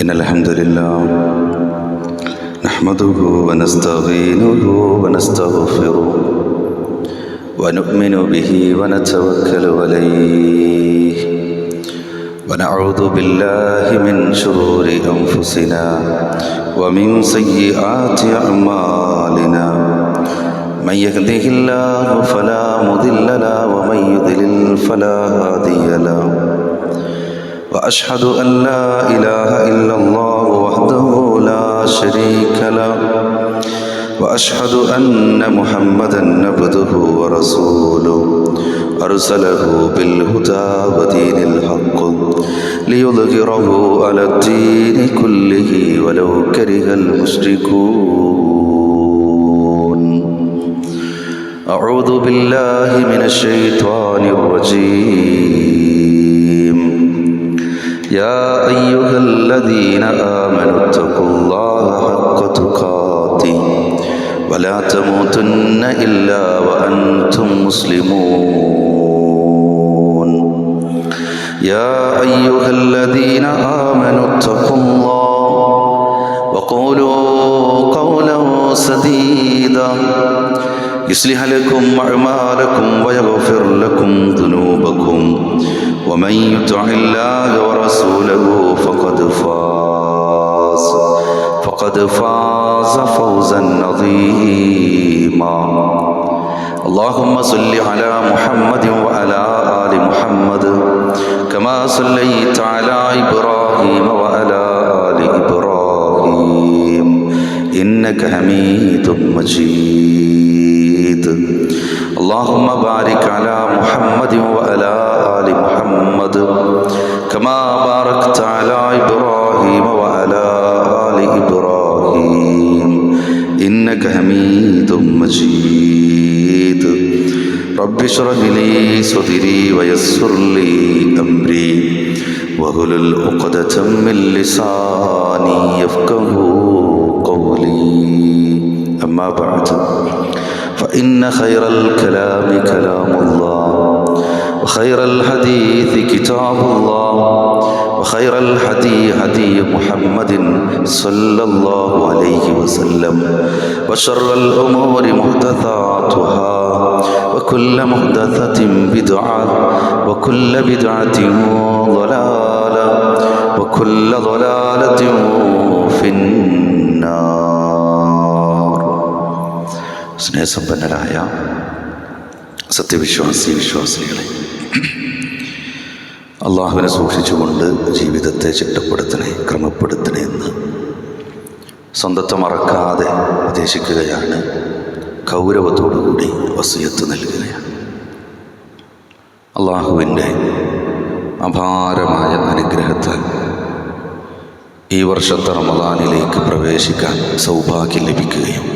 إن الحمد لله نحمده ونستعينه ونستغفره ونؤمن به ونتوكل عليه ونعوذ بالله من شرور أنفسنا ومن سيئات أعمالنا من يهده الله فلا مضل له ومن يضلل فلا هادي له وأشهد أن لا إله إلا الله وحده لا شريك له وأشهد أن محمدًا عبده ورسوله أرسله بالهدى ودين الحق ليظهره على الدين كله ولو كره المشركون. أعوذ بالله من الشيطان الرجيم. يا أيها الذين آمنوا اتقوا الله حق تقاته ولا تموتن إلا وأنتم مسلمون. يا أيها الذين آمنوا اتقوا الله وقولوا قولا سديدا يصلح لكم أعمالكم ويغفر لكم ذنوبكم ومن يطع الله ورسوله فقد فاز فوزا عظيما. اللهم صل على محمد وعلى آل محمد كما صليت على إبراهيم وعلى آل إبراهيم إنك حميد مجيد. اللهم بارك على محمد وعلى آل محمد كما باركت على إبراهيم وعلى آل إبراهيم إنك حميد مجيد. رب اشرح لي صدري ويسر لي أمري واحلل عقدة من لساني يفقهوا قولي. أما بعد فإن خير الكلام كلام الله وخير الحديث كتاب الله وخير الهدي هدي محمد صلى الله عليه وسلم وشر الأمور محدثاتها وكل محدثة بدعة وكل بدعة ضلالة وكل ضلالة في النار. സ്നേഹസമ്പന്നരായ വിശ്വാസികളെ, അള്ളാഹുവിനെ സൂക്ഷിച്ചുകൊണ്ട് ജീവിതത്തെ ചിട്ടപ്പെടുത്തണേ, ക്രമപ്പെടുത്തണേ എന്ന് സ്വന്തത്തെ മറക്കാതെ ഉപദേശിക്കുകയാണ്, ഗൗരവത്തോടുകൂടി വസിയത്ത് നൽകുകയാണ്. അള്ളാഹുവിൻ്റെ അപാരമായ അനുഗ്രഹത്താൽ ഈ വർഷത്തെ റമദാനിലേക്ക് പ്രവേശിക്കാൻ സൗഭാഗ്യം ലഭിക്കുകയും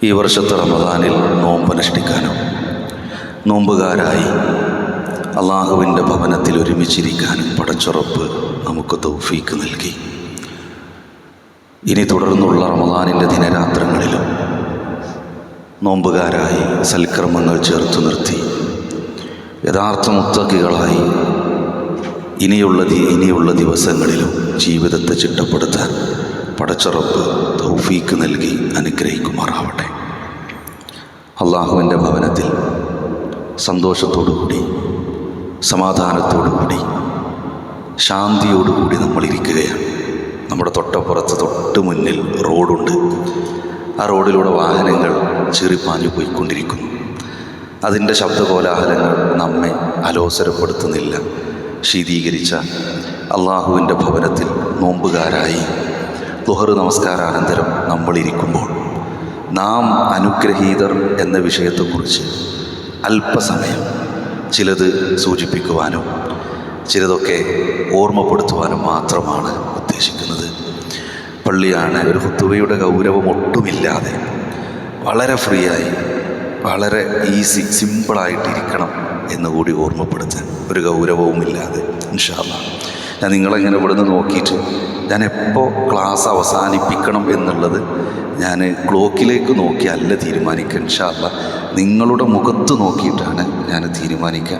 ഈ വർഷത്തെ റമദാനിൽ നോമ്പനുഷ്ഠിക്കാനും നോമ്പുകാരായി അള്ളാഹുവിൻ്റെ ഭവനത്തിൽ ഒരുമിച്ചിരിക്കാനും പടച്ചുറപ്പ് നമുക്ക് തൗഫീക്ക് നൽകി. ഇനി തുടർന്നുള്ള റമദാനിൻ്റെ ദിനരാത്രങ്ങളിലും നോമ്പുകാരായി സൽക്കർമ്മങ്ങൾ ചേർത്തു നിർത്തി യഥാർത്ഥ മുത്തഖികളായി ഇനിയുള്ള ദിവസങ്ങളിലും ജീവിതത്തെ ചിട്ടപ്പെടുത്താൻ പടച്ചുറപ്പ് തൗഫീക്ക് നൽകി അനുഗ്രഹിക്കുമാറാവട്ടെ. അള്ളാഹുവിൻ്റെ ഭവനത്തിൽ സന്തോഷത്തോടുകൂടി സമാധാനത്തോടുകൂടി ശാന്തിയോടുകൂടി നമ്മളിരിക്കുകയാണ്. നമ്മുടെ തൊട്ട് മുന്നിൽ റോഡുണ്ട്. ആ റോഡിലൂടെ വാഹനങ്ങൾ ചീറിപ്പാഞ്ഞു പോയിക്കൊണ്ടിരിക്കുന്നു. അതിൻ്റെ ശബ്ദകോലാഹലങ്ങൾ നമ്മെ അലോസരപ്പെടുത്തുന്നില്ല. ശീതീകരിച്ച അള്ളാഹുവിൻ്റെ ഭവനത്തിൽ നോമ്പുകാരായി ദുഹർ നമസ്കാരാനന്തരം നമ്മളിരിക്കുമ്പോൾ നാം അനുഗ്രഹീതർ എന്ന വിഷയത്തെക്കുറിച്ച് അല്പസമയം ചിലത് സൂചിപ്പിക്കുവാനും ചിലതൊക്കെ ഓർമ്മപ്പെടുത്തുവാനും മാത്രമാണ് ഉദ്ദേശിക്കുന്നത്. പള്ളിയാണ്. ഒരു ഖുതുബയുടെ ഗൗരവം ഒട്ടുമില്ലാതെ വളരെ ഫ്രീ ആയി വളരെ സിമ്പിളായിട്ടിരിക്കണം എന്നുകൂടി ഓർമ്മപ്പെടുത്താൻ, ഒരു ഗൗരവവുമില്ലാതെ ഇൻഷാ അല്ലാഹ്. ഞാൻ നിങ്ങളെങ്ങനെ ഇവിടുന്ന് നോക്കിയിട്ട് ഞാൻ എപ്പോൾ ക്ലാസ് അവസാനിപ്പിക്കണം എന്നുള്ളത് ഞാൻ ക്ലോക്കിലേക്ക് നോക്കി അല്ല തീരുമാനിക്കുക. ഇൻഷാ അല്ലാഹ് നിങ്ങളുടെ മുഖത്ത് നോക്കിയിട്ടാണ് ഞാൻ തീരുമാനിക്കുക.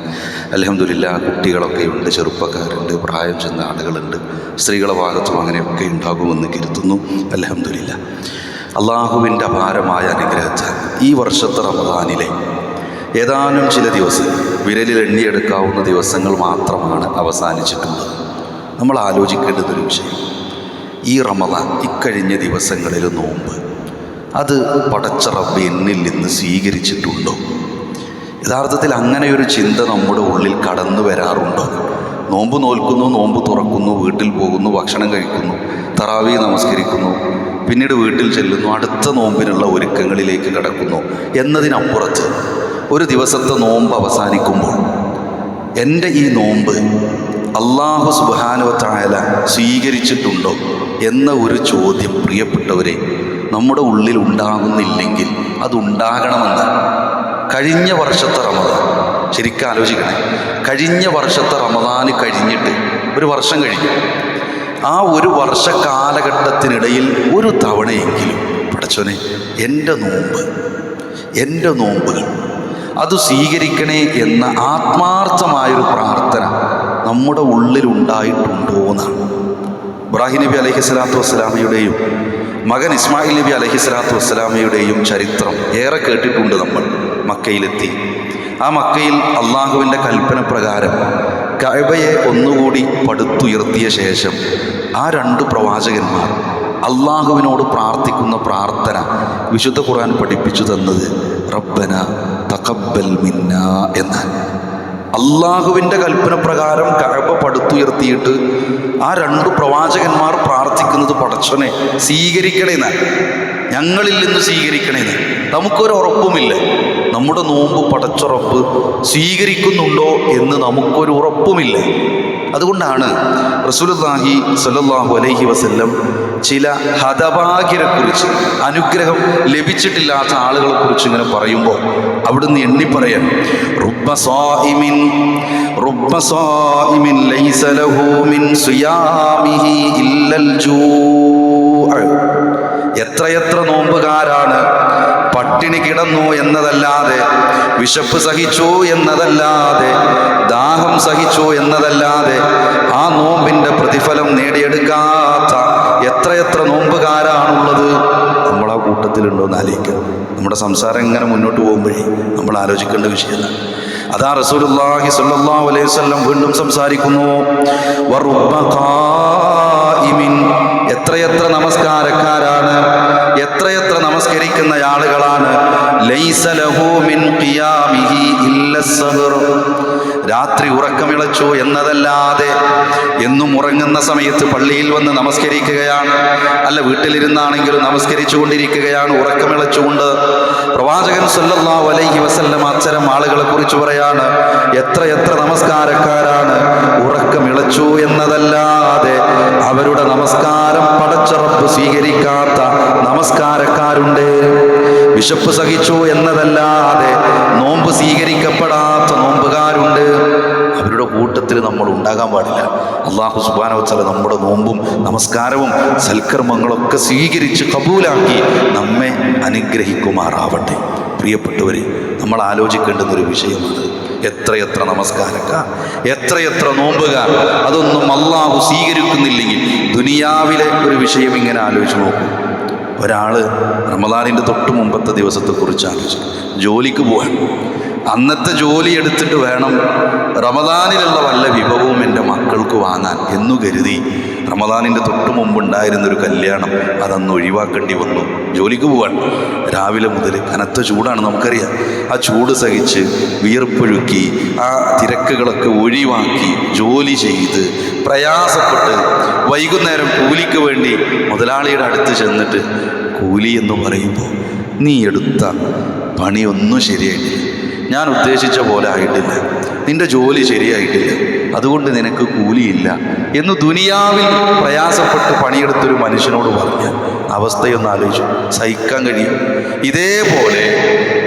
അൽഹംദുലില്ലാഹ് കുട്ടികളൊക്കെ ഉണ്ട്, ചെറുപ്പക്കാരുണ്ട്, പ്രായം ചെന്ന ആളുകളുണ്ട്, സ്ത്രീകളുടെ ഭാഗത്തും അങ്ങനെയൊക്കെ ഉണ്ടാകുമെന്ന് കരുതുന്നു. അൽഹംദുലില്ലാഹ് അള്ളാഹുവിൻ്റെ അപാരമായ അനുഗ്രഹത്താൽ ഈ വർഷത്തെ റമദാനിലെ ഏതാനും ചില ദിവസം, വിരലിൽ എണ്ണിയെടുക്കാവുന്ന ദിവസങ്ങൾ മാത്രമാണ് അവസാനിച്ചിട്ടുള്ളത്. നമ്മൾ ആലോചിക്കേണ്ടതൊരു വിഷയം, ഈ റമദാൻ ഇക്കഴിഞ്ഞ ദിവസങ്ങളിൽ നോമ്പ് അത് പടച്ച റബ്ബ് എന്നിൽ നിന്ന് സ്വീകരിച്ചിട്ടുണ്ടോ? യഥാർത്ഥത്തിൽ അങ്ങനെയൊരു ചിന്ത നമ്മുടെ ഉള്ളിൽ കടന്നു വരാറുണ്ടോ? നോമ്പ് നോൽക്കുന്നു, നോമ്പ് തുറക്കുന്നു, വീട്ടിൽ പോകുന്നു, ഭക്ഷണം കഴിക്കുന്നു, തറാവീഹ് നമസ്കരിക്കുന്നു, പിന്നീട് വീട്ടിൽ ചെല്ലുന്നു, അടുത്ത നോമ്പിനുള്ള ഒരുക്കങ്ങളിലേക്ക് കടക്കുന്നു എന്നതിനപ്പുറത്ത് ഒരു ദിവസത്തെ നോമ്പ് അവസാനിക്കുമ്പോൾ എൻ്റെ ഈ നോമ്പ് അല്ലാഹു സുബ്ഹാനഹു വ തആല സ്വീകരിച്ചിട്ടുണ്ടോ എന്ന ഒരു ചോദ്യം പ്രിയപ്പെട്ടവരെ നമ്മുടെ ഉള്ളിൽ ഉണ്ടാകുന്നില്ലെങ്കിൽ അതുണ്ടാകണമെന്ന് കഴിഞ്ഞ വർഷത്തെ റമദാൻ ശരിക്കും ആലോചിക്കണേ. കഴിഞ്ഞ വർഷത്തെ റമദാന് കഴിഞ്ഞിട്ട് ഒരു വർഷം കഴിഞ്ഞു. ആ ഒരു വർഷ കാലഘട്ടത്തിനിടയിൽ ഒരു തവണയെങ്കിലും പടച്ചോനെ എൻ്റെ നോമ്പുകൾ അത് സ്വീകരിക്കണേ എന്ന ആത്മാർത്ഥമായൊരു പ്രാർത്ഥന നമ്മുടെ ഉള്ളിലുണ്ടായിട്ടുണ്ടോ എന്നാണ്. ഇബ്രാഹിം നബി അലൈഹിസ്സലാത്തു വസ്സലാമയുടെയും മകൻ ഇസ്മായിൽ നബി അലൈഹിസ്സലാത്തു വസ്സലാമയുടെയും ചരിത്രം ഏറെ കേട്ടിട്ടുണ്ട് നമ്മൾ. മക്കയിലെത്തി. ആ മക്കയിൽ അള്ളാഹുവിൻ്റെ കൽപ്പന പ്രകാരം കഅബയെ ഒന്നുകൂടി പടുത്തുയർത്തിയ ശേഷം ആ രണ്ട് പ്രവാചകന്മാർ അള്ളാഹുവിനോട് പ്രാർത്ഥിക്കുന്ന പ്രാർത്ഥന വിശുദ്ധ ഖുർആൻ പഠിപ്പിച്ചു തന്നത് റബ്ബന തഖബ്ബൽ മിന്നാ എന്നാണ്. അള്ളാഹുവിൻ്റെ കൽപ്പന പ്രകാരം കഅബ പടുത്തുയർത്തിയിട്ട് ആ രണ്ട് പ്രവാചകന്മാർ പ്രാർത്ഥിക്കുന്നത് പടച്ചോനെ സ്വീകരിക്കണേന്നാണ്, ഞങ്ങളിൽ നിന്ന് സ്വീകരിക്കണേന്ന്. നമുക്കൊരു ഉറപ്പുമില്ല നമ്മുടെ നോമ്പ് പടച്ചുറപ്പ് സ്വീകരിക്കുന്നുണ്ടോ എന്ന് നമുക്കൊരു ഉറപ്പുമില്ല. അതുകൊണ്ടാണ് റസൂലുള്ളാഹി സ്വല്ലല്ലാഹു അലൈഹി വസല്ലം ചില ഹതഭാഗ്യരെക്കുറിച്ച്, അനുഗ്രഹം ലഭിച്ചിട്ടില്ലാത്ത ആളുകളെക്കുറിച്ച് ഇങ്ങനെ പറയുമ്പോൾ അവിടുന്ന് എണ്ണിപ്പറയാൻ റുബ്ബ സായിമിൻ ലൈസ ലഹു മിൻ സിയാമിഹി ഇല്ലൽ ജൂഅ്. എത്രയെത്ര നോമ്പുകാരാണ് പട്ടിണി കിടന്നു എന്നതല്ലാതെ, വിശപ്പ് സഹിച്ചു എന്നതല്ലാതെ, ദാഹം സഹിച്ചു എന്നതല്ലാതെ ആ നോമ്പിൻ്റെ പ്രതിഫലം നേടിയെടുക്കാത്ത എത്രയെത്ര നോമ്പുകാരാണുള്ളത്. നമ്മൾ ആ കൂട്ടത്തിലുണ്ടോയെന്ന് ആലോചിക്കുക. നമ്മുടെ സംസാരം ഇങ്ങനെ മുന്നോട്ട് പോകുമ്പോഴേ നമ്മൾ ആലോചിക്കേണ്ട വിഷയമാണ്. അതാ റസൂലുള്ളാഹി സ്വല്ലല്ലാഹു അലൈഹി വസല്ലം വീണ്ടും സംസാരിക്കുന്നു, വറുബ്ബ ഖായിമിൻ, എത്രയെത്ര നമസ്കാരക്കാരാണ്, എത്രയെത്ര നമസ്കരിക്കുന്ന ആളുകളാണ്, ലൈസ ലഹു മിൻ ഖിയാമിഹി ഇല്ല സഹർ, രാത്രി ഉറക്കമിളച്ചു എന്നതല്ലാതെ, എന്നും ഉറങ്ങുന്ന സമയത്ത് പള്ളിയിൽ വന്ന് നമസ്കരിക്കുകയാണ്, അല്ല വീട്ടിലിരുന്നാണെങ്കിലും നമസ്കരിച്ചു കൊണ്ടിരിക്കുകയാണ് ഉറക്കമിളച്ചുകൊണ്ട്. പ്രവാചകൻ സല്ലല്ലാഹു അലൈഹി വസല്ലം അത്തരം ആളുകളെ കുറിച്ച് പറയാണ്, എത്രയെത്ര നമസ്കാരക്കാരാണ് ഉറക്കമിളച്ചു എന്നതല്ലാതെ അവരുടെ നമസ്കാരം പടച്ച റബ്ബ് സ്വീകരിക്കാത്ത നമസ്കാരക്കാരുണ്ട്. വിശപ്പ് സഹിച്ചു എന്നതല്ലാതെ നോമ്പ് സ്വീകരിക്കപ്പെടാത്ത നോമ്പുകാരുണ്ട്. അവരുടെ കൂട്ടത്തിൽ നമ്മൾ ഉണ്ടാകാൻ പാടില്ല. അല്ലാഹു സുബ്ഹാനഹു വ തആല നമ്മുടെ നോമ്പും നമസ്കാരവും സൽക്കർമ്മങ്ങളൊക്കെ സ്വീകരിച്ച് കബൂലാക്കി നമ്മെ അനുഗ്രഹിക്കുമാറാവട്ടെ. പ്രിയപ്പെട്ടവരെ, നമ്മൾ ആലോചിക്കേണ്ടുന്നൊരു വിഷയമാണ് എത്രയെത്ര നമസ്കാരക്കാർ, എത്രയെത്ര നോമ്പുകാർ, അതൊന്നും അല്ലാഹു സ്വീകരിക്കുന്നില്ലെങ്കിൽ ദുനിയാവിലെ ഒരു വിഷയം ഇങ്ങനെ ആലോചിച്ച് നോക്കും. ഒരാൾ റമദാനിൻ്റെ തൊട്ട് മുമ്പത്തെ ദിവസത്തെക്കുറിച്ച് ആലോചിക്കും. ജോലിക്ക് പോകാൻ, അന്നത്തെ ജോലി എടുത്തിട്ട് വേണം റമദാനിലുള്ള വല്ല വിഭവവും എൻ്റെ മക്കൾക്ക് വാങ്ങാൻ എന്നു കരുതി റമദാനിൻ്റെ തൊട്ട് മുമ്പുണ്ടായിരുന്നൊരു കല്യാണം അതന്ന് ഒഴിവാക്കേണ്ടി വന്നു. ജോലിക്ക് പോകാൻ രാവിലെ മുതൽ കനത്ത ചൂടാണ്, നമുക്കറിയാം. ആ ചൂട് സഹിച്ച് വിയർപ്പൊഴുക്കി ആ തിരക്കുകളൊക്കെ ഒഴിവാക്കി ജോലി ചെയ്ത് പ്രയാസപ്പെട്ട് വൈകുന്നേരം കൂലിക്ക് വേണ്ടി മുതലാളിയുടെ അടുത്ത് ചെന്നിട്ട്, കൂലി എന്ന് പറയുമ്പോൾ നീ എടുത്ത പണിയൊന്നും ശരിയായിട്ടില്ല, ഞാൻ ഉദ്ദേശിച്ച പോലെ ആയിട്ടില്ല, നിന്റെ ജോലി ശരിയായിട്ടില്ല, അതുകൊണ്ട് നിനക്ക് കൂലിയില്ല എന്ന് ദുനിയാവിൽ പ്രയാസപ്പെട്ട് പണിയെടുത്തൊരു മനുഷ്യനോട് പറഞ്ഞാൽ അവസ്ഥയൊന്ന് ആലോചിച്ചു, സഹിക്കാൻ കഴിയും. ഇതേപോലെ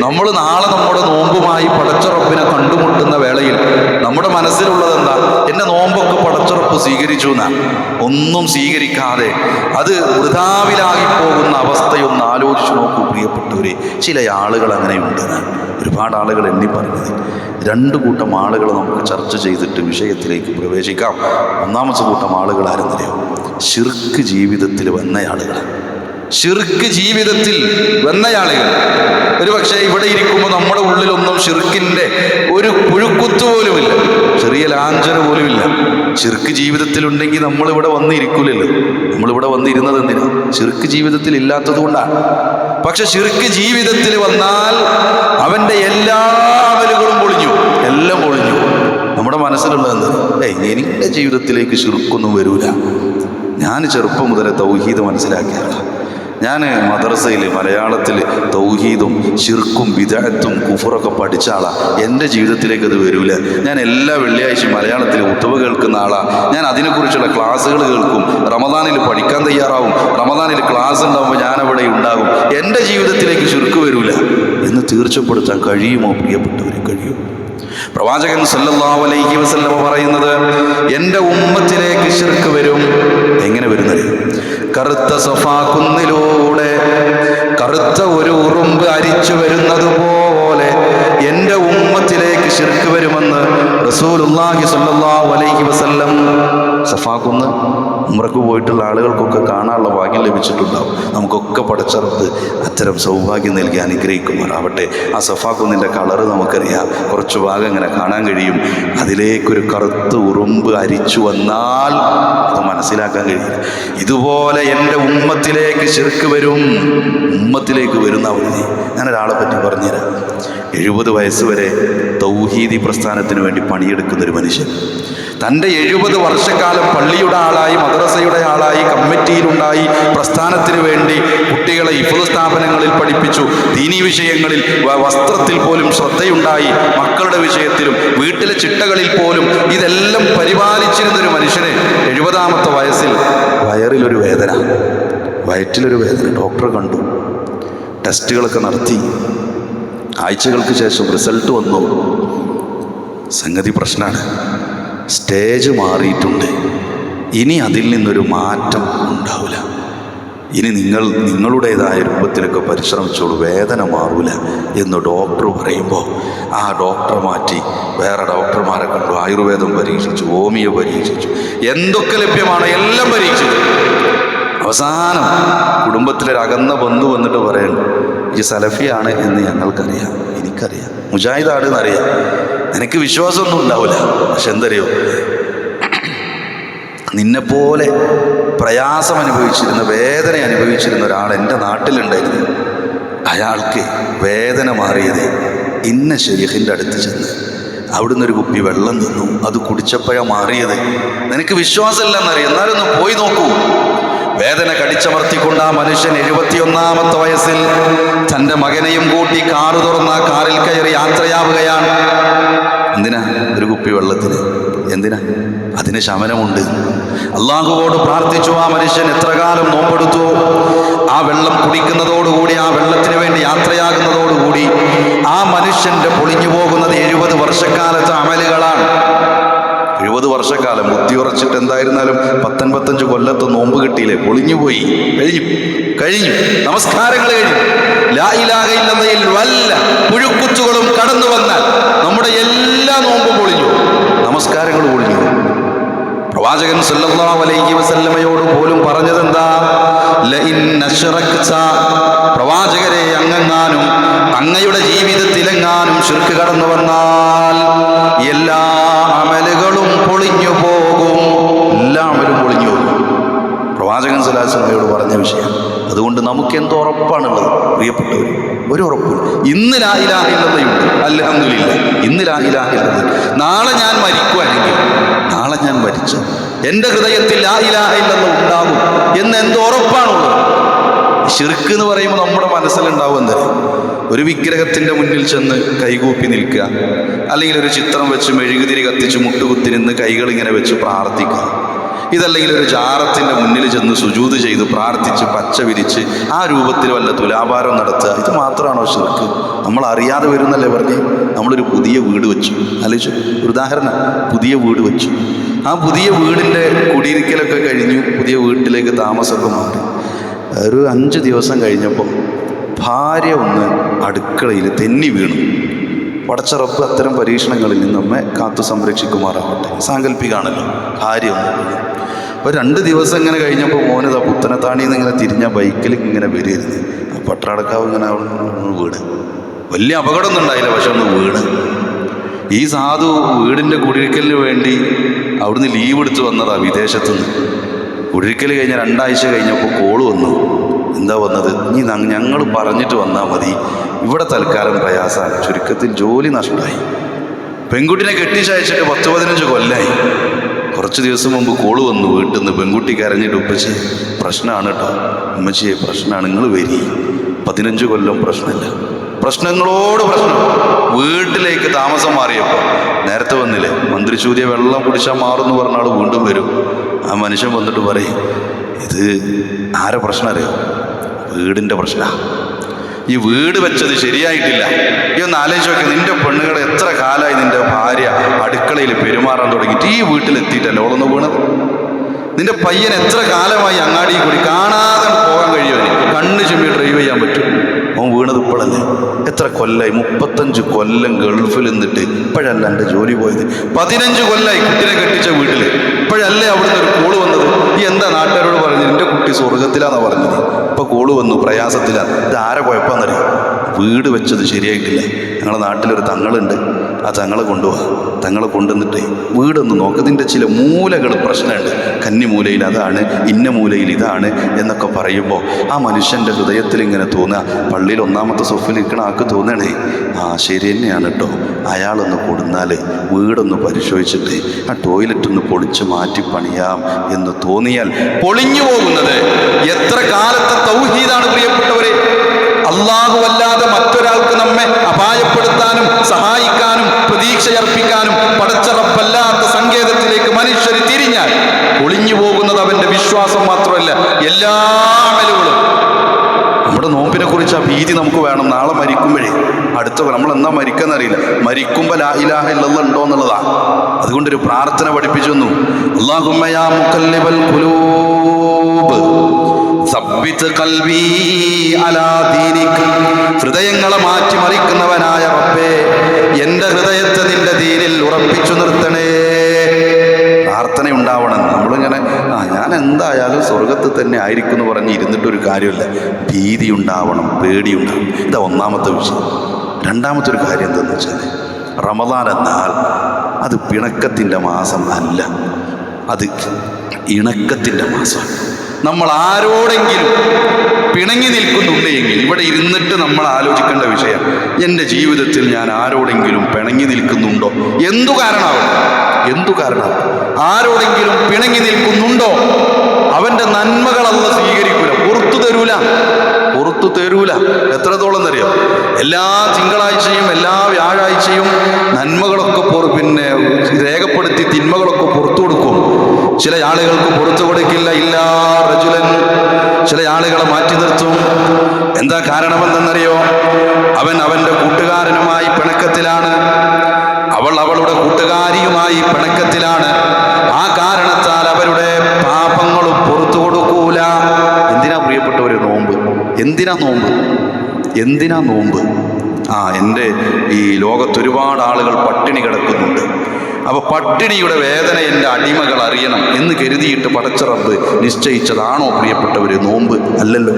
നമ്മൾ നാളെ നമ്മുടെ നോമ്പുമായി പടച്ച റബ്ബിനെ കണ്ടുമുട്ടുന്ന വേളയിൽ നമ്മുടെ മനസ്സിലുള്ളത് എന്താ? എൻ്റെ നോമ്പൊക്കെ പടച്ച റബ്ബ് റബ്ബ് സ്വീകരിച്ചു എന്നാണ്. ഒന്നും സ്വീകരിക്കാതെ അത് വൃഥാവിലാകി പോകുന്ന അവസ്ഥയൊന്ന് ആലോചിച്ച് നോക്കൂ പ്രിയപ്പെട്ടവരെ. ചില ആളുകൾ അങ്ങനെയുണ്ട് എന്നാണ് ഒരുപാട് ആളുകൾ എണ്ണി പറഞ്ഞത്. രണ്ട് കൂട്ടം ആളുകൾ നമുക്ക് ചർച്ച ചെയ്തിട്ട് വിഷയത്തിലേക്ക് പ്രവേശിക്കാം. ഒന്നാമത്തെ കൂട്ടം ആളുകൾ ആരെന്നറിയോ? ശിർക്ക് ജീവിതത്തിൽ വന്ന ആളുകൾ. ശിർക്ക് ജീവിതത്തിൽ വന്നയാളുകൾ. ഒരു പക്ഷേ ഇവിടെ ഇരിക്കുമ്പോൾ നമ്മുടെ ഉള്ളിലൊന്നും ശിർക്കിൻ്റെ ഒരു പുഴുക്കുത്തു പോലുമില്ല, ചെറിയ ലാഞ്ചന പോലുമില്ല. ശിർക്ക് ജീവിതത്തിലുണ്ടെങ്കിൽ നമ്മളിവിടെ വന്നിരിക്കില്ലല്ലോ. നമ്മളിവിടെ വന്നിരുന്നത് എന്തിനാ? ശിർക്ക് ജീവിതത്തിൽ ഇല്ലാത്തത് കൊണ്ടാണ്. പക്ഷെ ശിർക്ക് ജീവിതത്തിൽ വന്നാൽ അവൻ്റെ എല്ലാ അമലുകളും പൊളിഞ്ഞു, എല്ലാം പൊളിഞ്ഞു. നമ്മുടെ മനസ്സിലുള്ളതെന്ന് എൻ്റെ ജീവിതത്തിലേക്ക് ശിർക്കൊന്നും വരൂല. ഞാൻ ചെറുപ്പം മുതലേ തൗഹീദ് മനസ്സിലാക്കിയതാണ്. ഞാൻ മദ്രസയിൽ മലയാളത്തിൽ തൗഹീദും ശിർക്കും ബിദഅത്തും കുഫറൊക്കെ പഠിച്ച ആളാണ്. എൻ്റെ ജീവിതത്തിലേക്ക് അത് വരില്ല. ഞാൻ എല്ലാ വെള്ളിയാഴ്ചയും മലയാളത്തിൽ ഉത്തുബ കേൾക്കുന്ന ആളാണ്. ഞാൻ അതിനെക്കുറിച്ചുള്ള ക്ലാസ്സുകൾ കേൾക്കും. റമദാനിൽ പഠിക്കാൻ തയ്യാറാവും. റമദാനിൽ ക്ലാസ് ഉണ്ടാകുമ്പോൾ ഞാനവിടെ ഉണ്ടാകും. എൻ്റെ ജീവിതത്തിലേക്ക് ശിർക്ക് വരില്ല എന്ന് തീർച്ചപ്പെടുത്താൻ കഴിയുമോ പ്രിയപ്പെട്ടവരെ? കഴിയും. പ്രവാചകൻ സല്ലല്ലാഹു അലൈഹി വസല്ലം പറയുന്നത്, എൻ്റെ ഉമ്മത്തിലേക്ക് ശിർക്ക് വരും. എങ്ങനെ വരുന്നത്? കറുത്ത സഫാ കുന്നിലൂടെ കറുത്ത ഒരു ഉറുമ്പ് അരിച്ചു വരുന്നത് പോലെ എൻ്റെ ഉമ്മത്തിലേക്ക് ശിർക്ക് വരുമെന്ന് റസൂലുള്ളാഹി സ്വല്ലല്ലാഹു അലൈഹി വസല്ലം. സഫാ കുന്ന് ഉംറക്ക് പോയിട്ടുള്ള ആളുകൾക്കൊക്കെ കാണാനുള്ള ഭാഗ്യം ലഭിച്ചിട്ടുണ്ടാവും. നമുക്കൊക്കെ പടച്ച റബ്ബ് അത്തരം സൗഭാഗ്യം നൽകി അനുഗ്രഹിക്കുമാറാവട്ടെ. ആ സഫാ കുന്നിൻ്റെ കളറ് നമുക്കറിയാം. കുറച്ച് ഭാഗം ഇങ്ങനെ കാണാൻ കഴിയും. അതിലേക്കൊരു കറുത്ത ഉറുമ്പ് അരിച്ചു വന്നാൽ അത് മനസ്സിലാക്കാൻ കഴിയില്ല. ഇതുപോലെ എൻ്റെ ഉമ്മത്തിലേക്ക് ശിർക്ക് വരും. ഉമ്മത്തിലേക്ക് വരുന്ന അവധി. ഞാനൊരാളെ പറ്റി പറഞ്ഞുതരാം. 70 വയസ്സ് വരെ തൗഹീദി പ്രസ്ഥാനത്തിന് വേണ്ടി പണിയെടുക്കുന്നൊരു മനുഷ്യൻ. തൻ്റെ 70 വർഷക്കാലം പള്ളിയുടെ ആളായി, മദ്രസയുടെ ആളായി, കമ്മിറ്റിയിലുണ്ടായി, പ്രസ്ഥാനത്തിന് വേണ്ടി കുട്ടികളെ ഹിഫ്ള് സ്ഥാപനങ്ങളിൽ പഠിപ്പിച്ചു. ദീനീ വിഷയങ്ങളിൽ, വസ്ത്രത്തിൽ പോലും ശ്രദ്ധയുണ്ടായി. മക്കളുടെ വിഷയത്തിലും വീട്ടിലെ ചിട്ടകളിൽ പോലും ഇതെല്ലാം പരിപാലിച്ചിരുന്നൊരു മനുഷ്യന് 70ാമത്തെ വയസ്സിൽ വയറിലൊരു വേദന, വയറ്റിലൊരു വേദന. ഡോക്ടറെ കണ്ടു, ടെസ്റ്റുകളൊക്കെ നടത്തി. ആഴ്ചകൾക്ക് ശേഷം റിസൾട്ട് വന്നു. സംഗതി പ്രശ്നമാണ്. സ്റ്റേജ് മാറിയിട്ടുണ്ട്. ഇനി അതിൽ നിന്നൊരു മാറ്റം ഉണ്ടാവില്ല. ഇനി നിങ്ങളുടേതായ രൂപത്തിലൊക്കെ പരിശ്രമിച്ചോളൂ, വേദന മാറൂല എന്ന് ഡോക്ടർ പറയുമ്പോൾ ആ ഡോക്ടറെ മാറ്റി വേറെ ഡോക്ടർമാരെ കണ്ടു. ആയുർവേദം പരീക്ഷിച്ചു, ഹോമിയോ പരീക്ഷിച്ചു, എന്തൊക്കെ ലഭ്യമാണ് എല്ലാം പരീക്ഷിച്ചു. അവസാനം കുടുംബത്തിലൊരകന്ന ബന്ധു വന്നിട്ട് പറയുന്നു, ഈ സലഫിയാണ് എന്ന് ഞങ്ങൾക്കറിയാം, എനിക്കറിയാം, മുജാഹിദാണ് എന്നറിയാം, എനിക്ക് വിശ്വാസമൊന്നും ഉണ്ടാവില്ല. പക്ഷെ എന്തറിയോ, നിന്നെപ്പോലെ പ്രയാസം അനുഭവിച്ചിരുന്ന, വേദന അനുഭവിച്ചിരുന്ന ഒരാൾ എൻ്റെ നാട്ടിലുണ്ടായിരുന്നു. അയാൾക്ക് വേദന മാറിയത് ഇന്ന ശരീഖിൻ്റെ അടുത്ത് ചെന്ന് അവിടുന്ന് ഒരു കുപ്പി വെള്ളം തന്നു. അത് കുടിച്ചപ്പോഴാണ് മാറിയത്. നിനക്ക് വിശ്വാസമില്ലെന്നറിയാം, എന്നാലൊന്ന് പോയി നോക്കൂ. വേദന കടിച്ചമർത്തിക്കൊണ്ട് ആ മനുഷ്യൻ 71ാമത്തെ വയസ്സിൽ തൻ്റെ മകനെയും കൂട്ടി കാറ് തുറന്ന കാറിൽ കയറി യാത്രയാവുകയാണ്. എന്തിനാ? ഒരു കുപ്പി വെള്ളത്തിന്. എന്തിനാ? അതിന് ശമനമുണ്ട്. അള്ളാഹുവോട് പ്രാർത്ഥിച്ചു. ആ മനുഷ്യൻ എത്ര കാലം നോമ്പെടുത്തു. ആ വെള്ളം കുടിക്കുന്നതോടുകൂടി, ആ വെള്ളത്തിന് വേണ്ടി യാത്രയാകുന്നതോടുകൂടി ആ മനുഷ്യൻ്റെ പൊളിഞ്ഞു പോകുന്നത് 70 വർഷക്കാലത്തെ അമലുകളാണ്. 70 വർഷക്കാലം ബുദ്ധി ഉറച്ചിട്ട് എന്തായിരുന്നാലും 10-15 കൊല്ലത്തെ നോമ്പ് കിട്ടിയില്ലേ? പൊളിഞ്ഞുപോയി, കഴിഞ്ഞു. നമസ്കാരങ്ങൾ കഴിഞ്ഞു. ലാ ഇലാഹ ഇല്ലല്ലയിൽ വല്ല പുഴുക്കുത്തുകളും കടന്നു വന്നാൽ നമ്മുടെ എല്ലാ നോമ്പും പൊളിഞ്ഞു, നമസ്കാരങ്ങൾ പൊളിഞ്ഞു. പ്രവാചകൻ സല്ലല്ലാഹു അലൈഹി വസല്ലമയോട് പോലും പറഞ്ഞതെന്താ? ലഇൻ അശ്റക്ത, പ്രവാചകരെ, അങ്ങെങ്ങാനും അങ്ങയുടെ ജീവിതത്തിലെങ്ങാനും ശിർക്ക് കടന്നു വന്നാൽ എല്ലാ അമലുകളും പൊളിഞ്ഞു പോകും. എല്ലാ അമലും പൊളിഞ്ഞു പോകും. പ്രവാചകൻ സല്ലല്ലാഹു അലൈഹി വസല്ലമയോട് പറഞ്ഞ വിഷയം. അതുകൊണ്ട് നമുക്ക് എന്ത് ഉറപ്പാണുള്ളത് പ്രിയപ്പെട്ടവർ? ഒരു ഉറപ്പില്ല. ഇന്ന് ലാ ഇലാഹ ഇല്ലല്ലാഹുണ്ട്, അൽഹംദുലില്ലാഹ്. ഇന്ന് ലാ ഇലാഹ ഇല്ലല്ലാഹ്. നാളെ ഞാൻ മരിക്കുവാണെങ്കിൽ, നാളെ ഞാൻ മരിച്ച എൻ്റെ ഹൃദയത്തിൽ ലാ ഇലാഹ ഇല്ലല്ലാഹ് ഉണ്ടാകും എന്ന് എന്ത് ഉറപ്പാണുള്ളത്? ശിർക്ക് എന്ന് പറയുമ്പോൾ നമ്മുടെ മനസ്സിലുണ്ടാവും എന്തറിയാം? ഒരു വിഗ്രഹത്തിൻ്റെ മുന്നിൽ ചെന്ന് കൈകൂപ്പി നിൽക്കുക, അല്ലെങ്കിൽ ഒരു ചിത്രം വെച്ച് മെഴുകുതിരി കത്തിച്ച് മുട്ടുകുത്തി നിന്ന് കൈകളിങ്ങനെ വെച്ച് പ്രാർത്ഥിക്കുക. ഇതല്ലെങ്കിൽ ഒരു ജാറത്തിൻ്റെ മുന്നിൽ ചെന്ന് സുജൂദ് ചെയ്ത് പ്രാർത്ഥിച്ച് പച്ച വിരിച്ച് ആ രൂപത്തിൽ വല്ല തുലാഭാരം നടത്തുക. ഇത് മാത്രമാണോ ശിർക്ക്? നമ്മൾ അറിയാതെ വരുന്നല്ലേ പറഞ്ഞ്. നമ്മളൊരു പുതിയ വീട് വെച്ചു, ആലോചിച്ചു. ഒരു ഉദാഹരണം, പുതിയ വീട് വെച്ചു. ആ പുതിയ വീടിൻ്റെ കുടിയിരിക്കലൊക്കെ കഴിഞ്ഞു, പുതിയ വീട്ടിലേക്ക് താമസമൊക്കെ മാറി. ഒരു 5 ദിവസം കഴിഞ്ഞപ്പോൾ ഭാര്യ ഒന്ന് അടുക്കളയിൽ തെന്നി വീണു. പടച്ച റബ്ബ് അത്തരം പരീക്ഷണങ്ങളിൽ നിന്ന് നമ്മെ കാത്തു സംരക്ഷിക്കുമാറാവട്ടെ. സാങ്കല്പികമാണല്ലോ. ഭാര്യ ഒന്ന് വീണു. അപ്പോൾ 2 ദിവസം ഇങ്ങനെ കഴിഞ്ഞപ്പോൾ മോനത് പുത്തനത്താണിയിൽ നിന്ന് ഇങ്ങനെ തിരിഞ്ഞ ബൈക്കിൽ ഇങ്ങനെ വരികയായിരുന്നു. ആ പട്ടടക്കാവ് ഇങ്ങനെ വീണ്. വലിയ അപകടമൊന്നും ഉണ്ടായില്ല, പക്ഷെ ഒന്ന് വീണ്. ഈ സാധു വീടിൻ്റെ കുടിയിരിക്കലിന് വേണ്ടി അവിടുന്ന് ലീവ് എടുത്ത് വന്നതാണ് വിദേശത്തുനിന്ന്. കുടിയിരിക്കൽ കഴിഞ്ഞ 2 ആഴ്ച കഴിഞ്ഞപ്പോൾ കോള് വന്നു. എന്താ വന്നത്? ഇനി ഞങ്ങൾ പറഞ്ഞിട്ട് വന്നാൽ മതി, ഇവിടെ തൽക്കാലം പ്രയാസമാണ്, ചുരുക്കത്തിൽ ജോലി നഷ്ടമായി. പെൺകുട്ടിനെ കെട്ടിച്ചയച്ചിട്ട് 10-15 കൊല്ലമായി. കുറച്ച് ദിവസം മുമ്പ് കോള് വന്നു വീട്ടിൽ നിന്ന്. പെൺകുട്ടി കരഞ്ഞിട്ട്, ഉപ്പച്ചി പ്രശ്നമാണ് കേട്ടോ, ഉമ്മച്ചിയെ പ്രശ്നമാണ്, നിങ്ങൾ വരി. 15 കൊല്ലം പ്രശ്നമില്ല, പ്രശ്നങ്ങളോട് പ്രശ്നം. വീട്ടിലേക്ക് താമസം മാറിയപ്പോൾ നേരത്തെ വന്നില്ലേ, മന്ത്രിച്ചൂതിയ വെള്ളം കുടിച്ചാൽ മാറുമെന്ന് പറഞ്ഞ ആൾ വീണ്ടും വരും. ആ മനുഷ്യൻ വന്നിട്ട് പറയും, ഇത് ആരെ പ്രശ്നം അറിയോ? വീടിൻ്റെ പ്രശ്നമാണ്. ഈ വീട് വെച്ചത് ശരിയായിട്ടില്ല. ഈ ഒന്ന് ആലോചിച്ച് നോക്കി, നിന്റെ പെണ്ണുകളെ എത്ര കാലമായി നിന്റെ ഭാര്യ അടുക്കളയിൽ പെരുമാറാൻ തുടങ്ങിയിട്ട് ഈ വീട്ടിലെത്തിയിട്ടല്ലേ ഓളൊന്ന് വീണത്? നിന്റെ പയ്യൻ എത്ര കാലമായി അങ്ങാടി കൂടി കാണാതെ പോകാൻ കഴിയുമോ? കണ്ണ് ചുമ്മി ഡ്രൈവ് ചെയ്യാൻ പറ്റും? അവൻ വീണത് ഇപ്പോഴല്ലേ? എത്ര കൊല്ലമായി? 35 കൊല്ലം ഗൾഫിൽ നിന്നിട്ട് ഇപ്പോഴല്ല എൻ്റെ ജോലി പോയത്. 15 കൊല്ലമായി കുട്ടിനെ കെട്ടിച്ച വീട്ടിൽ. ഇപ്പോഴല്ലേ അവിടുന്ന് ഒരു കോള് വന്നത്? ഈ എന്താ നാട്ടുകാരോട് പറഞ്ഞു? എൻ്റെ കുട്ടി സ്വർഗത്തിലാണെന്നാണ് പറഞ്ഞത്. ഇപ്പോൾ കോള് വന്നു, പ്രയാസത്തിലാണ്. ഇത് ആരെ കുഴപ്പമെന്നറിയാം? വീട് വെച്ചത് ശരിയായിട്ടില്ല. ഞങ്ങളുടെ നാട്ടിലൊരു തങ്ങളുണ്ട്, ആ തങ്ങളെ കൊണ്ടുപോകാം. തങ്ങളെ കൊണ്ടുവന്നിട്ട് വീടൊന്ന് നോക്ക്, ഇതിൻ്റെ ചില മൂലകൾ പ്രശ്നമുണ്ട്. കന്നിമൂലയിൽ അതാണ്, ഇന്ന മൂലയിൽ ഇതാണ് എന്നൊക്കെ പറയുമ്പോൾ ആ മനുഷ്യൻ്റെ ഹൃദയത്തിൽ ഇങ്ങനെ തോന്നുക, പള്ളിയിൽ 1-ാമത്തെ സൊഫിൽ ഇരിക്കണ ആൾക്ക് തോന്നണേ, ആ ശരി തന്നെയാണ് കേട്ടോ, അയാളൊന്ന് കൊടുന്നാൽ വീടൊന്ന് പരിശോധിച്ചിട്ട് ആ ടോയ്ലറ്റ് ഒന്ന് പൊളിച്ച് മാറ്റി പണിയാം എന്ന് തോന്നിയാൽ പൊളിഞ്ഞു പോകുന്നത് എത്ര കാലത്തെ തൗഹീദാണ് പ്രിയപ്പെട്ടവരെ. അല്ലാഹു അല്ലാതെ മറ്റൊരാൾക്ക് നമ്മെ അപായപ്പെടുത്താനും സഹായിക്കാനും പ്രതീക്ഷയർപ്പിക്കാനും പടച്ച റബ്ബല്ലാത്ത സങ്കേതത്തിലേക്ക് മനുഷ്യർ തിരിഞ്ഞാൽ പൊളിഞ്ഞു പോകുന്നത് അവന്റെ വിശ്വാസം മാത്രമല്ല, എല്ലാ അമലുകളും. നമ്മുടെ നോമ്പിനെ കുറിച്ച് ആ ഭീതി നമുക്ക് വേണം. നാളെ മരിക്കുമ്പോഴേ നമ്മൾ എന്നാ മരിക്കാന്നറിയില്ല. മരിക്കുമ്പോൾ ലാ ഇലാഹ ഇല്ലല്ലാഹ് ഉണ്ടോ എന്നുള്ളതാണ്. അതുകൊണ്ടൊരു പ്രാർത്ഥന പഠിപ്പിച്ചു തന്നു. അല്ലാഹുമ്മ യാ മുഖല്ലിബൽ ഖുലൂബ് സബ്ബിത് ഖൽബി അലാ ദീനിക്. ഹൃദയങ്ങളെ മാറ്റിമറിക്കുന്നവനായ റബ്ബേ, എൻ്റെ ഹൃദയത്തെ നിന്റെ ദീനിൽ ഉറപ്പിച്ചു നിർത്തണേ. പ്രാർത്ഥന ഉണ്ടാവണം. നമ്മളിങ്ങനെ ഞാൻ എന്തായാലും സ്വർഗത്തിൽ തന്നെ ആയിരിക്കും എന്ന് പറഞ്ഞ് ഇരുന്നിട്ടൊരു കാര്യമില്ല. ഭീതി ഉണ്ടാവണം, പേടിയുണ്ടാവണം. ഇതാ 1-ാമത്തെ വിഷയം. 2-ാമത്തെ ഒരു കാര്യം എന്താണെന്ന് വെച്ചാൽ, റമദാൻ എന്നാൽ അത് പിണക്കത്തിൻ്റെ മാസം അല്ല, അത് ഇണക്കത്തിൻ്റെ മാസമാണ്. നമ്മൾ ആരോടെങ്കിലും പിണങ്ങി നിൽക്കുന്നുണ്ട് എങ്കിൽ ഇവിടെ ഇരുന്നിട്ട് നമ്മൾ ആലോചിക്കേണ്ട വിഷയം, എൻ്റെ ജീവിതത്തിൽ ഞാൻ ആരോടെങ്കിലും പിണങ്ങി നിൽക്കുന്നുണ്ടോ? എന്തു കാരണമാവും ആരോടെങ്കിലും പിണങ്ങി നിൽക്കുന്നുണ്ടോ? അവൻ്റെ നന്മകൾ അല്ലാഹു സ്വീകരിക്കൂല, പുറത്തു തരൂല. എത്രത്തോളം അറിയാം? എല്ലാ തിങ്കളാഴ്ചയും എല്ലാ വ്യാഴാഴ്ചയും നന്മകളൊക്കെ രേഖപ്പെടുത്തി തിന്മകളൊക്കെ പുറത്തു കൊടുക്കും. ചില ആളുകൾക്ക് പുറത്തു കൊടുക്കില്ല, ഇല്ലാ റജുലൻ. ചില ആളുകളെ മാറ്റി നിർത്തും. എന്താ കാരണമെന്തെന്നറിയോ? അവൻ്റെ കൂട്ടുകാരനുമായി പിണക്കത്തിലാണ്, അവളുടെ കൂട്ടുകാരിയുമായി പിണക്കത്തിലാണ്. ആ കാരണത്താൽ അവരുടെ പാപങ്ങളും പുറത്തു കൊടുക്കൂല. എന്തിനാ പ്രിയപ്പെട്ടവരെ നോമ്പ്? എന്തിനാ നോമ്പ്? എൻ്റെ ഈ ലോകത്ത് ഒരുപാട് ആളുകൾ പട്ടിണി കിടക്കുന്നുണ്ട്. അപ്പോൾ പട്ടിണിയുടെ വേദന എൻ്റെ അടിമകൾ അറിയണം എന്ന് കരുതിയിട്ട് പടച്ച റബ്ബ് നിശ്ചയിച്ചതാണോ പ്രിയപ്പെട്ടവര് നോമ്പ്? അല്ലല്ലോ.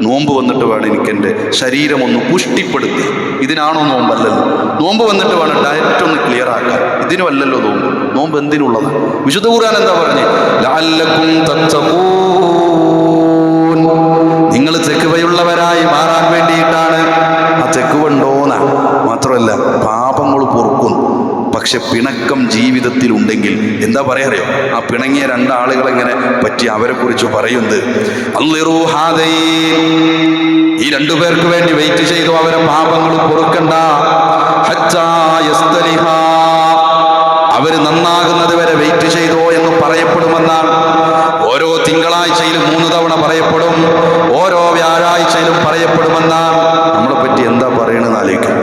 നോമ്പ് വന്നിട്ട് വേണം എനിക്കെൻ്റെ ശരീരം ഒന്ന് പുഷ്ടിപ്പെടുത്തി, ഇതിനാണോ നോമ്പ്? അല്ലല്ലോ. നോമ്പ് വന്നിട്ട് വേണം ഡയറ്റ് ഒന്ന് ക്ലിയർ ആക്കാൻ, ഇതിനും അല്ലല്ലോ നോമ്പ്. നോമ്പ് എന്തിനുള്ളതാണ്? വിശുദ്ധ ഖുർആൻ എന്താ പറഞ്ഞേ? ലഅല്ലകും തത്തഖൂൻ, നിങ്ങൾ തെക്കുവയുള്ളവരായി മാറാൻ വേണ്ടിയിട്ടാണ്. ആ തെക്കുവുണ്ടോന്ന മാത്രമല്ല, പാപങ്ങൾ പൊറുക്കും. പക്ഷെ പിണക്കം ജീവിതത്തിൽ ഉണ്ടെങ്കിൽ എന്താ പറയാറിയോ? ആ പിണങ്ങിയ 2 ആളുകളെങ്ങനെ പറ്റി അവരെ കുറിച്ച് പറയുന്നത്, ഈ 2 പേർക്ക് വേണ്ടി വെയിറ്റ് ചെയ്തു, അവരെ പാപങ്ങൾ പൊറുക്കണ്ട. അവര് നന്നാകുന്നത് വരെ വെയിറ്റ് ചെയ്തോ എന്ന് പറയപ്പെടുമെന്നാണ്. ഓരോ തിങ്കളാഴ്ചയിലും 3 തവണ പറയപ്പെടും, ഓരോ വ്യാഴാഴ്ചയിലും പറയപ്പെടുമെന്നാണ്. നമ്മളെ പറ്റി എന്താ പറയണെന്ന് ആലോചിക്കും.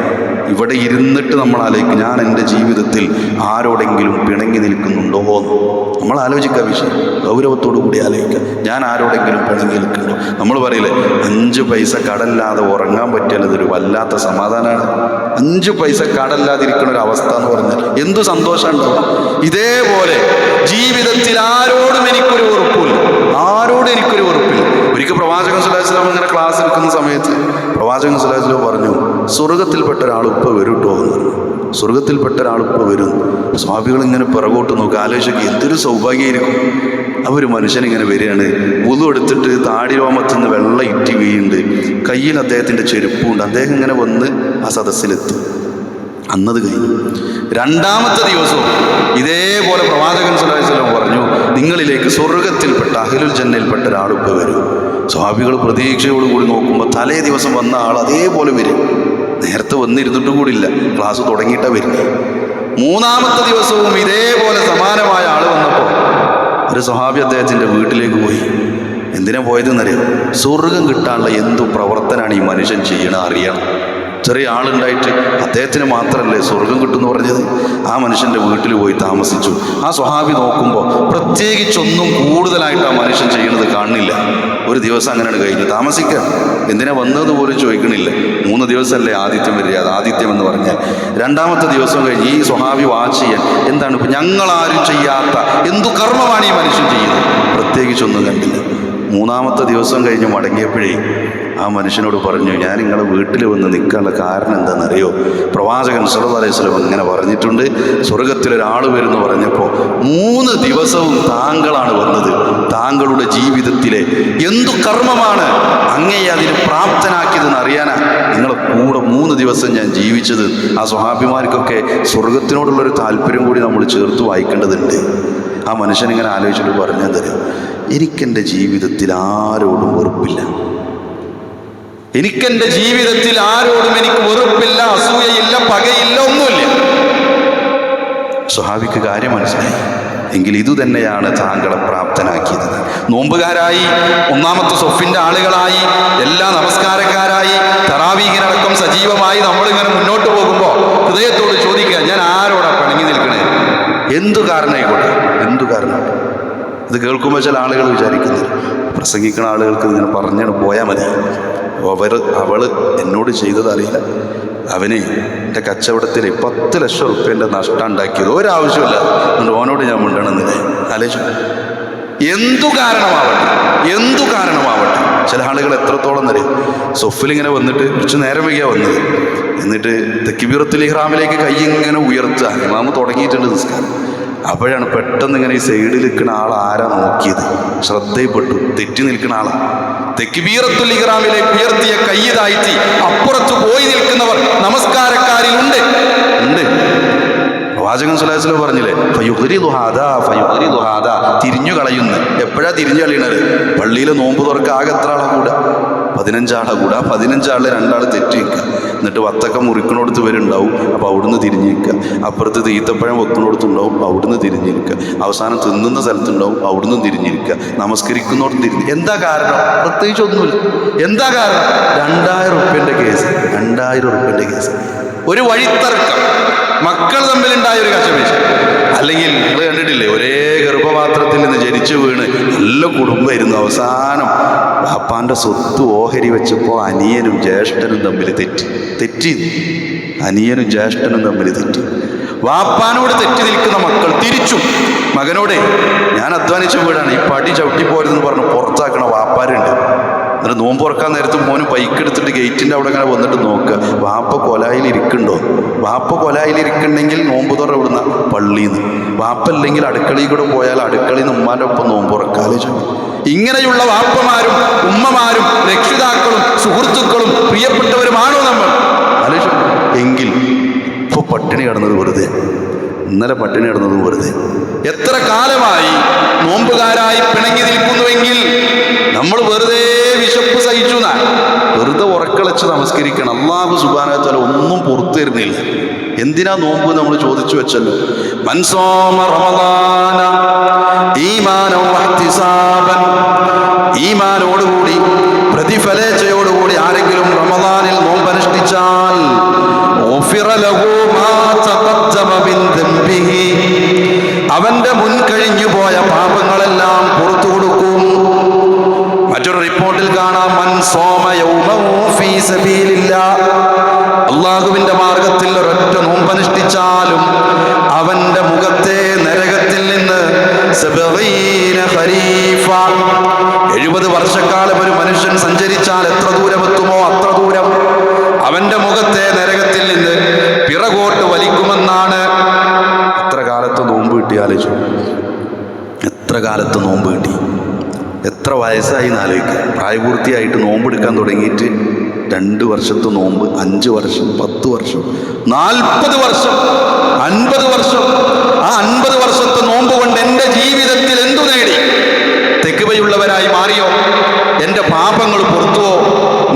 ഇവിടെ ഇരുന്നിട്ട് നമ്മൾ ആലോചിക്കും, ഞാൻ എൻ്റെ ജീവിതത്തിൽ ആരോടെങ്കിലും പിണങ്ങി നിൽക്കുന്നുണ്ടോ എന്ന് നമ്മൾ ആലോചിക്കുക. വിഷയം ഗൗരവത്തോടു കൂടി ആലോചിക്കുക. ഞാൻ ആരോടെങ്കിലും പിണങ്ങി നിൽക്കുന്നുണ്ടോ? നമ്മൾ പറയില്ലേ, 5 പൈസ കടല്ലാതെ ഉറങ്ങാൻ പറ്റിയാൽ അതൊരു വല്ലാത്ത സമാധാനമാണ്. 5 പൈസ കടല്ലാതിരിക്കുന്ന ഒരു അവസ്ഥ എന്ന് പറഞ്ഞാൽ എന്തു സന്തോഷം ഉണ്ടാവും. ഇതേപോലെ ജീവിതത്തിൽ ആരോടും എനിക്കൊരു വെറുപ്പില്ല, ആരോടും എനിക്കൊരു വെറുപ്പില്ല. ഒരിക്കൽ പ്രവാചകൻ സ്വല്ലല്ലാഹു അലൈഹി വസല്ലം ഇങ്ങനെ ക്ലാസ് എടുക്കുന്ന സമയത്ത് പ്രവാചകൻ സ്വല്ലല്ലാഹു അലൈഹി വസല്ലം പറഞ്ഞു, സ്വർഗത്തിൽപ്പെട്ട ഒരാൾ ഇപ്പോൾ വരും കേട്ടോ എന്ന് പറഞ്ഞു. സ്വർഗത്തിൽപ്പെട്ട ഒരാൾ ഇപ്പോൾ വരും. സ്വഹാബികൾ ഇങ്ങനെ പിറകോട്ട് നോക്കുക, ആലോചിക്കുക എന്തൊരു സൗഭാഗ്യമായിരിക്കും. അവർ മനുഷ്യനിങ്ങനെ വരികയാണ്, വുളു എടുത്തിട്ട് താടി രോമത്തിൽ നിന്ന് വെള്ളം ഇറ്റി വീഴുന്നുണ്ട്, കയ്യിൽ അദ്ദേഹത്തിൻ്റെ ചെരുപ്പുണ്ട്. അദ്ദേഹം ഇങ്ങനെ വന്ന് ആ സദസ്സിലെത്തും. അന്നത് കഴിഞ്ഞു. 2ാമത്തെ ദിവസവും ഇതേപോലെ പ്രവാചകൻ സ്വല്ലല്ലാഹു അലൈഹി വസല്ലം പറഞ്ഞു, നിങ്ങളിലേക്ക് സ്വർഗത്തിൽപ്പെട്ട അഹ്ലുൽ ജന്നയിൽപ്പെട്ട ഒരാൾ ഇപ്പോൾ വരും. സ്വഹാബികൾ പ്രതീക്ഷയോടുകൂടി നോക്കുമ്പോൾ തലേ ദിവസം വന്ന ആൾ അതേപോലെ വരും. നേരത്തെ വന്നിരുന്നിട്ടും കൂടിയില്ല, ക്ലാസ് തുടങ്ങിയിട്ടാണ് വരുന്നത്. 3ാമത്തെ ദിവസവും ഇതേപോലെ സമാനമായ ആൾ വന്നപ്പോൾ ഒരു സ്വഹാബി അദ്ദേഹത്തിൻ്റെ വീട്ടിലേക്ക് പോയി. എന്തിനാ പോയതെന്നറിയാം? സ്വർഗം കിട്ടാനുള്ള എന്തു പ്രവർത്തനമാണ് ഈ മനുഷ്യൻ ചെയ്യണത് അറിയണം. ചെറിയ ആളുണ്ടായിട്ട് അദ്ദേഹത്തിന് മാത്രമല്ലേ സ്വർഗം കിട്ടുമെന്ന് പറഞ്ഞത്. ആ മനുഷ്യൻ്റെ വീട്ടിൽ പോയി താമസിച്ചു. ആ സ്വഹാബി നോക്കുമ്പോൾ പ്രത്യേകിച്ചൊന്നും കൂടുതലായിട്ട് ആ മനുഷ്യൻ ചെയ്യുന്നത് കാണുന്നില്ല. ഒരു ദിവസം അങ്ങനെയാണ് കഴിഞ്ഞു. താമസിക്കാം, എന്തിനാ വന്നത് പോലും ചോദിക്കണില്ല. 3 ദിവസമല്ലേ ആദിത്യം വരിക, അത് ആദിത്യം എന്ന് പറഞ്ഞാൽ 2ാമത്തെ ദിവസം കഴിഞ്ഞ് ഈ സ്വഹാബി വാച്ച് ചെയ്യാൻ, എന്താണ് ഇപ്പം ഞങ്ങളാരും ചെയ്യാത്ത എന്തു കർമ്മമാണ് ഈ മനുഷ്യൻ ചെയ്യുന്നത്, പ്രത്യേകിച്ചൊന്നും കണ്ടില്ല. 3ാമത്തെ ദിവസം കഴിഞ്ഞ് മടങ്ങിയപ്പോഴേ ആ മനുഷ്യനോട് പറഞ്ഞു, ഞാൻ നിങ്ങളുടെ വീട്ടിൽ വന്ന് നിൽക്കാനുള്ള കാരണം എന്താണെന്നറിയോ? പ്രവാചകൻ സ്വല്ലല്ലാഹു അലൈഹി വസല്ലം ഇങ്ങനെ പറഞ്ഞിട്ടുണ്ട്, സ്വർഗത്തിലൊരാൾ വരുമെന്ന് പറഞ്ഞപ്പോൾ 3 ദിവസവും താങ്കളാണ് വന്നത്. താങ്കളുടെ ജീവിതത്തിലെ എന്തു കർമ്മമാണ് അങ്ങയെ അതിന് പ്രാപ്തനാക്കിയതെന്ന് അറിയാനാ നിങ്ങളെ കൂടെ 3 ദിവസം ഞാൻ ജീവിച്ചത്. ആ സ്വഹാബിമാർക്കൊക്കെ സ്വർഗത്തിനോടുള്ളൊരു താല്പര്യം കൂടി നമ്മൾ ചേർത്ത് വായിക്കേണ്ടതുണ്ട്. ആ മനുഷ്യനിങ്ങനെ ആലോചിച്ചിട്ട് പറഞ്ഞാൽ തരാം, എനിക്കെൻ്റെ ജീവിതത്തിൽ ആരോടും വെറുപ്പില്ല, എനിക്കെൻ്റെ ജീവിതത്തിൽ ആരോടും എനിക്ക് വെറുപ്പില്ല, അസൂയയില്ല, പകയില്ല, ഒന്നുമില്ല. സ്വഹാബിക്ക് കാര്യം മനസ്സിലായി. എങ്കിൽ ഇതുതന്നെയാണ് താങ്കളെ പ്രാപ്തനാക്കിയത്. നോമ്പുകാരായി, 1ാമത്തെ സ്വഫിൻ്റെ ആളുകളായി, എല്ലാ നമസ്കാരക്കാരായി, തറാവീഹിനടക്കം സജീവമായി നമ്മളിങ്ങനെ മുന്നോട്ട് പോകുമ്പോൾ ഹൃദയത്തോട് ചോദിക്കുക, ഞാൻ ആരോടാ പിണങ്ങി നിൽക്കണേ? എന്തു കാരണമായിക്കോട്ടെ, എന്തു കാരണം. ഇത് കേൾക്കുമ്പോൾ ചില ആളുകൾ വിചാരിക്കുന്നത്, പ്രസംഗിക്കുന്ന ആളുകൾക്ക് ഇങ്ങനെ പറഞ്ഞാണ് പോയാൽ മതി. അവൾ എന്നോട് ചെയ്തതറിയില്ല, അവന് എൻ്റെ കച്ചവടത്തിൽ 10 ലക്ഷം റുപ്യേൻ്റെ നഷ്ടം ഉണ്ടാക്കിയത് ഒരാവശ്യമില്ല, അതുകൊണ്ട് ഓനോട് ഞാൻ മിണ്ടണമെന്നില്ല. ആലോചിച്ചു, എന്തു കാരണമാവട്ടെ. ചില ആളുകൾ എത്രത്തോളം അറിയാം, സൊഫിലിങ്ങനെ വന്നിട്ട് കുറച്ച് നേരം വൈകിയാണ് വന്നത്, എന്നിട്ട് തക്ബീറത്തുൽ ഇഹ്റാമിലേക്ക് കൈ ഇങ്ങനെ ഉയർത്തുക, ഇമാമ് തുടങ്ങിയിട്ടുണ്ട് നിസ്കാരം. അപ്പോഴാണ് പെട്ടെന്ന് ഇങ്ങനെ ഈ സൈഡിൽ നിൽക്കുന്ന ആൾ ആരാ നോക്കിയത്, ശ്രദ്ധയിൽപ്പെട്ടു. തെറ്റി നിൽക്കുന്ന ആളാണ്. തക്ബീറത്തുൽ ഇഹ്റാമിലേക്ക് ഉയർത്തിയ കൈ താഴ്ത്തി അപ്പുറത്ത് പോയി നിൽക്കുന്നവർ നമസ്കാരക്കാരിൽ ഉണ്ട്. പ്രവാചകൻ സ്വല്ലല്ലാഹു അലൈഹി വസല്ലം പറഞ്ഞില്ലേ, ഫയുഗ്രിദു ഹാദാ, തിരിഞ്ഞു കളയുന്നു. എപ്പോഴാ തിരിഞ്ഞു കളയണത്? പള്ളിയിൽ നോമ്പ് തുറക്കുക ആകെ എത്ര ആളാ കൂടാ? 15 ആളാ കൂടാ. 15 ആളിൽ 2 ആൾ തെറ്റി നിൽക്കുക. എന്നിട്ട് വത്തക്കം മുറിക്കണോടത്ത് വരുന്നുണ്ടാവും, അപ്പോൾ അവിടുന്ന് തിരിഞ്ഞു നിൽക്കുക. അപ്പുറത്ത് തീത്തപ്പഴം വെക്കണോടത്തുണ്ടാവും, അവിടുന്ന് തിരിഞ്ഞു നിൽക്കുക. അവസാനം തിന്നുന്ന സ്ഥലത്തുണ്ടാവും, അവിടുന്ന് തിരിഞ്ഞിരിക്കുക. നമസ്കരിക്കുന്നോടത്ത് തിരിഞ്ഞ്. എന്താ കാരണം? പ്രത്യേകിച്ചൊന്നുമില്ല. എന്താ കാരണം? 2000 റുപ്യൻ്റെ കേസ്. 2000 റുപ്യൻ്റെ കേസ്. ഒരു വഴിത്തർക്കം, മക്കൾ തമ്മിലുണ്ടായ ഒരു കച്ചവീഴ്ച. അല്ലെങ്കിൽ നിങ്ങൾ കണ്ടിട്ടില്ലേ, ഒരേ ഗർഭപാത്രത്തിൽ നിന്ന് ജനിച്ചു വീണ് നല്ല കുടുംബമായിരുന്നു. അവസാനം ബാപ്പാൻ്റെ സ്വത്ത് ഓഹരി വെച്ചപ്പോൾ അനിയനും ജ്യേഷ്ഠനും തമ്മിൽ തെറ്റി. അനിയനും ജ്യേഷ്ഠനും തമ്മിൽ തെറ്റി. വാപ്പാനോട് തെറ്റി നിൽക്കുന്ന മക്കൾ തിരിച്ചു മകനോടെ, ഞാൻ അധ്വാനിച്ച വീടാണ്, ഈ പടി ചവിട്ടിപ്പോരെന്ന് പറഞ്ഞ് പുറത്താക്കണ വാപ്പാരുണ്ട്. എന്നിട്ട് നോമ്പ് തുറക്കാൻ നേരത്ത് മോന് ബൈക്ക് എടുത്തിട്ട് ഗേറ്റിൻ്റെ അവിടെ അങ്ങനെ വന്നിട്ട് നോക്കുക, വാപ്പ കൊലായിലിരിക്കുന്നുണ്ടോ? വാപ്പ കൊലായിലിരിക്കുന്നുണ്ടെങ്കിൽ നോമ്പ് തുറ ഇവിടുന്ന പള്ളിയിൽ നിന്ന്, വാപ്പല്ലെങ്കിൽ അടുക്കളയിൽ കൂടെ പോയാൽ അടുക്കളയിൽ നിന്ന് ഉമ്മാൻ്റെ ഒപ്പം നോമ്പ് തുറക്കാലോചിച്ചു. ഇങ്ങനെയുള്ള വാപ്പമാരും ഉമ്മമാരും രക്ഷിതാക്കളും സുഹൃത്തുക്കളും പ്രിയപ്പെട്ടവരുമാണോ നമ്മൾ? ആലോചിച്ചു. എങ്കിൽ ഇപ്പോൾ പട്ടിണി കിടന്നത് വെറുതെ, ഇന്നലെ പട്ടിണി കിടന്നതും വെറുതെ. എത്ര കാലമായി നോമ്പുകാരായി പിണങ്ങി നിൽക്കുന്നുവെങ്കിൽ നമ്മൾ വെറുതെ വിശപ്പ് സഹിച്ചു, വെറുതെ ഉറക്കളച്ച് നമസ്കരിക്കണം. അല്ലാഹു സുബ്ഹാനഹു വ തആല ഒന്നും പുറത്തു തരുന്നില്ല. എന്തിനാ നോമ്പ് നമ്മൾ ചോദിച്ചു വെച്ചല്ലോ. മൻ സോമ റമളാന ഈമാനൻ വഹ്തിസാബൻ, ഈമാനോടുകൂടി പ്രതിഫലേച്ഛയോടുകൂടി ആരെങ്കിലും റമളാനിൽ നോമ്പ് അനുഷ്ഠിച്ചാൽ ഗുഫിറ صام يوما في سبيل الله അള്ളാഹുവിന്റെ മാർഗത്തിൽ ഒരൊറ്റ നോമ്പനുഷ്ഠിച്ചാലും അവന്റെ മുഖത്തെ നരകത്തിൽ നിന്ന് 70 വർഷക്കാലം ഒരു മനുഷ്യൻ സഞ്ചരിച്ചാൽ എത്ര ദൂരമെത്തുമോ അത്ര ദൂരം അവന്റെ മുഖത്തെ നരകത്തിൽ നിന്ന് പിറകോട്ട് വലിക്കുമെന്നാണ്. എത്ര കാലത്ത് നോമ്പ് കിട്ടി ആലോചിച്ചു, എത്ര കാലത്ത് നോമ്പ് കിട്ടി, എത്ര വയസ്സായി എന്നാലോചിക്കുക. പ്രായപൂർത്തിയായിട്ട് നോമ്പെടുക്കാൻ തുടങ്ങിയിട്ട് 2 വർഷത്തെ നോമ്പ്, 5 വർഷം, 10 വർഷം, 40 വർഷം, 50 വർഷം. ആ 50 വർഷത്തെ നോമ്പ് കൊണ്ട് എൻ്റെ ജീവിതത്തിൽ എന്തു നേടി? തെക്കുവയുള്ളവരായി മാറിയോ? എൻ്റെ പാപങ്ങൾ പുറത്തുവോ?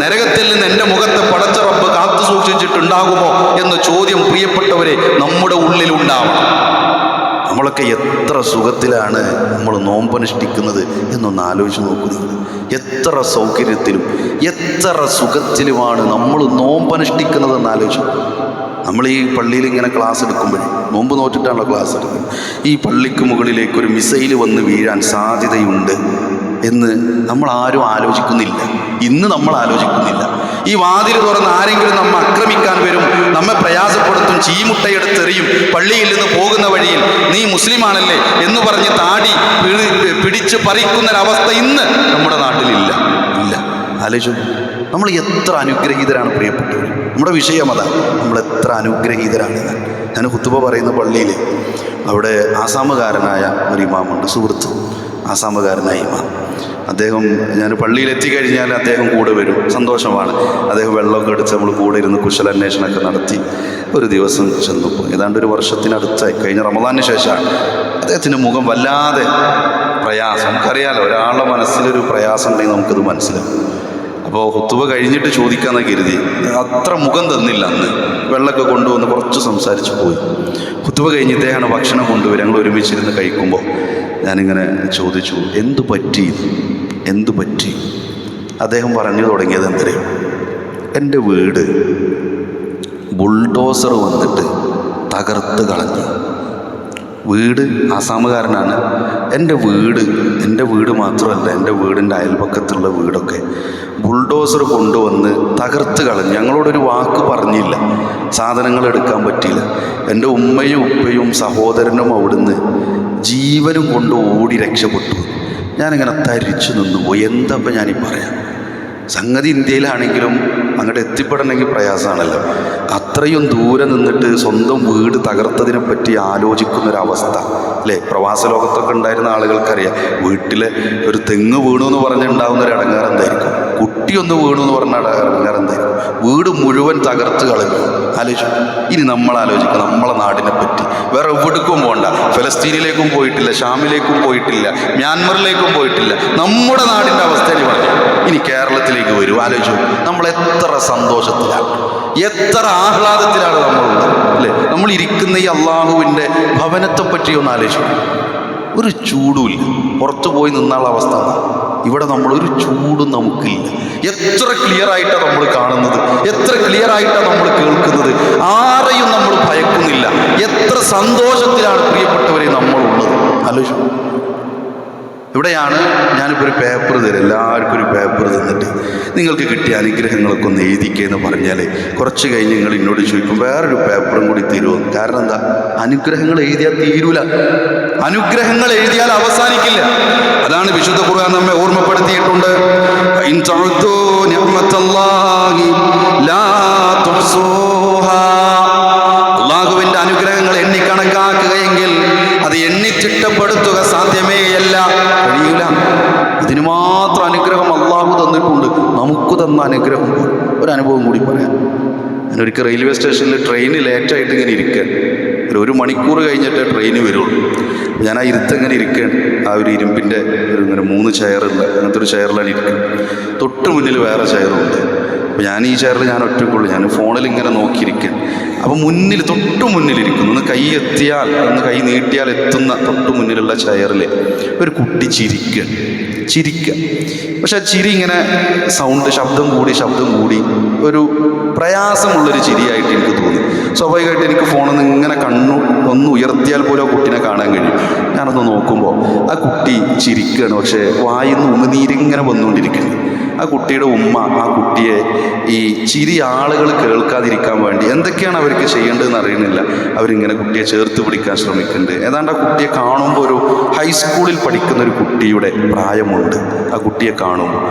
നരകത്തിൽ നിന്ന് എൻ്റെ മുഖത്തെ പടച്ച റബ്ബ് കാത്തു സൂക്ഷിച്ചിട്ടുണ്ടാകുമോ എന്ന ചോദ്യം പ്രിയപ്പെട്ടവരെ നമ്മുടെ ഉള്ളിലുണ്ടാവണം. നമ്മളൊക്കെ എത്ര സുഖത്തിലാണ് നമ്മൾ നോമ്പനുഷ്ഠിക്കുന്നത് എന്നൊന്ന് ആലോചിച്ച് നോക്കൂ നിങ്ങൾ. എത്ര സൗകര്യത്തിലും എത്ര സുഖത്തിലുമാണ് നമ്മൾ നോമ്പനുഷ്ഠിക്കുന്നതെന്ന് ആലോചിച്ചു. നമ്മൾ ഈ പള്ളിയിൽ ഇങ്ങനെ ക്ലാസ് എടുക്കുമ്പോഴേ, നോമ്പ് നോറ്റിട്ടാണല്ലോ ക്ലാസ് എടുക്കുന്നത്, ഈ പള്ളിക്ക് മുകളിലേക്ക് ഒരു മിസൈൽ വന്ന് വീഴാൻ സാധ്യതയുണ്ട് എന്ന് നമ്മൾ ആരും ആലോചിക്കുന്നില്ല. ഇന്ന് നമ്മൾ ആലോചിക്കുന്നില്ല. ഈ വാതിൽ തുറന്ന് ആരെങ്കിലും നമ്മെ ആക്രമിക്കാൻ വരും, നമ്മെ പ്രയാസപ്പെടുത്തും, ചീമുട്ടയെടുത്തെറിയും, പള്ളിയിൽ നിന്ന് പോകുന്ന വഴിയിൽ നീ മുസ്ലിമാണല്ലേ എന്ന് പറഞ്ഞ് താടി പിടിച്ച് പറിക്കുന്നൊരവസ്ഥ ഇന്ന് നമ്മുടെ നാട്ടിലില്ല. ഇല്ല, ആലോചിച്ചു. നമ്മൾ എത്ര അനുഗ്രഹീതരാണ് പ്രിയപ്പെട്ടവർ. നമ്മുടെ വിഷയം അതാണ്, നമ്മൾ എത്ര അനുഗ്രഹീതരാണ്. ഞാൻ ഖുതുബ പറയുന്ന പള്ളിയിൽ അവിടെ ആസാമുകാരനായ ഒരു ഇമാമുണ്ട്, സുഹൃത്ത്, ആസാമുകാരനായ ഇമാം. അദ്ദേഹം, ഞാൻ പള്ളിയിൽ എത്തിക്കഴിഞ്ഞാൽ അദ്ദേഹം കൂടെ വരും, സന്തോഷമാണ്. അദ്ദേഹം വെള്ളമൊക്കെ എടുത്ത് നമ്മൾ കൂടെ ഇരുന്ന് കുശലാന്വേഷണമൊക്കെ നടത്തി. ഒരു ദിവസം ചെന്നപ്പോൾ ഏതാണ്ട് 1 വർഷത്തിനടുത്തായി, കഴിഞ്ഞ റമദാനിന് ശേഷമാണ്. അദ്ദേഹത്തിൻ്റെ മുഖം വല്ലാതെ പ്രയാസം, നമുക്കറിയാലോ ഒരാളുടെ മനസ്സിലൊരു പ്രയാസം ഉണ്ടെങ്കിൽ നമുക്കത് മനസ്സിലാവും. അപ്പോൾ ഖുതുബ കഴിഞ്ഞിട്ട് ചോദിക്കാമെന്ന് കരുതി, അത്ര മുഖം തന്നില്ല അന്ന്. വെള്ളമൊക്കെ കൊണ്ടുവന്ന് കുറച്ച് സംസാരിച്ച് പോയി. ഖുതുബ കഴിഞ്ഞ് ഇദ്ദേഹമാണ് ഭക്ഷണം കൊണ്ടുവരും. ഞങ്ങൾ ഒരുമിച്ചിരുന്ന് കഴിക്കുമ്പോൾ ഞാനിങ്ങനെ ചോദിച്ചു, എന്തു പറ്റി? അദ്ദേഹം പറഞ്ഞു തുടങ്ങിയത് എന്തറിയോ? എൻ്റെ വീട് ബുൾഡോസർ വന്നിട്ട് തകർത്ത് കളഞ്ഞു. വീട് ആസാമുകാരനാണ്. എൻ്റെ വീട് മാത്രമല്ല, എൻ്റെ വീടിൻ്റെ അയൽപക്കത്തുള്ള വീടൊക്കെ ബുൾഡോസർ കൊണ്ടുവന്ന് തകർത്ത് കളഞ്ഞു. ഞങ്ങളോടൊരു വാക്ക് പറഞ്ഞില്ല, സാധനങ്ങൾ എടുക്കാൻ പറ്റിയില്ല. എൻ്റെ ഉമ്മയും ഉപ്പയും സഹോദരനും അവിടുന്ന് ജീവനും കൊണ്ട് ഓടി രക്ഷപ്പെട്ടു. ഞാനിങ്ങനെ തരിച്ചു നിന്നുപോയി. എന്താ ഇപ്പം ഞാനീ പറയാം? സംഗതി ഇന്ത്യയിലാണെങ്കിലും അങ്ങോട്ട് എത്തിപ്പെടണമെങ്കിൽ പ്രയാസമാണല്ലോ. അത്രയും ദൂരെ നിന്നിട്ട് സ്വന്തം വീട് തകർത്തതിനെ പറ്റി ആലോചിക്കുന്നൊരവസ്ഥ അല്ലേ? പ്രവാസ ലോകത്തൊക്കെ ഉണ്ടായിരുന്ന ആളുകൾക്കറിയാം, വീട്ടിലെ ഒരു തെങ്ങ് വീണു എന്ന് പറഞ്ഞുണ്ടാവുന്നൊരു അടങ്ങാറെന്തായിരിക്കും, കുട്ടിയൊന്ന് വീണു എന്ന് പറഞ്ഞ അടങ്ങാറെന്തായിരിക്കും, വീട് മുഴുവൻ തകർത്ത് കളഞ്ഞു. ആലോചിച്ചു. ഇനി നമ്മൾ ആലോചിക്കുക നമ്മളെ നാടിനെ പറ്റി. വേറെ എവിടേക്കും പോകണ്ട, ഫലസ്തീനിലേക്കും പോയിട്ടില്ല, ഷാമിലേക്കും പോയിട്ടില്ല, മ്യാൻമറിലേക്കും പോയിട്ടില്ല. നമ്മുടെ നാടിൻ്റെ അവസ്ഥ ഇനി പറഞ്ഞു. ഇനി കേരളത്തിലേക്ക് വരൂ, ആലോചിച്ചു. നമ്മൾ എത്ര സന്തോഷത്തിലാണ്, എത്ര ആഹ്ലാദത്തിലാണ് നമ്മളുള്ളത് അല്ലേ? നമ്മൾ ഇരിക്കുന്ന ഈ അള്ളാഹുവിൻ്റെ ഭവനത്തെ പറ്റി ഒന്ന് ആലോചിച്ചു. ഒരു ചൂടുമില്ല, പുറത്തു പോയി നിന്നുള്ള അവസ്ഥ. ഇവിടെ നമ്മളൊരു ചൂടും നമുക്കില്ല. എത്ര ക്ലിയർ ആയിട്ടാണ് നമ്മൾ കാണുന്നത്, എത്ര ക്ലിയർ ആയിട്ടാണ് നമ്മൾ കേൾക്കുന്നത്. ആരെയും നമ്മൾ ഭയക്കുന്നില്ല. എത്ര സന്തോഷത്തിലാണ് പ്രിയപ്പെട്ടവരെ നമ്മളുള്ളത്, ആലോചിച്ചു. ഇവിടെയാണ് ഞാനിപ്പോൾ ഒരു പേപ്പർ തരും, എല്ലാവർക്കും ഒരു പേപ്പർ തന്നിട്ട് നിങ്ങൾക്ക് കിട്ടിയ അനുഗ്രഹങ്ങളൊക്കെ ഒന്ന് എഴുതിക്കുകയെന്ന് പറഞ്ഞാൽ കുറച്ച് കഴിഞ്ഞ് നിങ്ങൾ എന്നോട് ചോദിക്കും വേറൊരു പേപ്പറും കൂടി തരുമോ? കാരണം എന്താ? അനുഗ്രഹങ്ങൾ എഴുതിയാൽ തീരൂല. അനുഗ്രഹങ്ങൾ എഴുതിയാൽ അവസാനിക്കില്ല. അതാണ് വിശുദ്ധ ഖുർആൻ നമ്മെ ഓർമ്മപ്പെടുത്തിയിട്ടുണ്ട്. ഇൻ തഅദ്ദൂ നിഅമത്തല്ലാഹി ലാ തുഹ്സൂഹാ. അല്ലാഹുവിൻ്റെ അനുഗ്രഹങ്ങൾ എണ്ണിക്കണക്കാക്കുകയെങ്കിൽ അത് എണ്ണിച്ചിട്ടപ്പെടുത്തുക സാധ്യമേയല്ല, കഴിയൂല. ഇതിന് മാത്രം അനുഗ്രഹം അള്ളാഹു തന്നിട്ടുണ്ട്. നമുക്ക് തന്ന അനുഗ്രഹം ഒരു അനുഭവം കൂടി പറയാം. ഞാനൊരിക്കൽ റെയിൽവേ സ്റ്റേഷനിൽ ട്രെയിൻ ലേറ്റായിട്ട് ഇങ്ങനെ ഇരിക്കുകയാണ്. 1 മണിക്കൂർ കഴിഞ്ഞിട്ടേ ട്രെയിന് വരുള്ളൂ. ഞാൻ ആ ഇരുത്തങ്ങനെ ഇരിക്കുകയാണ്. ആ ഒരു ഇരുമ്പിൻ്റെ ഇങ്ങനെ 3 ചെയറുള്ള അങ്ങനത്തെ ഒരു ചെയറിലാണ് ഇരിക്കുന്നത്. തൊട്ട് മുന്നിൽ വേറെ ചെയറുണ്ട്. അപ്പോൾ ഞാൻ ഈ ചെയറിൽ ഞാൻ ഒറ്റക്കുള്ളൂ. ഞാൻ ഫോണിൽ ഇങ്ങനെ നോക്കിയിരിക്കുകയാണ്. അപ്പോൾ തൊട്ട് മുന്നിലിരിക്കുന്നു. ഒന്ന് കൈ എത്തിയാൽ, ഒന്ന് കൈ നീട്ടിയാൽ എത്തുന്ന തൊട്ട് മുന്നിലുള്ള ചെയറിൽ ഒരു കുട്ടി ചിരിക്കുക. പക്ഷെ ചിരി ഇങ്ങനെ ശബ്ദം കൂടി ഒരു പ്രയാസമുള്ളൊരു ചിരിയായിട്ട് എനിക്ക് തോന്നി. സ്വാഭാവികമായിട്ട് എനിക്ക് ഫോണിൽ നിന്ന് ഇങ്ങനെ ഒന്ന് ഉയർത്തിയാൽ പോലും ആ കുട്ടീനെ കാണാൻ കഴിയും. ഞാനൊന്ന് നോക്കുമ്പോൾ ആ കുട്ടി ചിരിക്കുകയാണ്, പക്ഷേ വായിന്ന് ഉമിനീരിങ്ങനെ വന്നുകൊണ്ടിരിക്കുന്നു. ആ ആ കുട്ടിയുടെ ഉമ്മ ആ കുട്ടിയെ ഈ ചിരി ആളുകൾ കേൾക്കാതിരിക്കാൻ വേണ്ടി എന്തൊക്കെയാണ് അവർക്ക് ചെയ്യേണ്ടതെന്ന് അറിയുന്നില്ല. അവരിങ്ങനെ കുട്ടിയെ ചേർത്ത് പിടിക്കാൻ ശ്രമിക്കുന്നുണ്ട്. ഏതാണ്ട് ആ കുട്ടിയെ കാണുമ്പോൾ ഒരു ഹൈസ്കൂളിൽ പഠിക്കുന്ന ഒരു കുട്ടിയുടെ പ്രായമുണ്ട്. ആ കുട്ടിയെ കാണുമ്പോൾ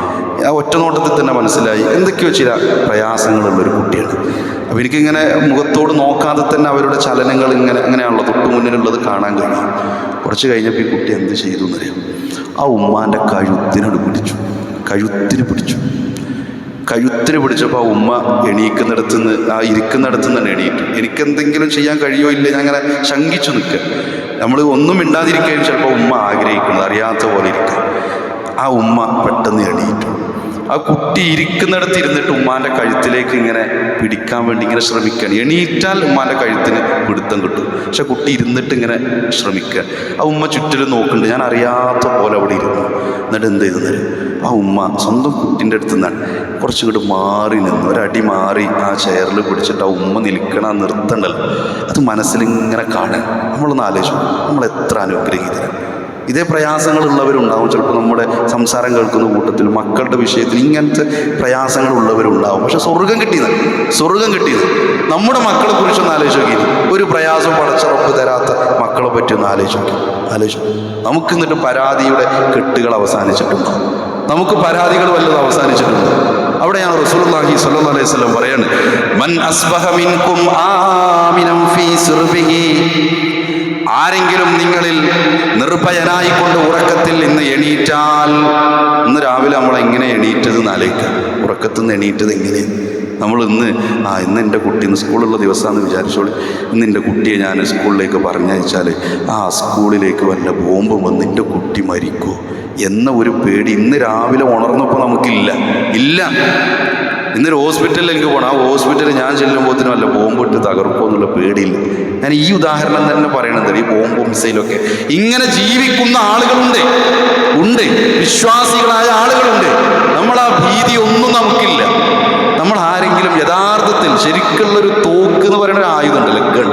ആ ഒറ്റ നോട്ടത്തിൽ തന്നെ മനസ്സിലായി എന്തൊക്കെയോ ചില പ്രയാസങ്ങളുള്ളൊരു കുട്ടിയാണ്. അപ്പോൾ എനിക്കിങ്ങനെ മുഖത്തോട് നോക്കാതെ തന്നെ അവരുടെ ചലനങ്ങൾ അങ്ങനെയാണല്ലോ തൊട്ടു മുന്നിലുള്ളത് കാണാൻ കഴിയും. കുറച്ച് കഴിഞ്ഞപ്പോൾ ഈ കുട്ടി എന്ത് ചെയ്തു എന്നറിയാം? ആ ഉമ്മാൻ്റെ കഴുത്തിനോട് പിടിച്ചു. കഴുത്തിന് പിടിച്ചപ്പോൾ ആ ഉമ്മ എണീക്കുന്നിടത്തു നിന്ന് ആ ഇരിക്കുന്നിടത്തു നിന്ന് എണീറ്റു. എനിക്കെന്തെങ്കിലും ചെയ്യാൻ കഴിയോ ഇല്ല ഞാൻ അങ്ങനെ ശങ്കിച്ചു നിൽക്കുക. നമ്മൾ ഒന്നും മിണ്ടാതിരിക്കുകയും ചിലപ്പോൾ ഉമ്മ ആഗ്രഹിക്കുന്നത് അറിയാത്ത പോലെ ഇരിക്കുക. ആ ഉമ്മ പെട്ടെന്ന് എണീറ്റു. ആ കുട്ടി ഇരിക്കുന്നിടത്ത് ഇരുന്നിട്ട് ഉമ്മാൻ്റെ കഴുത്തിലേക്ക് ഇങ്ങനെ പിടിക്കാൻ വേണ്ടി ഇങ്ങനെ ശ്രമിക്കുകയാണ്. എണീറ്റാൽ ഉമ്മാൻ്റെ കഴുത്തിന് പിടുത്തം കിട്ടും. പക്ഷെ കുട്ടി ഇരുന്നിട്ട് ഇങ്ങനെ ശ്രമിക്കുക. ആ ഉമ്മ ചുറ്റിലും നോക്കുന്നുണ്ട്. ഞാൻ അറിയാത്ത പോലെ അവിടെ ഇരുന്നു. എന്നിട്ട് എന്ത് ചെയ്തു? ആ ഉമ്മ സ്വന്തം കുട്ടീൻ്റെ അടുത്ത് നിന്നാണ് കുറച്ചുകൂടി മാറി നിന്ന് ഒരടി മാറി ആ ചെയറിൽ പിടിച്ചിട്ട് ആ ഉമ്മ നിൽക്കണ നിർത്തണ്ടല്ലോ, അത് മനസ്സിലിങ്ങനെ കാണാൻ. നമ്മളൊന്ന് ആലോചിച്ചു, നമ്മൾ എത്ര അനുഗ്രഹീതരാണ്. ഇതേ പ്രയാസങ്ങളുള്ളവരുണ്ടാവും. ചിലപ്പോൾ നമ്മുടെ സംസാരം കേൾക്കുന്ന കൂട്ടത്തിൽ മക്കളുടെ വിഷയത്തിൽ ഇങ്ങനത്തെ പ്രയാസങ്ങളുള്ളവരുണ്ടാവും. പക്ഷെ സ്വർഗം കിട്ടിയത് നമ്മുടെ മക്കളെ കുറിച്ചൊന്ന് ആലോചിച്ച് നോക്കി. ഒരു പ്രയാസം പടച്ചുറപ്പ് തരാത്ത മക്കളെ പറ്റി ഒന്ന് ആലോചിച്ചു. നമുക്ക് എന്നിട്ട് പരാതിയുടെ കെട്ടുകൾ അവസാനിച്ചിട്ടുണ്ടോ? നമുക്ക് പരാതികൾ വല്ലതും അവസാനിച്ചിട്ടുണ്ടോ? അവിടെയാണ് റസൂലുള്ളാഹി സ്വല്ലല്ലാഹു അലൈഹി വസല്ലം പറയാണ്, മൻ അസ്ബഹ മിൻകും ആമിനം ഫീ സിർബിഹി, ആരെങ്കിലും നിങ്ങളിൽ നിർഭയനായിക്കൊണ്ട് ഉറക്കത്തിൽ നിന്ന് എണീറ്റാൽ, ഇന്ന് രാവിലെ നമ്മൾ എങ്ങനെ എണീറ്റത് എന്നാലോചിക്കുക. ഉറക്കത്തിൽ നിന്ന് എണീറ്റത് എങ്ങനെ? നമ്മൾ ഇന്ന് എൻ്റെ കുട്ടി ഇന്ന് സ്കൂളുള്ള ദിവസമാണെന്ന് വിചാരിച്ചോളൂ. ഇന്ന് എൻ്റെ കുട്ടിയെ ഞാൻ സ്കൂളിലേക്ക് പറഞ്ഞയച്ചാൽ ആ സ്കൂളിലേക്ക് വല്ല ബോംബും വന്ന് എൻ്റെ കുട്ടി മരിക്കുമോ എന്ന ഒരു പേടി ഇന്ന് രാവിലെ ഉണർന്നപ്പോൾ നമുക്കില്ല. ഇന്നൊരു ഹോസ്പിറ്റലിൽ എനിക്ക് പോകണം. ആ ഹോസ്പിറ്റലിൽ ഞാൻ ചെല്ലുമ്പോഴത്തേനും വല്ല ബോംബിട്ട് തകർക്കുമോ എന്നുള്ള പേടിയില്ല. ഞാൻ ഈ ഉദാഹരണം തന്നെ പറയണത്, ഈ ബോംബും മിസൈലൊക്കെ ഇങ്ങനെ ജീവിക്കുന്ന ആളുകളുണ്ട്, വിശ്വാസികളായ ആളുകളുണ്ട്. നമ്മൾ ആ ഭീതി ഒന്നും നമുക്കില്ല. നമ്മൾ ആരെങ്കിലും യഥാർത്ഥത്തിൽ ശരിക്കുള്ളൊരു തോക്ക് എന്ന് പറയുന്ന ഒരു ആയുധം ഉണ്ടല്ലോ, ഗൺ,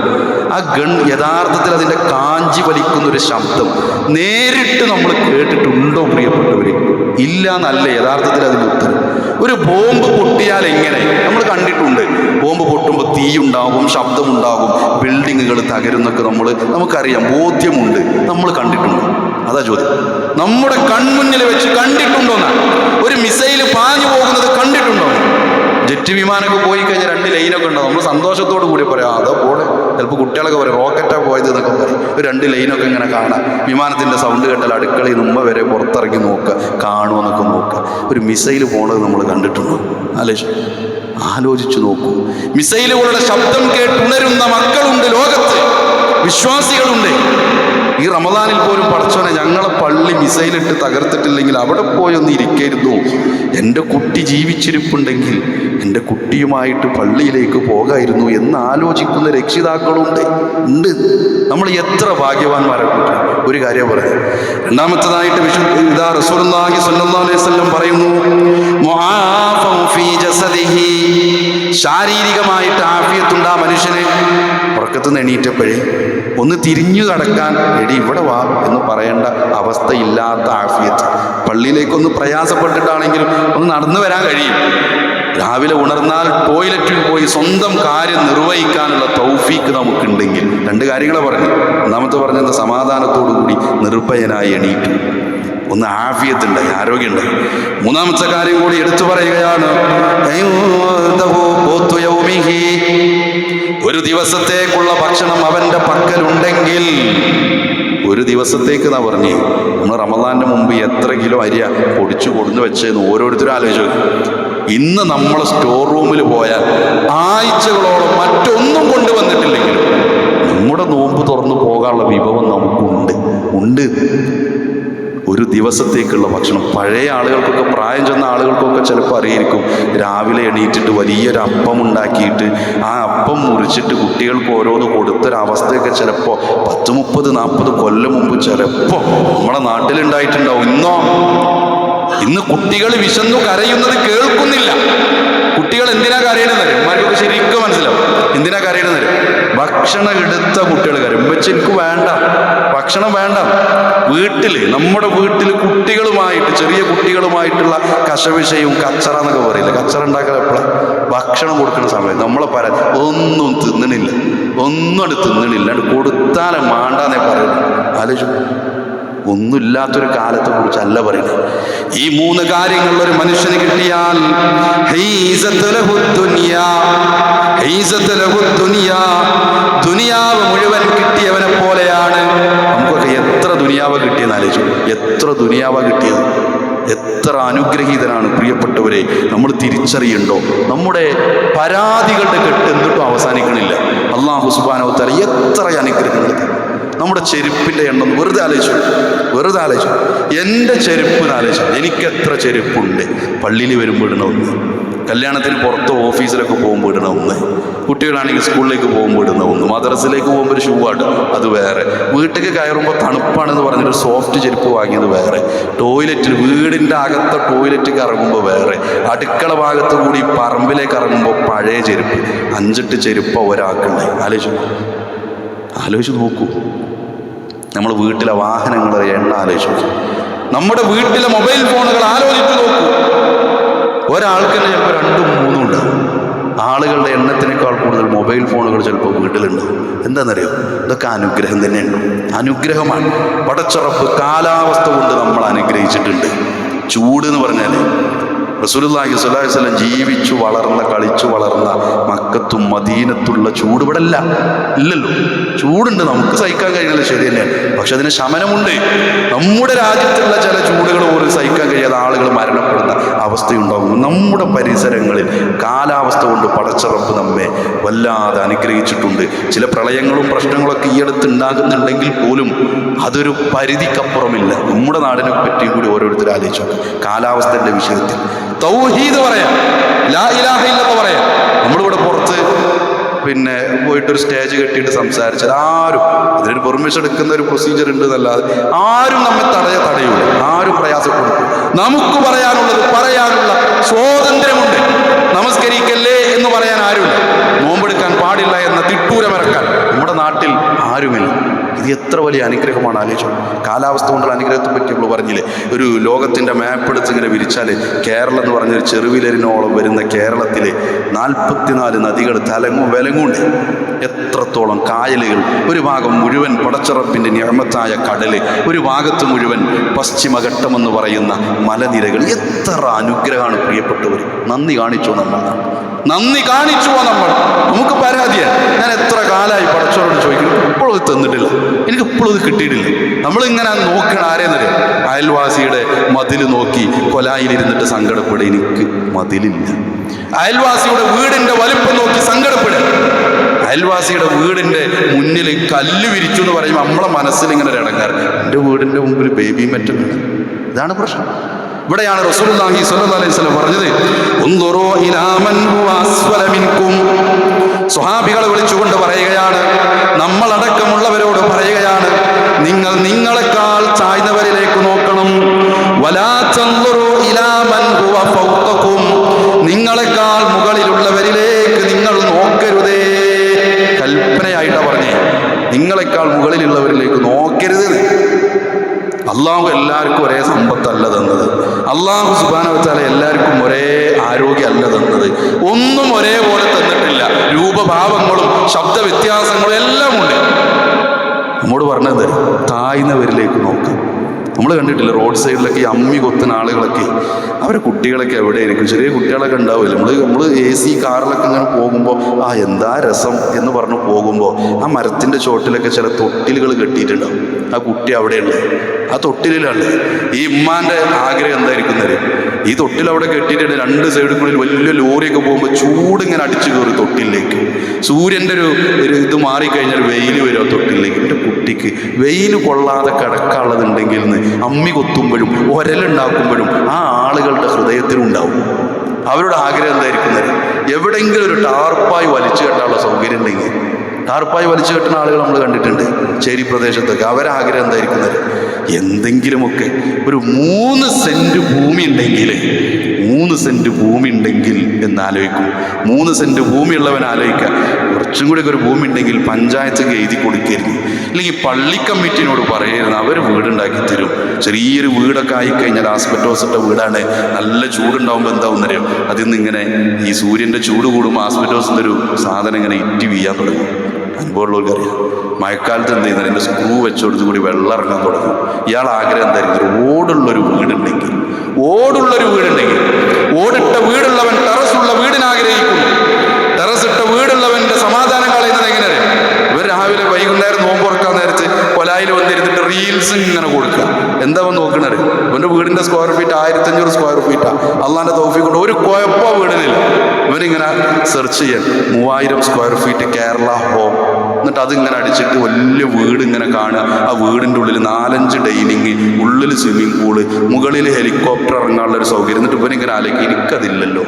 ആ ഗൺ യഥാർത്ഥത്തിൽ അതിൻ്റെ കാഞ്ചി വലിക്കുന്നൊരു ശബ്ദം നേരിട്ട് നമ്മൾ കേട്ടിട്ടുണ്ടോ പ്രിയപ്പെട്ടവർ? ഇല്ല എന്നല്ല യഥാർത്ഥത്തിൽ അതിൻ്റെ ഉത്തരം. ഒരു ബോംബ് പൊട്ടിയാൽ എങ്ങനെ നമ്മൾ കണ്ടിട്ടുണ്ട്. ബോംബ് പൊട്ടുമ്പോൾ തീയുണ്ടാകും, ശബ്ദമുണ്ടാകും, ബിൽഡിങ്ങുകൾ തകരുന്നൊക്കെ നമുക്കറിയാം, ബോധ്യമുണ്ട്. നമ്മൾ കണ്ടിട്ടുണ്ടോ? അതാ ചോദ്യം. നമ്മുടെ കൺമുന്നിൽ വെച്ച് കണ്ടിട്ടുണ്ടോ? ഒരു മിസൈൽ പാഞ്ഞു പോകുന്നത് കണ്ടിട്ടുണ്ടോ? ജെറ്റ് വിമാനമൊക്കെ പോയി കഴിഞ്ഞാൽ 2 ലൈനൊക്കെ ഉണ്ടാവും. നമ്മൾ സന്തോഷത്തോടു കൂടി പറയാം, അതോ പോടെ. ചിലപ്പോൾ കുട്ടികളൊക്കെ പറയും റോക്കറ്റാണ് പോയത് എന്നൊക്കെ പറയും. ഒരു 2 ലൈനൊക്കെ ഇങ്ങനെ കാണാം. വിമാനത്തിൻ്റെ സൗണ്ട് കേട്ടാൽ അടുക്കളയിൽ നിന്ന് വരെ പുറത്തിറങ്ങി നോക്കുക, കാണുമെന്നൊക്കെ നോക്കുക. ഒരു മിസൈൽ പോണത് നമ്മൾ കണ്ടിട്ടുണ്ടോ? ആലോചിച്ചു നോക്കൂ. മിസൈലുകളുടെ ശബ്ദം കേട്ടുണരുന്ന മക്കളുണ്ട് ലോകത്ത്, വിശ്വാസികളുണ്ട്. ഈ റമദാനിൽ പോലും പടച്ചോനെ ഞങ്ങളെ പള്ളി മിസൈലിട്ട് തകർത്തിട്ടില്ലെങ്കിൽ അവിടെ പോയൊന്ന് ഇരിക്കരുതോ? എൻ്റെ കുട്ടി ജീവിച്ചിരിപ്പുണ്ടെങ്കിൽ എൻ്റെ കുട്ടിയുമായിട്ട് പള്ളിയിലേക്ക് പോകായിരുന്നു എന്ന് ആലോചിക്കുന്ന രക്ഷിതാക്കളുണ്ട്. നമ്മൾ എത്ര ഭാഗ്യവാന്മാരായിട്ട്. ഒരു കാര്യം പറയാം. രണ്ടാമത്തേതായിട്ട് റസൂലുള്ളാഹി സ്വല്ലല്ലാഹു അലൈഹി വസല്ലം പറയുന്നു, മുആഫൻ ഫീ ജസദിഹി, ശാരീരികമായിട്ട് ആഫിയത്തുണ്ട് ആ മനുഷ്യന്. ഉറക്കത്തുനിന്ന് എണീറ്റപ്പോഴേ ഒന്ന് തിരിഞ്ഞു കടക്കാൻ എടി ഇവിടെ വാ എന്ന് പറയേണ്ട അവസ്ഥയില്ലാത്ത ആഫിയത്ത്. പള്ളിയിലേക്കൊന്ന് പ്രയാസപ്പെട്ടിട്ടാണെങ്കിലും ഒന്ന് നടന്നു വരാൻ കഴിയും. രാവിലെ ഉണർന്നാൽ ടോയ്ലറ്റിൽ പോയി സ്വന്തം കാര്യം നിർവഹിക്കാനുള്ള തൗഫീക്ക് നമുക്കുണ്ടെങ്കിൽ 2 കാര്യങ്ങളെ പറഞ്ഞു. ഒന്നാമത്തെ പറഞ്ഞത് സമാധാനത്തോടു കൂടി നിർഭയനായി എണീറ്റു, ഒന്ന് ആഫിയത്തുണ്ടായി, ആരോഗ്യമുണ്ടായി. മൂന്നാമത്തെ കാര്യം കൂടി എടുത്തു പറയുകയാണ്, ഒരു ദിവസത്തേക്കുള്ള ഭക്ഷണം അവൻ്റെ പക്കലുണ്ടെങ്കിൽ. ഒരു ദിവസത്തേക്ക് എന്നാ പറഞ്ഞേ. നമ്മൾ റമദാൻ്റെ മുമ്പ് എത്ര കിലോ അരിയ പൊടിച്ചു കൊടുന്ന് വെച്ചതെന്ന് ഓരോരുത്തരും ആലോചിച്ചു. ഇന്ന് നമ്മൾ സ്റ്റോർ റൂമിൽ പോയാൽ ആഴ്ചകളോളം മറ്റൊന്നും കൊണ്ടുവന്നിട്ടില്ലെങ്കിലും നമ്മുടെ നോമ്പ് തുറന്നു പോകാനുള്ള വിഭവം നമുക്കുണ്ട്. ഒരു ദിവസത്തേക്കുള്ള ഭക്ഷണം. പഴയ ആളുകൾക്കൊക്കെ, പ്രായം ചെന്ന ആളുകൾക്കൊക്കെ ചിലപ്പോൾ അറിയായിരിക്കും, രാവിലെ എണീറ്റിട്ട് വലിയൊരു അപ്പം ഉണ്ടാക്കിയിട്ട് ആ അപ്പം മുറിച്ചിട്ട് കുട്ടികൾക്ക് ഓരോന്ന് കൊടുത്തൊരവസ്ഥയൊക്കെ ചിലപ്പോൾ 10, 30, 40 കൊല്ലം മുമ്പ് ചിലപ്പോൾ നമ്മുടെ നാട്ടിലുണ്ടായിട്ടുണ്ടാവും. ഇന്ന് കുട്ടികൾ വിശന്നു കരയുന്നത് കേൾക്കുന്നില്ല. കുട്ടികൾ എന്തിനാ കരയണമെന്ന് അമ്മമാർക്കൊക്കെ ശരിക്കും മനസ്സിലാവും എന്തിനാ കരയണമെന്ന്. ഭക്ഷണം എടുത്ത കുട്ടികൾ കരയും. വെച്ച് എനിക്ക് വേണ്ട, ഭക്ഷണം വേണ്ട. വീട്ടിൽ, നമ്മുടെ വീട്ടിൽ കുട്ടികളുമായിട്ട്, ചെറിയ കുട്ടികളുമായിട്ടുള്ള കശവിഷയും കച്ചറ എന്നൊക്കെ പറയില്ല. കച്ചറ ഉണ്ടാക്കാൻ എപ്പോഴാണ്? ഭക്ഷണം കൊടുക്കുന്ന സമയത്ത്. നമ്മളെ ഒന്നും തിന്നണില്ല, ഒന്നും അത് തിന്നണില്ല, അത് കൊടുത്താലേ മാണ്ടാന്നേ പറയുള്ളൂ. ആലോചിച്ചു, ഒന്നുമില്ലാത്തൊരു കാലത്തെ കുറിച്ചല്ല പറയുന്നത്. ഈ 3 കാര്യങ്ങൾ ഒരു മനുഷ്യന് കിട്ടിയാൽ ദുനിയാവ് മുഴുവൻ കിട്ടിയവനെ പോലെയാണ്. നമുക്കൊക്കെ എത്ര ദുനിയാവ കിട്ടിയെന്ന് ആലോചിച്ചു, എത്ര ദുനിയാവ കിട്ടിയത്, എത്ര അനുഗ്രഹീതനാണ് പ്രിയപ്പെട്ടവരെ. നമ്മൾ തിരിച്ചറിയണ്ടോ? നമ്മുടെ പരാതികളുടെ കെട്ട് എന്നിട്ടും അവസാനിക്കണില്ല. അല്ലാഹു സുബ്ഹാനഹു വ തആല എത്ര അനുഗ്രഹങ്ങൾ. നമ്മുടെ ചെരുപ്പിൻ്റെ എണ്ണം വെറുതെ ആലോചിച്ചു. എൻ്റെ ചെരുപ്പ് ആലോചിച്ചു. എനിക്ക് എത്ര ചെരുപ്പുണ്ട്. പള്ളിയിൽ വരുമ്പോൾ ഇടണ ഒന്ന്, കല്യാണത്തിന് പുറത്ത് ഓഫീസിലൊക്കെ പോകുമ്പോൾ ഇടണ ഒന്ന്, കുട്ടികളാണെങ്കിൽ സ്കൂളിലേക്ക് പോകുമ്പോൾ ഇടുന്ന ഒന്ന്, മദ്രസയിലേക്ക് പോകുമ്പോൾ ഒരു ഷൂ ആണ് അത് വേറെ, വീട്ടിലേക്ക് കയറുമ്പോൾ തണുപ്പാണെന്ന് പറഞ്ഞിട്ട് സോഫ്റ്റ് ചെരുപ്പ് വാങ്ങിയത് വേറെ, ടോയ്ലറ്റിൽ, വീടിൻ്റെ അകത്തെ ടോയ്ലറ്റിലേക്ക് ഇറങ്ങുമ്പോൾ വേറെ, അടുക്കള ഭാഗത്ത് കൂടി പറമ്പിലേക്ക് ഇറങ്ങുമ്പോൾ പഴയ ചെരുപ്പ്. 5-8 ചെരുപ്പ് ഒരാൾക്കുണ്ട്. ആലോചിച്ച് നോക്കൂ. നമ്മൾ വീട്ടിലെ വാഹനങ്ങളുടെ എണ്ണ ആലോചിച്ചു, നമ്മുടെ വീട്ടിലെ മൊബൈൽ ഫോണുകൾ ആലോചിച്ച് നോക്കൂ. ഒരാൾക്ക് തന്നെ ചിലപ്പോൾ 2-3 ഉണ്ടാവും. ആളുകളുടെ എണ്ണത്തിനേക്കാൾ കൂടുതൽ മൊബൈൽ ഫോണുകൾ ചിലപ്പോൾ വീട്ടിലുണ്ടാവും. എന്താണെന്നറിയോ? ഇതൊക്കെ അനുഗ്രഹം തന്നെയുണ്ട്, അനുഗ്രഹമാണ്. പടച്ചുറപ്പ് കാലാവസ്ഥ കൊണ്ട് നമ്മൾ അനുഗ്രഹിച്ചിട്ടുണ്ട്. ചൂട് എന്ന് പറഞ്ഞാൽ റസൂലുള്ളാഹി സ്വല്ലല്ലാഹു അലൈഹി വസല്ലം ജീവിച്ചു വളർന്ന, കളിച്ചു വളർന്ന മക്കത്തും മദീനത്തുള്ള ചൂട് ഇവിടെ ഇല്ലല്ലോ. ചൂടുണ്ട്, നമുക്ക് സഹിക്കാൻ കഴിയുന്നത് ശരി തന്നെയാണ്, പക്ഷെ അതിന് ശമനമുണ്ട്. നമ്മുടെ രാജ്യത്തുള്ള ചില ചൂടുകൾ പോലും സഹിക്കാൻ കഴിയാതെ ആളുകൾ മരണപ്പെടുന്ന അവസ്ഥയുണ്ടാകും. നമ്മുടെ പരിസരങ്ങളിൽ കാലാവസ്ഥ കൊണ്ട് പടച്ചുറപ്പ് നമ്മെ വല്ലാതെ അനുഗ്രഹിച്ചിട്ടുണ്ട്. ചില പ്രളയങ്ങളും പ്രശ്നങ്ങളൊക്കെ ഈ അടുത്ത് ഉണ്ടാകുന്നുണ്ടെങ്കിൽ പോലും അതൊരു പരിധിക്കപ്പുറമില്ല. നമ്മുടെ നാടിനെ പറ്റിയും കൂടി ഓരോരുത്തർ ആലോചിച്ചു. കാലാവസ്ഥയുടെ വിഷയത്തിൽ തൗഹീദ് പറയാം, ലാ ഇലാഹ ഇല്ലല്ലാഹ് പറയാം. നമ്മളിവിടെ പുറത്ത് പോയിട്ടൊരു സ്റ്റേജ് കെട്ടിയിട്ട് സംസാരിച്ചാൽ ആരും, അതിനൊരു പെർമിഷൻ എടുക്കുന്ന ഒരു പ്രൊസീജിയർ ഉണ്ട് എന്നല്ലാതെ ആരും നമ്മെ തടയൂല, ആരും പ്രയാസപ്പെടും. നമുക്ക് പറയാനുള്ള സ്വാതന്ത്ര്യമുണ്ട്. നമസ്കരിക്കല്ലേ എന്ന് പറയാൻ ആരുമില്ല, നോമ്പെടുക്കാൻ പാടില്ല എന്ന തിട്ടൂരമിറക്കാൻ നമ്മുടെ നാട്ടിൽ ആരുമില്ല. ഇത് എത്ര വലിയ അനുഗ്രഹമാണ് ആലോചിച്ചു. കാലാവസ്ഥ കൊണ്ടുള്ള അനുഗ്രഹത്തെ പറ്റി നമ്മൾ പറഞ്ഞില്ലേ, ഒരു ലോകത്തിൻ്റെ മാപ്പ് എടുത്ത് ഇങ്ങനെ വിരിച്ചാൽ കേരളം എന്ന് പറഞ്ഞൊരു ചെറുവിലരിനോളം വരുന്ന കേരളത്തിലെ 44 നദികൾ വിലങ്ങുണ്ട്. എത്രത്തോളം കായലുകൾ, ഒരു ഭാഗം മുഴുവൻ പടച്ചുറപ്പിൻ്റെ നിഅമത്തായ കടല്, ഒരു ഭാഗത്ത് മുഴുവൻ പശ്ചിമഘട്ടമെന്ന് പറയുന്ന മലനിരകൾ. എത്ര അനുഗ്രഹമാണ് പ്രിയപ്പെട്ടവർ. നന്ദി കാണിച്ചുവോ നമ്മൾ? നമുക്ക് പരാതിയാണ്. ഞാൻ എത്ര കാലമായി പടച്ചോനോട് ചോദിക്കുന്നു, ഇപ്പോഴും ഇത് തന്നിട്ടില്ല, എനിക്ക് ഇപ്പോഴും ഇത് കിട്ടിയിട്ടില്ല. നമ്മളിങ്ങനെ നോക്കണം ആരെന്നറിയാം? അയൽവാസിയുടെ മതിൽ നോക്കി കൊലായിലിരുന്നിട്ട് സങ്കടപ്പെടുക, എനിക്ക് മതിലില്ല. അയൽവാസിയുടെ വീടിൻ്റെ വലിപ്പം നോക്കി സങ്കടപ്പെടുക. അയൽവാസിയുടെ വീടിൻ്റെ മുന്നിൽ കല്ല് വിരിച്ചു എന്ന് പറയുമ്പോൾ നമ്മളെ മനസ്സിൽ ഇങ്ങനെ ഒരു ഇടങ്ങാറ്, എൻ്റെ വീടിൻ്റെ മുമ്പിൽ ബേബി മെറ്റൽ വേണം. ഇതാണ് പ്രശ്നം. ഇവിടെയാണ് റസൂലുള്ളാഹി സ്വല്ലല്ലാഹു അലൈഹി വസല്ലം പറഞ്ഞത്, ഉൻദുറൂ ഇലാ മൻ ഹുവ അസ്ഫല മിൻകും. സ്വഹാബികളെ വിളിച്ചുകൊണ്ട് പറയുകയാണ്, നമ്മളടക്കമുള്ളവരോട് പറയുകയാണ്, നിങ്ങൾ നിങ്ങളെക്കാൾ താഴ്ന്നവരിലേക്ക് നോക്കണം. വലാ തൻദുറൂ ഇലാ മൻ ഹുവ ഫൗഖകും. നിങ്ങളെക്കാൾ മുകളിലുള്ളവരിലേക്ക് നിങ്ങൾ നോക്കരുതേ. കൽപ്പനയായിട്ടാണ് പറഞ്ഞേ, നിങ്ങളെക്കാൾ മുകളിലുള്ളവരിലേക്ക് നോക്കരുത്. അള്ളാഹു എല്ലാവർക്കും ഒരേ സമ്പത്തല്ല തന്നത്. അള്ളാഹു സുബ്ഹാനഹു വ തആല എല്ലാവർക്കും ഒരേ ആരോഗ്യമല്ല തന്നത്. ഒന്നും ഒരേപോലെ തന്നിട്ടില്ല. രൂപഭാവങ്ങളും ശബ്ദ വ്യത്യാസങ്ങളും എല്ലാം ഉണ്ട്. നമ്മോട് പറഞ്ഞത് താഴ്ന്നവരിലേക്ക് നോക്കാം. നമ്മൾ കണ്ടിട്ടില്ല റോഡ് സൈഡിലൊക്കെ ഈ അമ്മി കൊത്തുന്ന ആളുകളൊക്കെ, അവരെ കുട്ടികളൊക്കെ എവിടെയായിരിക്കും? ചെറിയ കുട്ടികളൊക്കെ ഉണ്ടാവില്ല. നമ്മൾ AC കാറിലൊക്കെ ഇങ്ങനെ പോകുമ്പോൾ എന്താ രസം എന്ന് പറഞ്ഞ് പോകുമ്പോൾ ആ മരത്തിൻ്റെ ചോട്ടിലൊക്കെ ചില തൊട്ടിലുകൾ കെട്ടിയിട്ടുണ്ടാവും. ആ കുട്ടി അവിടെയുണ്ട്, ആ തൊട്ടിലാണ്. ഈ ഉമ്മാൻ്റെ ആഗ്രഹം എന്തായിരിക്കുന്നത്? ഈ തൊട്ടിൽ അവിടെ കെട്ടിയിട്ടുണ്ട്, 2 സൈഡിൽ കൂടി വലിയ ലോറിയൊക്കെ പോകുമ്പോൾ ചൂടിങ്ങനെ അടിച്ചു കയറി തൊട്ടിലേക്ക്. സൂര്യൻ്റെ ഒരു ഇത് മാറിക്കഴിഞ്ഞാൽ വെയിൽ വരും ആ തൊട്ടിലേക്ക്. എൻ്റെ കുട്ടിക്ക് വെയിൽ കൊള്ളാതെ കിടക്കാനുള്ളതുണ്ടെങ്കിൽ അമ്മി കൊത്തുമ്പോഴും ഒരലുണ്ടാക്കുമ്പോഴും ആ ആളുകളുടെ ഹൃദയത്തിലുണ്ടാവും. അവരുടെ ആഗ്രഹം എന്തായിരിക്കുന്നത്? എവിടെയെങ്കിലും ഒരു ടാർപ്പായി വലിച്ചു കെട്ടാനുള്ള സൗകര്യം ഉണ്ടെങ്കിൽ, ടാർപ്പായി വലിച്ചു കെട്ടുന്ന ആളുകൾ നമ്മൾ കണ്ടിട്ടുണ്ട് ചേരി പ്രദേശത്തൊക്കെ. അവരാഗ്രഹം എന്തായിരിക്കുന്നത്? എന്തെങ്കിലുമൊക്കെ ഒരു 3 സെന്റ് ഭൂമി ഉണ്ടെങ്കിൽ 3 സെൻറ്റ് ഭൂമി ഉണ്ടെങ്കിൽ എന്നാലോചിക്കും. 3 സെൻറ്റ് ഭൂമിയുള്ളവൻ ആലോചിക്കുക, കുറച്ചും കൂടി ഒരു ഭൂമി ഉണ്ടെങ്കിൽ പഞ്ചായത്ത് എഴുതി കൊടുക്കരുത്, അല്ലെങ്കിൽ പള്ളി കമ്മിറ്റിനോട് പറയരുത്, അവർ വീടുണ്ടാക്കി തരും. ചെറിയൊരു വീടൊക്കെ ആയിക്കഴിഞ്ഞാൽ ആസ്പെറ്റോസിട്ട വീടാണ്, നല്ല ചൂടുണ്ടാകുമ്പോൾ എന്താവുന്നറിയോ, അതിൽ നിന്ന് ഇങ്ങനെ ഈ സൂര്യൻ്റെ ചൂട് കൂടുമ്പോൾ ആസ്പെറ്റോസിൻ്റെ ഒരു സാധനം ഇങ്ങനെ ഇറ്റി വീഴാൻ തുടങ്ങും. അനുഭവമുള്ളവർക്കറിയാം. മഴക്കാലത്ത് എന്ത് ചെയ്യുന്നത്, എൻ്റെ സ്ക്രൂ വെച്ചെടുത്ത് കൂടി വെള്ളം ഇറങ്ങാൻ തുടങ്ങും. ഇയാൾ ആഗ്രഹം എന്തായിരിക്കും, ഓടുള്ളൊരു വീടുണ്ടെങ്കിൽ, ഓടിട്ട വീടുള്ളവൻ ടെറസുള്ള വീടിന് ആഗ്രഹിക്കുന്നു. ടെറസിട്ട വീടുള്ളവൻ്റെ സമാധാനം കളയുന്നത് എങ്ങനെയാണ്? ഇവർ രാവിലെ വൈകുന്നേരം നോമ്പ് തുറക്കാൻ നേരത്ത് കൊലായിൽ വന്നിരുന്നിട്ട് റീൽസ് ഇങ്ങനെ കൊടുക്കുക. എന്താ വന്ന് നോക്കണത്? ഇവൻ്റെ വീടിൻ്റെ സ്ക്വയർ ഫീറ്റ് 1500 സ്ക്വയർ ഫീറ്റാണ്. അള്ളാൻ്റെ തൗഫീഖ് കൊണ്ട് ഒരു കുഴപ്പമോ വീടിനില്ല. ഇവരിങ്ങനെ സെർച്ച് ചെയ്യാൻ 3000 സ്ക്വയർ ഫീറ്റ് കേരള ഹോം, എന്നിട്ട് അതിങ്ങനെ അടിച്ചിട്ട് വലിയ വീട് ഇങ്ങനെ കാണുക. ആ വീടിൻ്റെ ഉള്ളിൽ 4-5 ഡൈനിങ്, ഉള്ളിൽ സ്വിമ്മിങ് പൂള്, മുകളിൽ ഹെലികോപ്റ്റർ ഇറങ്ങാനുള്ള ഒരു സൗകര്യം. എന്നിട്ട് ഇവനിങ്ങനെ ആലോചിക്കും, എനിക്കതില്ലല്ലോ.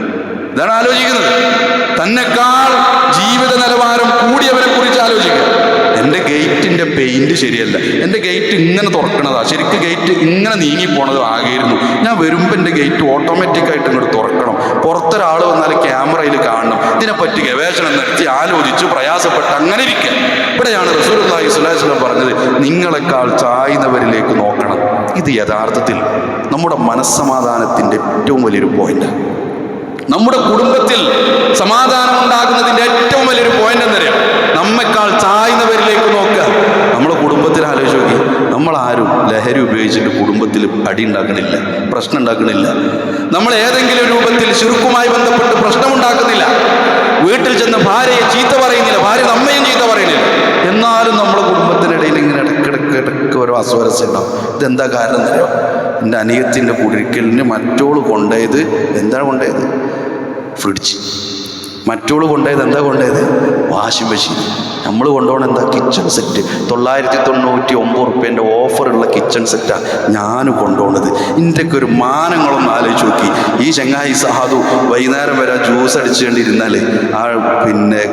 ഇതാണ് ആലോചിക്കുന്നത്. തന്നെക്കാൾ ജീവിത നിലവാരം കൂടിയവനെ കുറിച്ച് ആലോചിക്കുക. എൻ്റെ ഗേറ്റിൻ്റെ പെയിൻറ് ശരിയല്ല, എൻ്റെ ഗേറ്റ് ഇങ്ങനെ തുറക്കണതാ, ശരിക്കും ഗേറ്റ് ഇങ്ങനെ നീങ്ങിപ്പോണത് ആകെയിരുന്നു. ഞാൻ വരുമ്പോൾ എൻ്റെ ഗേറ്റ് ഓട്ടോമാറ്റിക്കായിട്ട് ഇങ്ങോട്ട് തുറക്കണം. പുറത്തൊരാൾ വന്നാൽ ക്യാമറയിൽ കാണണം. ഇതിനെപ്പറ്റി ഗവേഷണം നടത്തി ആലോചിച്ച് പ്രയാസപ്പെട്ട് അങ്ങനെ ഇരിക്കുക. ഇവിടെയാണ് റസൂലുള്ളാഹി സ്വല്ലല്ലാഹു അലൈഹി വസല്ലം പറഞ്ഞത്, നിങ്ങളെക്കാൾ ചായുന്നവരിലേക്ക് നോക്കണം. ഇത് യഥാർത്ഥത്തിൽ നമ്മുടെ മനസ്സമാധാനത്തിൻ്റെ ഏറ്റവും വലിയൊരു പോയിന്റാണ്. നമ്മുടെ കുടുംബത്തിൽ സമാധാനം ഉണ്ടാകുന്നതിൻ്റെ ഏറ്റവും വലിയൊരു പോയിന്റ് എന്നറിയാം, നമ്മെക്കാൾ ചായുന്നവരിലേക്ക് നോക്കുക. നമ്മുടെ കുടുംബത്തിൽ ആലോചിച്ച് നോക്കി, നമ്മളാരും ലഹരി ഉപയോഗിച്ചിട്ട് കുടുംബത്തിൽ അടി ഉണ്ടാക്കണില്ല, പ്രശ്നം ഉണ്ടാക്കണില്ല. നമ്മൾ ഏതെങ്കിലും രൂപത്തിൽ ശിർക്കുമായി ബന്ധപ്പെട്ട് പ്രശ്നമുണ്ടാക്കുന്നില്ല. വീട്ടിൽ ചെന്ന് ഭാര്യയെ ചീത്ത പറയുന്നില്ല, ഭാര്യ നമ്മയും ചീത്ത പറയുന്നില്ല. എന്നാലും നമ്മുടെ കുടുംബത്തിനിടയിൽ ഇങ്ങനെ ഇടയ്ക്കിടയ്ക്ക് ഓരോ അസ്വാരസ്യം ഉണ്ടാവും. ഇതെന്താ കാരണം എന്നറിയോ? എൻ്റെ അനിയത്തിൻ്റെ കുടിരിക്കലിന് മറ്റോള് കൊണ്ടുപോയത് എന്താണ് കൊണ്ടുപോയത്? ഫ്രിഡ്ജ്. മറ്റോള് കൊണ്ടുപോയത് എന്താ കൊണ്ടുപോയത്? Washing machine. നമ്മൾ കൊണ്ടുപോകണം എന്താ? Kitchen set. 999 റുപ്യേൻ്റെ ഓഫറുള്ള കിച്ചൺ സെറ്റാണ് ഞാൻ കൊണ്ടുപോകുന്നത്. ഇതിൻ്റെയൊക്കെ ഒരു മാനങ്ങളൊന്നും ആലോചിച്ച് നോക്കി. ഈ ചങ്ങായി സഹാദു വൈകുന്നേരം വരെ ജ്യൂസ് അടിച്ചുകൊണ്ടിരുന്നാൽ ആ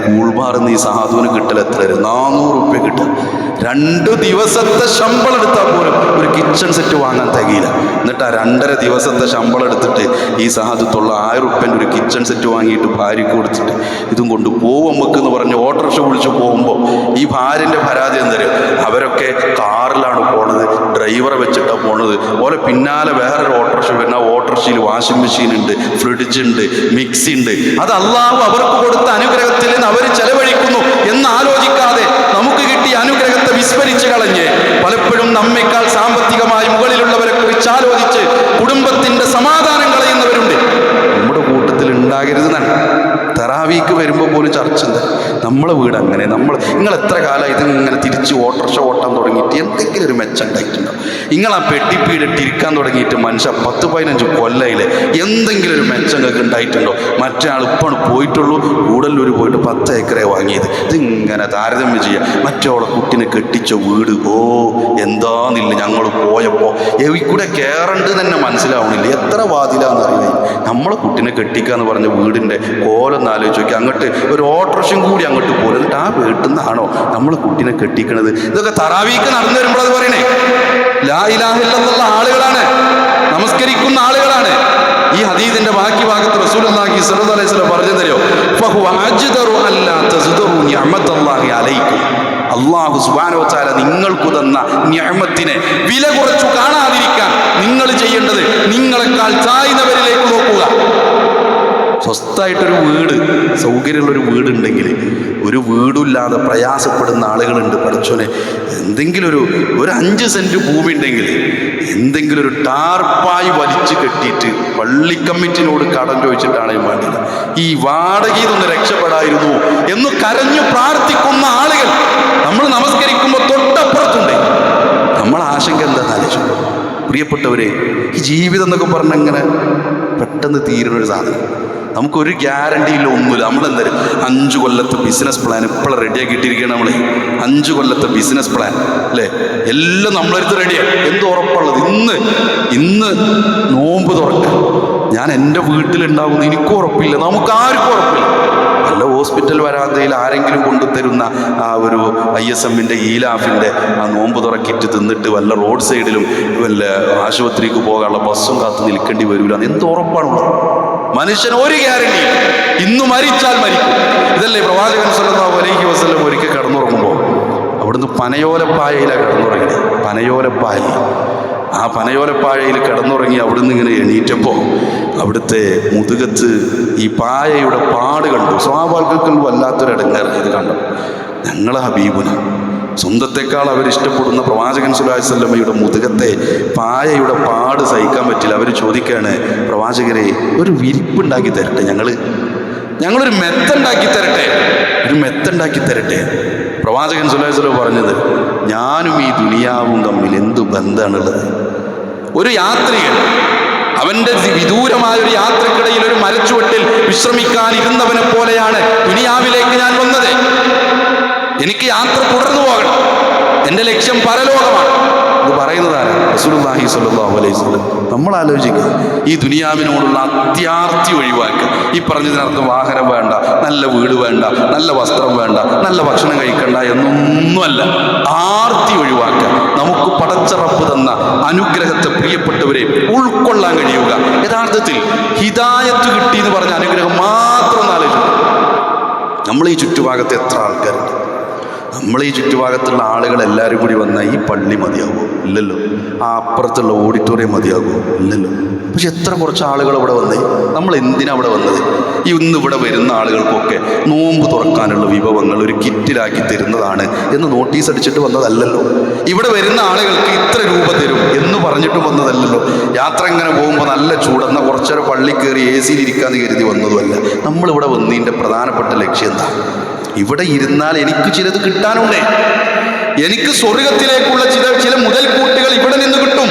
കൂൾബാറിന്ന് ഈ സഹാദുവിന് കിട്ടൽ എത്ര? 400 റുപ്യ കിട്ടുക. 2 ദിവസത്തെ ശമ്പളം എടുത്താൽ പോലും ഒരു കിച്ചൺ സെറ്റ് വാങ്ങാൻ തികയില്ല. എന്നിട്ട് ആ 2.5 ദിവസത്തെ ശമ്പളം എടുത്തിട്ട് ഈ സഹാദു 900 റുപ്യേൻ്റെ ഒരു കിച്ചൺ സെറ്റ് വാങ്ങിയിട്ട് ഭാര്യയ്ക്ക് കൊടുത്തിട്ട് ഇതും കൊണ്ട് പോവും നമുക്കെന്ന് പറഞ്ഞ് ഓട്ടോറിക്ഷ വിളിച്ച് പോകുമ്പോൾ ഈ ഭാര്യൻ്റെ പരാതി എന്തരും? അവരൊക്കെ കാറിലാണ് പോണത്, ഡ്രൈവറെ വെച്ചിട്ടാണ് പോണത്. ഓരോ പിന്നാലെ വേറൊരു ഓട്ടോറിക്ഷ വരുന്ന ഓട്ടോറിക്ഷയിൽ വാഷിംഗ് മെഷീൻ ഉണ്ട്, ഫ്രിഡ്ജ് ഉണ്ട്, മിക്സി ഉണ്ട്. അത് അള്ളാഹു അവർക്ക് കൊടുത്ത അനുഗ്രഹത്തിൽ നിന്ന് അവർ ചെലവഴിക്കുന്നു എന്ന് ആലോചിക്കാതെ നമുക്ക് കിട്ടിയ അനുഗ്രഹത്തെ വിസ്മരിച്ച് കളഞ്ഞ് പലപ്പോഴും നമ്മേക്കാൾ സാമ്പത്തികമായി മുകളിലുള്ളവരെ കുറിച്ച് ആലോചിച്ച് കുടുംബത്തിൻ്റെ സമാധാനം കളയുന്നവരുണ്ട്. നമ്മുടെ കൂട്ടത്തിൽ ഉണ്ടാകരുത് എന്നാണ്. തറാവീക്ക് വരുമ്പോൾ പോലും ചർച്ച ഉണ്ട്, നമ്മളെ വീട് അങ്ങനെ, നിങ്ങൾ എത്ര കാലം ഇതിങ്ങനെ തിരിച്ച് ഓട്ടോറിക്ഷ ഓട്ടാൻ തുടങ്ങിയിട്ട് എന്തെങ്കിലും ഒരു മെച്ചം ഉണ്ടായിട്ടുണ്ടോ? നിങ്ങൾ ആ പെട്ടിപ്പീടിട്ടിരിക്കാൻ തുടങ്ങിയിട്ട് മനുഷ്യ 10-15 കൊല്ലയിലെ എന്തെങ്കിലും ഒരു മെച്ചം നിങ്ങൾക്ക് ഉണ്ടായിട്ടുണ്ടോ? മറ്റേ ആൾ ഇപ്പോൾ പോയിട്ടുള്ളൂ, കൂടല്ലൂർ പോയിട്ട് 10 ഏക്കറെ വാങ്ങിയത്. ഇതിങ്ങനെ താരതമ്യം ചെയ്യുക. മറ്റോളെ കുട്ടിനെ കെട്ടിച്ച വീട്, ഓ എന്താന്നില്ല, ഞങ്ങൾ പോയപ്പോൾ കൂടെ കയറണ്ട് തന്നെ മനസ്സിലാവണില്ല, എത്ര വാതിലാന്നറിയില്ല. നമ്മളെ കുട്ടിനെ കെട്ടിക്കുക എന്ന് പറഞ്ഞ വീടിൻ്റെ കോലൊന്ന് ആലോചിച്ച് നോക്കി. അങ്ങോട്ട് ഒരു ഓട്ടോറിക്ഷയും കൂടി അങ്ങോട്ട് പോലും, എന്നിട്ട് ആ വീട്ടിൽ നിന്നാണോ നമ്മൾ കുട്ടിനെ കെട്ടിക്കണത്? ഇതൊക്കെ തറാവീക്ക് നടന്നു വരുമ്പോൾ അത് പറയണേ, ലാ ഇലാഹ ഇല്ലല്ലാഹ് ആളുകളാണ്, നമസ്കരിക്കുന്ന ആളുകളാണ്. ഈ ഹദീസിന്റെ ബാക്കി ഭാഗത്ത് റസൂലുള്ളാഹി സ്വല്ലല്ലാഹു അലൈഹി വസല്ലം പറഞ്ഞു തരുമോ? ഫഹുവ അജ്ദറു അല്ലാ തസ്ദറു നിഅമത്തല്ലാഹി അലൈക്കും. അല്ലാഹു സുബ്ഹാനഹു വ തആല നിങ്ങൾക്ക് തന്ന നിഅമത്തിനെ വില കുറച്ചു കാണാതിരിക്കാൻ നിങ്ങൾ ചെയ്യേണ്ടത് നിങ്ങളെക്കാൾ ചായുന്നവരിലേക്ക് നോക്കുക. സ്വസ്ഥമായിട്ടൊരു വീട്, സൗകര്യമുള്ളൊരു വീടുണ്ടെങ്കിൽ, ഒരു വീടില്ലാതെ പ്രയാസപ്പെടുന്ന ആളുകളുണ്ട്. പഠിച്ചോനെ, എന്തെങ്കിലും ഒരു 5 സെൻറ്റ് ഭൂമി ഉണ്ടെങ്കിൽ എന്തെങ്കിലും ഒരു ടാർപ്പായി വലിച്ചു കെട്ടിയിട്ട് പള്ളി കമ്മിറ്റിനോട് കടം ചോദിച്ചിട്ടാണെങ്കിൽ വേണ്ടില്ല, ഈ വാടകയിൽ നിന്ന് രക്ഷപ്പെടായിരുന്നു എന്ന് കരഞ്ഞു പ്രാർത്ഥിക്കുന്ന ആളുകൾ നമ്മൾ നമസ്കരിക്കുമ്പോൾ തൊട്ടപ്പുറത്തുണ്ട്. നമ്മൾ ആശങ്ക എന്താണെന്ന് ആലോചിച്ചു. പ്രിയപ്പെട്ടവരെ, ഈ ജീവിതം എന്നൊക്കെ പറഞ്ഞങ്ങനെ പെട്ടെന്ന് തീരുന്നൊരു സാധനം. നമുക്കൊരു ഗ്യാരണ്ടിയില്ല, ഒന്നുമില്ല. നമ്മളെന്തായാലും 5 കൊല്ലത്തെ ബിസിനസ് പ്ലാൻ ഇപ്പോഴും റെഡിയാക്കിയിട്ടിരിക്കുകയാണ്. നമ്മൾ 5 കൊല്ലത്തെ ബിസിനസ് പ്ലാൻ അല്ലേ, എല്ലാം നമ്മളെടുത്ത് റെഡിയാണ്. എന്ത് ഉറപ്പുള്ളത്? ഇന്ന് നോമ്പ് തുറക്കാം, ഞാൻ എൻ്റെ വീട്ടിലുണ്ടാവുന്ന എനിക്കും ഉറപ്പില്ല, നമുക്കാർക്കും ഉറപ്പില്ല. വല്ല ഹോസ്പിറ്റൽ വരാന്തയിൽ ആരെങ്കിലും കൊണ്ടുതരുന്ന ആ ഒരു ISMൻ്റെ ഈലാഫിൻ്റെ ആ നോമ്പ് തുറക്കിറ്റ് തിന്നിട്ട് വല്ല റോഡ് സൈഡിലും വല്ല ആശുപത്രിക്ക് പോകാനുള്ള ബസ്സും കാത്ത് നിൽക്കേണ്ടി വരില്ല. എന്ത് ഉറപ്പാണുള്ളത്? മനുഷ്യന് ഒരു ഗ്യാരണ്ടി, ഇന്ന് മരിച്ചാൽ മരിക്കും. ഇതല്ലേ പ്രവാചകൻ സല്ലല്ലാഹു അലൈഹി വസല്ലം ഒരിക്കൽ കിടന്നുറങ്ങുമ്പോൾ അവിടുന്ന് പനയോലപ്പായയിലാണ് കിടന്നുറങ്ങിയത്. പനയോലപ്പായ, ആ പനയോലപ്പായയിൽ കിടന്നുറങ്ങി അവിടുന്ന് ഇങ്ങനെ എണീറ്റപ്പോൾ അവിടുത്തെ മുതുകത്ത് ഈ പായയുടെ പാട് കണ്ടു. സ്വാഭാവികത്തിൽ വല്ലാത്തൊരിടങ്ങേറ് ഇത് കണ്ടു. ഞങ്ങളെ ഹബീബുന, സ്വന്തത്തെക്കാൾ അവരിഷ്ടപ്പെടുന്ന പ്രവാചകൻ സ്വല്ലല്ലാഹു അലൈഹി വസല്ലമയുടെ മുതുകത്തെ പായയുടെ പാട് സഹിക്കാൻ പറ്റില്ല. അവർ ചോദിക്കുകയാണ്, പ്രവാചകരെ ഒരു വിരിപ്പുണ്ടാക്കി തരട്ടെ, ഞങ്ങളൊരു മെത്തുണ്ടാക്കി തരട്ടെ, ഒരു മെത്തുണ്ടാക്കി തരട്ടെ. പ്രവാചകൻ സ്വല്ലല്ലാഹു അലൈഹി വസല്ലം പറഞ്ഞത്, ഞാനും ഈ ദുനിയാവും തമ്മിൽ എന്തു ബന്ധമാണുള്ളത്? ഒരു യാത്രികൻ അവൻ്റെ വിദൂരമായൊരു യാത്രക്കിടയിൽ ഒരു മരച്ചുവട്ടിൽ വിശ്രമിക്കാനിരുന്നവനെ പോലെയാണ് ദുനിയാവിലേക്ക് ഞാൻ വന്നത്. എനിക്ക് യാത്ര തുടർന്നു പോകണം, എൻ്റെ ലക്ഷ്യം പരലോകമാണ്. ഇത് പറയുന്നതാണ് റസൂലുള്ളാഹി സ്വല്ലല്ലാഹു അലൈഹി വസല്ലം. നമ്മൾ ആലോചിക്കുക, ഈ ദുനിയാവിനോടുള്ള അത്യാർത്തി ഒഴിവാക്കുക. ഈ പറഞ്ഞതിനർത്ഥം വാഹനം വേണ്ട, നല്ല വീട് വേണ്ട, നല്ല വസ്ത്രം വേണ്ട, നല്ല ഭക്ഷണം കഴിക്കണ്ട എന്നൊന്നുമല്ല. ആർത്തി ഒഴിവാക്കുക. നമുക്ക് പടച്ച റബ്ബ് തന്ന അനുഗ്രഹത്തെ പ്രിയപ്പെട്ടവരെ ഉൾക്കൊള്ളാൻ കഴിയുക. യഥാർത്ഥത്തിൽ ഹിദായത്ത് കിട്ടി എന്ന് പറഞ്ഞ അനുഗ്രഹം മാത്രം ഒന്ന് ആലോചിക്കുക. നമ്മൾ ഈ ചുറ്റുഭാഗത്ത് എത്ര ആൾക്കാരുണ്ട്? നമ്മൾ ഈ ചുറ്റുഭാഗത്തുള്ള ആളുകൾ എല്ലാവരും കൂടി വന്നാൽ ഈ പള്ളി മതിയാകുമോ? ഇല്ലല്ലോ. ആ അപ്പുറത്തുള്ള ഓഡിറ്റോറിയം മതിയാകുമോ? ഇല്ലല്ലോ. പക്ഷെ എത്ര കുറച്ച് ആളുകൾ ഇവിടെ വന്നേ. നമ്മൾ എന്തിനാണ് അവിടെ വന്നത്? ഈ ഇന്ന് ഇവിടെ വരുന്ന ആളുകൾക്കൊക്കെ നോമ്പ് തുറക്കാനുള്ള വിഭവങ്ങൾ ഒരു കിറ്റിലാക്കി തരുന്നതാണ് എന്ന് നോട്ടീസ് അടിച്ചിട്ട് വന്നതല്ലല്ലോ. ഇവിടെ വരുന്ന ആളുകൾക്ക് ഇത്ര രൂപ തരും എന്ന് പറഞ്ഞിട്ട് വന്നതല്ലല്ലോ. യാത്ര ഇങ്ങനെ പോകുമ്പോൾ നല്ല ചൂടെന്ന കുറച്ചേരം പള്ളി കയറി AC ഇരിക്കാന്ന് കരുതി വന്നതുമല്ല. നമ്മളിവിടെ വന്നതിൻ്റെ പ്രധാനപ്പെട്ട ലക്ഷ്യം എന്താ? ഇവിടെ ഇരുന്നാൽ എനിക്ക് ചിലത് കിട്ടാനുണ്ട്. എനിക്ക് സ്വർഗത്തിലേക്കുള്ള ചില മുതൽക്കൂട്ടുകൾ ഇവിടെ നിന്ന് കിട്ടും.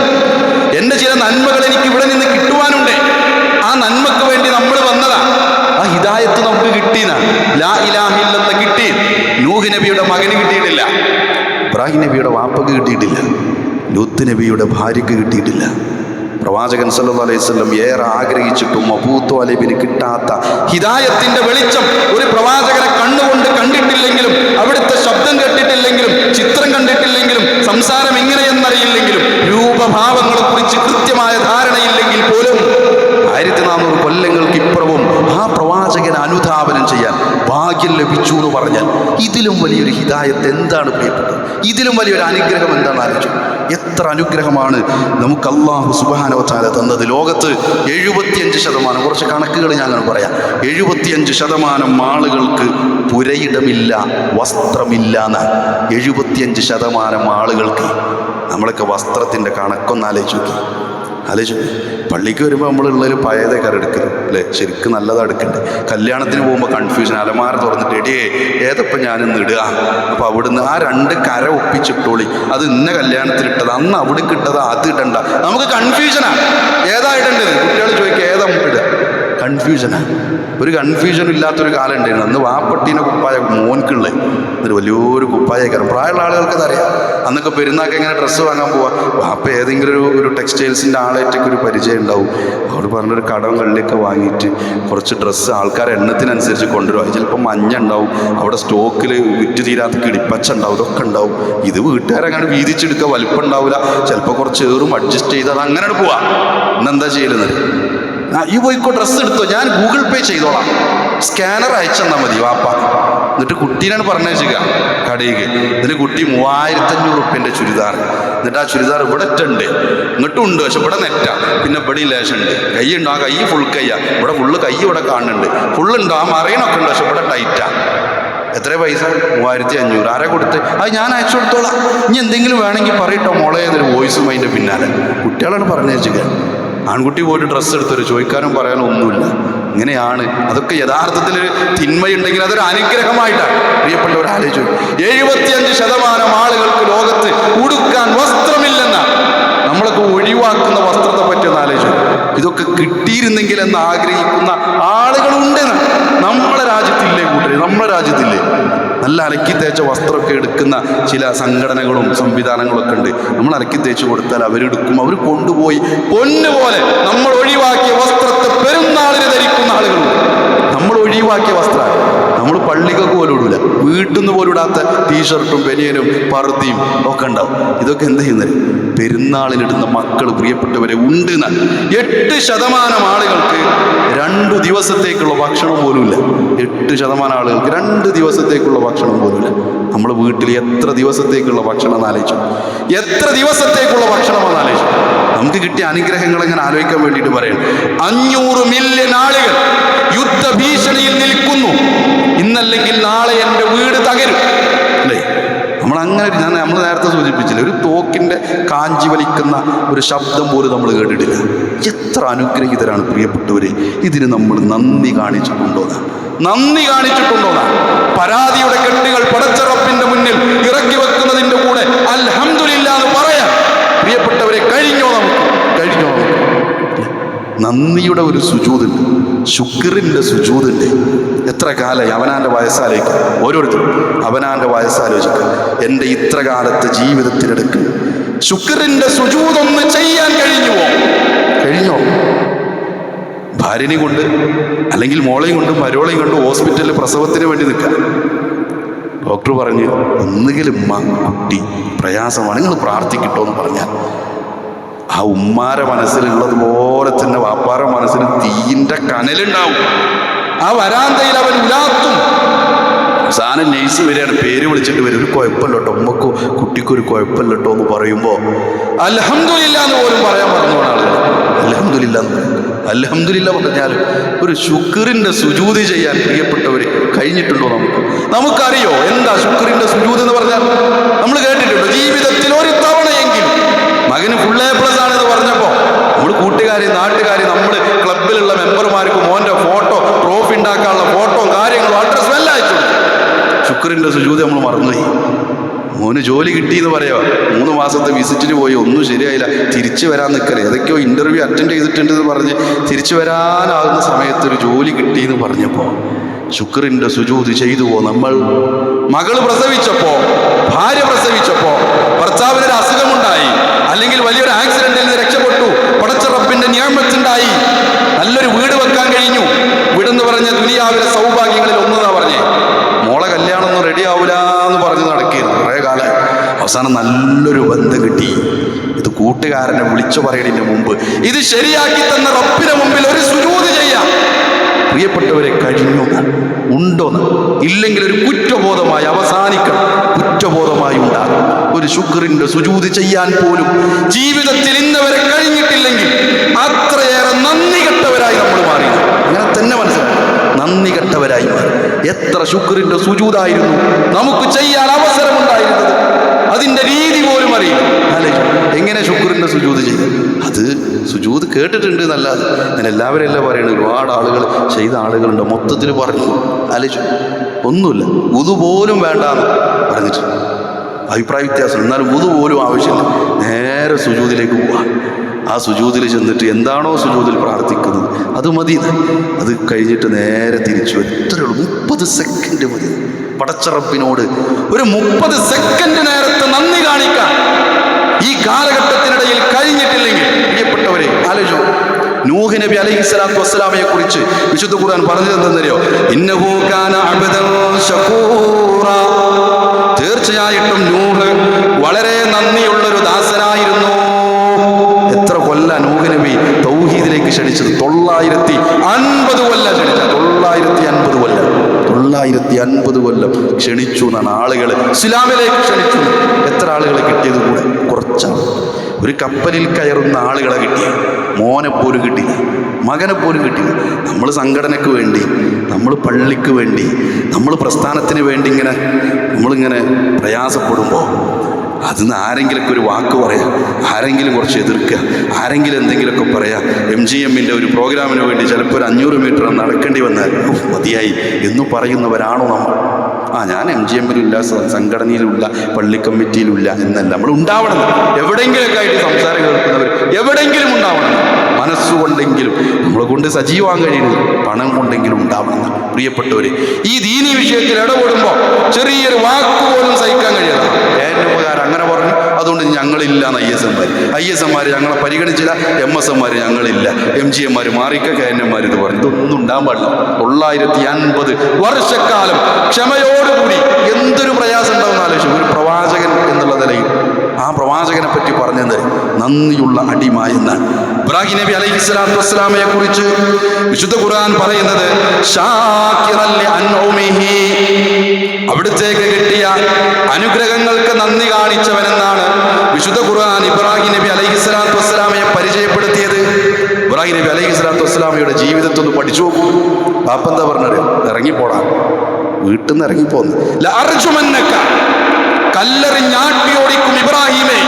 എൻ്റെ ചില നന്മകൾ എനിക്ക് ഇവിടെ നിന്ന് കിട്ടുവാനുണ്ട്. ആ നന്മക്ക് വേണ്ടി നമ്മൾ വന്നതാ. ആ ഹിദായത്ത് നമുക്ക് കിട്ടിയെന്നാണ്. ലാ ഇലാഹ ഇല്ലല്ലാഹ് കിട്ടി. നൂഹ് നബിയുടെ മകന് കിട്ടിയിട്ടില്ല, ഇബ്രാഹിം നബിയുടെ വാപ്പക്ക് കിട്ടിയിട്ടില്ല, ലൂത്ത് നബിയുടെ ഭാര്യക്ക് കിട്ടിയിട്ടില്ല. പ്രവാചകൻ സല്ലല്ലാഹു അലൈഹി വസല്ലം ഏറെ ആഗ്രഹിച്ചിട്ടും അബൂ ത്വാലിബിന് കിട്ടാത്ത ഹിദായത്തിന്റെ വെളിച്ചം ഒരു പ്രവാചകനെ കണ്ണുകൊണ്ട് കണ്ടിട്ടില്ലെങ്കിലും, അവിടുത്തെ ശബ്ദം കേട്ടിട്ടില്ലെങ്കിലും, ചിത്രം കണ്ടിട്ടില്ലെങ്കിലും, സംസാരം എങ്ങനെയെന്നറിയില്ലെങ്കിലും, രൂപഭാവങ്ങളെ കുറിച്ച് കൃത്യമായ ധാരണയില്ലെങ്കിൽ പോലും 1400 കൊല്ലങ്ങൾക്ക് ഇപ്പുറവും ആ പ്രവാചകനെ അനുധാവനം ചെയ്യാൻ ഭാഗ്യം ലഭിച്ചു എന്ന് പറഞ്ഞാൽ ഇതിലും വലിയൊരു ഹിദായത്ത് എന്താണ് പ്രിയപ്പെട്ടത്? ഇതിലും വലിയൊരു അനുഗ്രഹം എന്താണ് ആലോചിച്ചു? എത്ര അനുഗ്രഹമാണ് നമുക്ക് അല്ലാഹു സുബ്ഹാനഹു വ തആല തന്നത്. ലോകത്ത് 75%, കുറച്ച് കണക്കുകൾ ഞാൻ അങ്ങനെ പറയാം, 75% ആളുകൾക്ക് പുരയിടമില്ല, വസ്ത്രമില്ല എന്നാണ്. 75% ആളുകൾക്ക്. നമ്മളൊക്കെ വസ്ത്രത്തിൻ്റെ കണക്കൊന്ന് ആലോചിച്ച് നോക്കി. പള്ളിക്ക് വരുമ്പോൾ നമ്മളുള്ളൊരു പഴയതേ കയറി എടുക്കരുത് അല്ലേ? ശരിക്കും നല്ലതാണ് എടുക്കണ്ടേ. കല്യാണത്തിന് പോകുമ്പോൾ കൺഫ്യൂഷൻ, അലമാര തുറന്നിട്ട് എടിയേ ഏതപ്പം ഞാനിന്ന് ഇടുക. അപ്പോൾ അവിടുന്ന് ആ 2 കര ഒപ്പിച്ചിട്ടോളി, അത് ഇന്ന കല്യാണത്തിന് ഇട്ടത്, അന്ന് അവിടെ കിട്ടത് അത് ഇടണ്ട. നമുക്ക് കൺഫ്യൂഷനാണ് ഏതാ ഇടേണ്ടത്. കുട്ടികൾ ചോദിക്കുക ഏതാ നമുക്ക് ഇടുക, കൺഫ്യൂഷനാണ്. ഒരു കൺഫ്യൂഷൻ ഇല്ലാത്തൊരു കാലം ഉണ്ടായിരുന്നു. അന്ന് വാപ്പട്ടീനെ കുപ്പായ മോൻക്കുള്ളേ ഒരു വലിയൊരു കുപ്പായ കയറും. പ്രായമുള്ള ആളുകൾക്ക് അതറിയാം. അന്നൊക്കെ പെരുന്നാൾക്ക് എങ്ങനെ ഡ്രസ്സ് വാങ്ങാൻ പോവാം, വാപ്പ ഏതെങ്കിലും ഒരു ടെക്സ്റ്റൈൽസിൻ്റെ ആളായിട്ടൊക്കെ ഒരു പരിചയം ഉണ്ടാവും. അവർ പറഞ്ഞൊരു കടവും കള്ളിയൊക്കെ വാങ്ങിയിട്ട് കുറച്ച് ഡ്രസ്സ് ആൾക്കാരെ എണ്ണത്തിനനുസരിച്ച് കൊണ്ടുവരും. അത് ചിലപ്പോൾ മഞ്ഞ ഉണ്ടാവും, അവിടെ സ്റ്റോക്കിൽ വിറ്റ് തീരാത്ത കിളിപ്പച്ച ഉണ്ടാവും, ഇതൊക്കെ ഉണ്ടാവും. ഇത് വീട്ടുകാരങ്ങനെ വീതിച്ചെടുക്കുക, വലിപ്പം ഉണ്ടാവില്ല, ചിലപ്പോൾ കുറച്ച് ഏറും അഡ്ജസ്റ്റ് ചെയ്ത് അത് അങ്ങനെ പോവാം. ഇന്നെന്താ ചെയ്യുന്നത്? ഈ പോയിക്കോ ഡ്രസ്സ് എടുത്തോ, ഞാൻ ഗൂഗിൾ പേ ചെയ്തോളാം, സ്കാനർ അയച്ചെന്നാൽ മതി വാപ്പ. എന്നിട്ട് കുട്ടീനാണ് പറഞ്ഞേക്കുക കടയിലേക്ക്. എന്നിട്ട് കുട്ടി 3500 റുപ്യൻ്റെ ചുരിദാർ. എന്നിട്ട് ആ ചുരിദാർ ഇവിടെ ഉണ്ട്, ഇങ്ങോട്ടും ഉണ്ട്, പക്ഷെ ഇവിടെ നെറ്റാ, പിന്നെ ഇവിടെ ലേശം ഉണ്ട്. കൈ ഉണ്ടോ? ആ കൈ ഫുൾ കയ്യാ, ഇവിടെ ഫുള്ള് കൈ ഇവിടെ കാണുന്നുണ്ട്, ഫുള്ളുണ്ടോ? ആ മറയണൊക്കെ ഉണ്ട്, പക്ഷെ ഇവിടെ ടൈറ്റാ. എത്ര പൈസ? 3500. ആരെ കൊടുത്ത്? അത് ഞാൻ അയച്ചു കൊടുത്തോളാം, ഇനി എന്തെങ്കിലും വേണമെങ്കിൽ പറയട്ടോ മോളെ എന്നൊരു വോയിസും അതിൻ്റെ പിന്നാലെ. കുട്ടികളാണ് പറഞ്ഞേക്കുക. ആൺകുട്ടി പോയിട്ട് ഡ്രസ്സ് എടുത്തൊരു ചോദിക്കാനും പറയാനും ഒന്നുമില്ല. ഇങ്ങനെയാണ്. അതൊക്കെ യഥാർത്ഥത്തിലൊരു തിന്മയുണ്ടെങ്കിൽ അതൊരു അനുഗ്രഹമായിട്ടാണ്. പ്രിയപ്പെട്ടവർ ആലോചിച്ചു, 75% ആളുകൾക്ക് ലോകത്ത് ഉടുക്കാൻ വസ്ത്രമില്ലെന്നാണ്. നമ്മളൊക്കെ ഒഴിവാക്കുന്ന വസ്ത്രത്തെ പറ്റി ഒന്ന് ആലോചിച്ചു. ഇതൊക്കെ കിട്ടിയിരുന്നെങ്കിൽ എന്ന് ആഗ്രഹിക്കുന്ന ആളുകളുണ്ട് നമ്മളെ രാജ്യത്തില്ലേ കൂട്ടര്? നമ്മളെ രാജ്യത്തില്ലേ? നല്ല അലക്കി തേച്ച വസ്ത്രമൊക്കെ എടുക്കുന്ന ചില സംഘടനകളും സംവിധാനങ്ങളൊക്കെ ഉണ്ട്. നമ്മൾ അലക്കി തേച്ച് കൊടുത്താൽ അവരെടുക്കും, അവർ കൊണ്ടുപോയി പൊന്നുപോലെ നമ്മൾ ഒഴിവാക്കിയ വസ്ത്രത്തെ പെരുന്നാളിന് ധരിക്കുന്ന ആളുകളുണ്ട്. നമ്മൾ ഒഴിവാക്കിയ വസ്ത്രമാണ് നമ്മൾ പള്ളിക്കൊക്കെ പോലും ഇടൂല, വീട്ടിൽ നിന്ന് പോലും ഇടാത്ത ടീഷർട്ടും ബനിയനും പർദ്ദയും ഒക്കെ ഉണ്ടാവും. ഇതൊക്കെ എന്ത് ചെയ്യുന്നത്? പെരുന്നാളിനിടുന്ന മക്കൾ പ്രിയപ്പെട്ടവരെ ഉണ്ട്. 8% ആളുകൾക്ക് 2 ദിവസത്തേക്കുള്ള ഭക്ഷണം പോലുമില്ല. 8% ആളുകൾക്ക് 2 ദിവസത്തേക്കുള്ള ഭക്ഷണം പോലുമില്ല. നമ്മൾ വീട്ടിൽ എത്ര ദിവസത്തേക്കുള്ള ഭക്ഷണം ആലോചിച്ചു? എത്ര ദിവസത്തേക്കുള്ള ഭക്ഷണമെന്ന് ആലോചിച്ചു? നമുക്ക് കിട്ടിയ അനുഗ്രഹങ്ങൾ എങ്ങനെ ആലോചിക്കാൻ വേണ്ടിയിട്ട് പറയണം. 500 മില്യൺ ആളുകൾ യുദ്ധഭീഷണിയിൽ നിൽക്കുന്നു. ഇന്നല്ലെങ്കിൽ നാളെ എൻ്റെ വീട് തകരും, അല്ലേ? നമ്മൾ നേരത്തെ സൂചിപ്പിച്ചില്ല, ഒരു തോക്കിൻ്റെ കാഞ്ചി വലിക്കുന്ന ഒരു ശബ്ദം പോലും നമ്മൾ കേട്ടിട്ടില്ല. എത്ര അനുഗ്രഹീതരാണ് പ്രിയപ്പെട്ടവരെ. ഇതിന് നമ്മൾ നന്ദി കാണിച്ചിട്ടുണ്ടോന്നാ? പരാതിയുടെ കെട്ടുകൾ പടച്ച റബ്ബിന്റെ മുന്നിൽ ഇറക്കി വെക്കുന്നതിൻ്റെ കൂടെ അൽഹംദുലില്ലാ എന്ന് പറയാം പ്രിയപ്പെട്ടവരെ. കഴിഞ്ഞോ നമുക്ക്? നന്ദിയുടെ ഒരു സുജൂദുണ്ട്, ശുക്രിൻ്റെ സുജൂദുണ്ട്. എത്ര കാലം അവനാൻ്റെ വയസ്സാലോചിക്കുക, ഓരോരുത്തരും അവനാൻ്റെ വയസ്സാലോചിക്കുക. എൻ്റെ ഇത്ര കാലത്തെ ജീവിതത്തിലെടുക്ക് ശുക്രിൻ്റെ സുജൂദൊന്ന് ചെയ്യാൻ കഴിഞ്ഞോ? ഭാര്യനെയും കൊണ്ട് അല്ലെങ്കിൽ മോളെയും കൊണ്ട് മരോളെയും കൊണ്ട് ഹോസ്പിറ്റലിൽ പ്രസവത്തിന് വേണ്ടി നിൽക്കുക. ഡോക്ടർ പറഞ്ഞ് ഒന്നുകിലും കുട്ടി പ്രയാസമാണ്, നിങ്ങൾ പ്രാർത്ഥിക്കട്ടോ എന്ന് പറഞ്ഞാൽ ആ ഉമ്മാരെ മനസ്സിലുള്ളതുപോലെ തന്നെ വാപ്പാരെ മനസ്സിൽ തീയിൻ്റെ കനലുണ്ടാവും. ആ വരാന്തയിൽ അവൻ ഉലാത്തും. അവസാനം നെയ്സ് വരെയാണ്, പേര് വിളിച്ചിട്ട് വരും. ഒരു കുഴപ്പമില്ലട്ടോ ഉമ്മക്കോ കുട്ടിക്കൊരു കുഴപ്പമില്ലട്ടോ എന്ന് പറയുമ്പോൾ അൽഹംദുലില്ലാ എന്ന് പോലും പറയാൻ പറഞ്ഞു ആളുകൾ. അൽഹംദുലില്ലാ പറഞ്ഞാൽ ഒരു ശുക്രിൻ്റെ സുജൂദ് ചെയ്യാൻ പ്രിയപ്പെട്ടവർ കഴിഞ്ഞിട്ടുണ്ടോ? നമുക്കറിയോ എന്താ ശുക്രിൻ്റെ സുജൂദ് എന്ന് പറഞ്ഞാൽ? നമ്മൾ കേട്ടിട്ടുണ്ടോ? ജീവിതത്തിൽ ഒരു തവണയെങ്കിലും മകന് ഫുൾ A+ ആണെന്ന് പറഞ്ഞപ്പോൾ നമ്മൾ കൂട്ടുകാരി നാട്ടുകാരി നമ്മൾ ക്ലബിലുള്ള മെമ്പർമാർക്ക് മോൻ്റെ ഫോട്ടോ, ട്രോഫി ഉണ്ടാക്കാനുള്ള ഫോട്ടോ, കാര്യങ്ങളും അഡ്രസ്സും എല്ലാം അയച്ചു. ശുക്രിൻ്റെ സുജൂദ് നമ്മൾ മറന്നുപോയി. മോന് ജോലി കിട്ടിയെന്ന് പറയാ, 3 മാസത്തെ വിസിറ്റിന് പോയി, ഒന്നും ശരിയായില്ല, തിരിച്ചു വരാൻ നിൽക്കലേ, ഏതൊക്കെയോ ഇൻ്റർവ്യൂ അറ്റൻഡ് ചെയ്തിട്ടുണ്ടെന്ന് പറഞ്ഞ് തിരിച്ചു വരാനാകുന്ന സമയത്ത് ഒരു ജോലി കിട്ടിയെന്ന് പറഞ്ഞപ്പോൾ ശുക്രിൻ്റെ സുജൂദ് ചെയ്തുവോ നമ്മൾ? മകൾ പ്രസവിച്ചപ്പോ, ഭാര്യ പ്രസവിച്ചപ്പോ, ഭർത്താവിനൊരു അസുഖമുണ്ടായി, അല്ലെങ്കിൽ വലിയൊരു ആക്സിഡന്റിൽ നിന്ന് രക്ഷപ്പെട്ടു, പടച്ച റബ്ബിന്റെ നിഅമത്തുണ്ടായി, നല്ലൊരു വീട് വെക്കാൻ കഴിഞ്ഞു. വീടെന്ന് പറഞ്ഞ ദുനിയാവിലെ സൗഭാഗ്യങ്ങളിൽ ഒന്നെന്നാ പറഞ്ഞേ. മോളെ കല്യാണമൊന്നും റെഡി ആവൂല എന്ന് പറഞ്ഞ് നടക്കുകയായിരുന്നു കുറേ കാലം. അവസാനം നല്ലൊരു ബന്ധം കിട്ടി. ഇത് കൂട്ടുകാരനെ വിളിച്ചു പറയണതിന് മുമ്പ് ഇത് ശരിയാക്കി തന്ന റബ്ബിന് മുമ്പിൽ ഒരു സുജൂദ് ചെയ്യാം. പ്രിയപ്പെട്ടവരെ, കഴിഞ്ഞോ? ഉണ്ടോന്ന്? ഇല്ലെങ്കിൽ ഒരു കുറ്റബോധമായി അവസാനിക്കണം, കുറ്റബോധമായി ഉണ്ടാകും. ഒരു ശുക്രിൻ്റെ സുജൂദ് ചെയ്യാൻ പോലും ജീവിതത്തിൽ ഇന്നവരെ കഴിഞ്ഞിട്ടില്ലെങ്കിൽ അത്രയേറെ നന്ദി കെട്ടവരായി നമ്മൾ മാറി. അങ്ങനെ തന്നെ മനസ്സിലാക്കി, നന്ദി കെട്ടവരായി മാറി. എത്ര ശുക്രിൻ്റെ സുജൂദായിരുന്നു നമുക്ക് ചെയ്യാൻ അവസരമുണ്ടായിരുന്നത്, അതിൻ്റെ രീതി പോലും അറിയില്ല. എങ്ങനെ ശുക്രിൻ്റെ സുജൂദ് ചെയ്യും? അത് സുജൂദ് കേട്ടിട്ടുണ്ട് എന്നല്ലാതെ ഞാൻ എല്ലാവരും എല്ലാം പറയുന്നത്. ഒരുപാട് ആളുകൾ ചെയ്ത ആളുകളുണ്ട്. മൊത്തത്തിൽ പറഞ്ഞു ആലോചിച്ചു, ഒന്നുമില്ല, വുദു പോലും വേണ്ടാന്ന് പറഞ്ഞിട്ട് അഭിപ്രായ വ്യത്യാസം. എന്നാലും വുദു പോലും ആവശ്യമില്ല, നേരെ സുജൂദിലേക്ക് പോവാം. ആ സുജൂദിൽ ചെന്നിട്ട് എന്താണോ സുജൂദിൽ പ്രാർത്ഥിക്കുന്നത് അത് മതി. അത് കഴിഞ്ഞിട്ട് നേരെ തിരിച്ചു വരും. ഇത്രയുള്ളൂ, 30 സെക്കൻഡ് മതി. പടച്ച റബ്ബിനോട് ഒരു 30 സെക്കൻഡ് നേരത്തെ നന്ദി കാണിക്കാൻ ഈ കാലഘട്ടത്തിനിടയിൽ കഴിഞ്ഞിട്ടില്ലെങ്കിൽ പ്രിയപ്പെട്ടവരെ ആലോചിച്ചു. നൂഹ് നബി അലൈഹിസ്സലാത്തു വസ്സലാമയെ കുറിച്ച് വിശുദ്ധ ഖുർആൻ പറഞ്ഞു തന്നറിയോ? ഇന്നഹു കാന അബ്ദൻ ശകൂറ. തീർച്ചയായിട്ടും നൂഹ് വളരെ നന്ദിയുള്ളൊരു ദാസനായിരുന്നു. എത്ര കൊല്ല നൂഹ് നബി തൗഹീദിലേക്ക് ക്ഷണിച്ചത്? 950 കൊല്ലം ക്ഷണിച്ചത്. 950 കൊല്ലം ക്ഷണിച്ചു എന്നാണ് ആളുകൾ ഇസ്ലാമിലേക്ക് ക്ഷണിച്ചു. എത്ര ആളുകളെ കിട്ടിയത്? കൂടെ കുറച്ചാണ്. ഒരു കപ്പലിൽ കയറുന്ന ആളുകളെ കിട്ടിയ, മോനെപ്പോലും കിട്ടില്ല, മകനെപ്പോലും കിട്ടില്ല. നമ്മൾ സംഘടനയ്ക്ക് വേണ്ടി, നമ്മൾ പള്ളിക്ക് വേണ്ടി, നമ്മൾ പ്രസ്ഥാനത്തിന് വേണ്ടി നമ്മളിങ്ങനെ പ്രയാസപ്പെടുമ്പോൾ അതിന് ആരെങ്കിലുമൊക്കെ ഒരു വാക്ക് പറയാം, ആരെങ്കിലും കുറച്ച് എതിർക്കുക, ആരെങ്കിലും എന്തെങ്കിലുമൊക്കെ പറയാം. MGMൻ്റെ ഒരു പ്രോഗ്രാമിന് വേണ്ടി ചിലപ്പോൾ ഒരു 500 മീറ്റർ നടക്കേണ്ടി വന്നാൽ മതിയായി എന്ന് പറയുന്നവരാണോ നമ്മൾ? ഞാൻ MGMിലില്ല, സംഘടനയിലുമില്ല, പള്ളി കമ്മിറ്റിയിലുമില്ല എന്നല്ല. നമ്മൾ ഉണ്ടാവണം. എവിടെയെങ്കിലുമൊക്കെ ആയിട്ട് സംസാരം കേൾക്കുന്നവർ എവിടെയെങ്കിലും ഉണ്ടാവണം. മനസ്സുകൊണ്ടെങ്കിലും നമ്മളെ കൊണ്ട് സജീവമാകാൻ കഴിയുന്നത് പണം കൊണ്ടെങ്കിലും ഉണ്ടാവണം. പ്രിയപ്പെട്ടവരെ, ഈ ദീനി വിഷയത്തിൽ ഇടപെടുമ്പോൾ ചെറിയൊരു വാക്കുപോലും സഹിക്കാൻ കഴിയാതെ അങ്ങനെ പറഞ്ഞു, അതുകൊണ്ട് ഞങ്ങളില്ല എന്ന് IS എംമാർ ഞങ്ങളെ പരിഗണിച്ചില്ല, MS എംമാർ ഞങ്ങളില്ല, MG എംമാർ മാറിക്ക KN ഇത് പറഞ്ഞു. ഇതൊന്നും ഉണ്ടാകാൻ പാടില്ല. 950 വർഷക്കാലം ക്ഷമയോടുകൂടി എന്തൊരു പ്രയാസം ഉണ്ടാവുന്ന ആലോചിച്ചു. ഒരു പ്രവാചകൻ എന്നുള്ള നിലയിൽ ആ പ്രവാചകനെ പറ്റി പറഞ്ഞത് നന്ദിയുള്ള അടിമ എന്നാണ്. ഇബ്രാഹിം നബി അലൈഹിസ്സലാത്തു വസ്സലാമയെ കുറിച്ച് വിശുദ്ധ ഖുർആൻ പറയുന്നത് ഷാകിറൻ ലിഅൻഉമിഹി, അവിടുത്തേക്ക് കിട്ടിയ അനുഗ്രഹങ്ങൾക്ക് നന്ദി കാണിച്ചവനെന്നാണ് വിശുദ്ധ ഖുർആൻ ഇബ്രാഹിം നബി അലൈഹിസ്സലാത്തു വസ്സലാമയെ പരിചയപ്പെടുത്തിയത്. ഇബ്രാഹിം നബി അലൈഹിസ്സലാത്തു വസ്സലാമയുടെ ജീവിതത്തിൽ ഒന്ന് പഠിച്ചു നോക്കൂ. പാപ്പ എന്താ പറഞ്ഞത്? ഇറങ്ങിപ്പോടാ, വീട്ടിൽ നിന്ന് ഇറങ്ങിപ്പോന്ന്. ലഅർജുമന്നക, കല്ലെറിഞ്ഞാട്ടി ഓടിക്കും ഇബ്രാഹിമേ.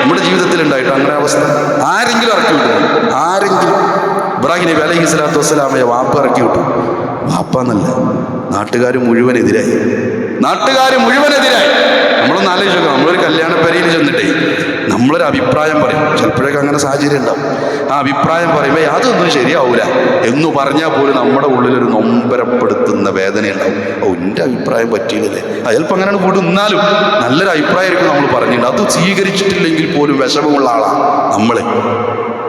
നമ്മുടെ ജീവിതത്തിൽ ഉണ്ടായിട്ട് അങ്ങനെ അവസ്ഥ ആരെങ്കിലും ഇറക്കി വിട്ടു? ആരെങ്കിലും? ഇബ്രാഹിം നബി അലൈഹിസ്സലാത്തു വസ്സലാമയെ വാപ്പ ഇറക്കി വിട്ടു. വാപ്പാന്നല്ല, നാട്ടുകാർ മുഴുവൻ എതിരായി. നമ്മളൊന്ന് ആലോചിച്ചോക്കാം. നമ്മളൊരു കല്യാണ പരിയിൽ ചെന്നിട്ടേ നമ്മളൊരു അഭിപ്രായം പറയും. ചിലപ്പോഴൊക്കെ അങ്ങനെ സാഹചര്യം ഉണ്ടാവും. ആ അഭിപ്രായം പറയുമ്പോൾ അതൊന്നും ശരിയാവൂല എന്ന് പറഞ്ഞാൽ പോലും നമ്മുടെ ഉള്ളിലൊരു നൊമ്പരപ്പെടുത്തുന്ന വേദന ഉണ്ടാവും. എൻ്റെ അഭിപ്രായം പറ്റിയില്ലേ, ചിലപ്പോൾ അങ്ങനെയാണ് വിടുന്നാലും നല്ലൊരു അഭിപ്രായമായിരിക്കും നമ്മൾ പറഞ്ഞിട്ടുണ്ട്. അത് സ്വീകരിച്ചിട്ടില്ലെങ്കിൽ പോലും വിഷമമുള്ള ആളാണ് നമ്മൾ.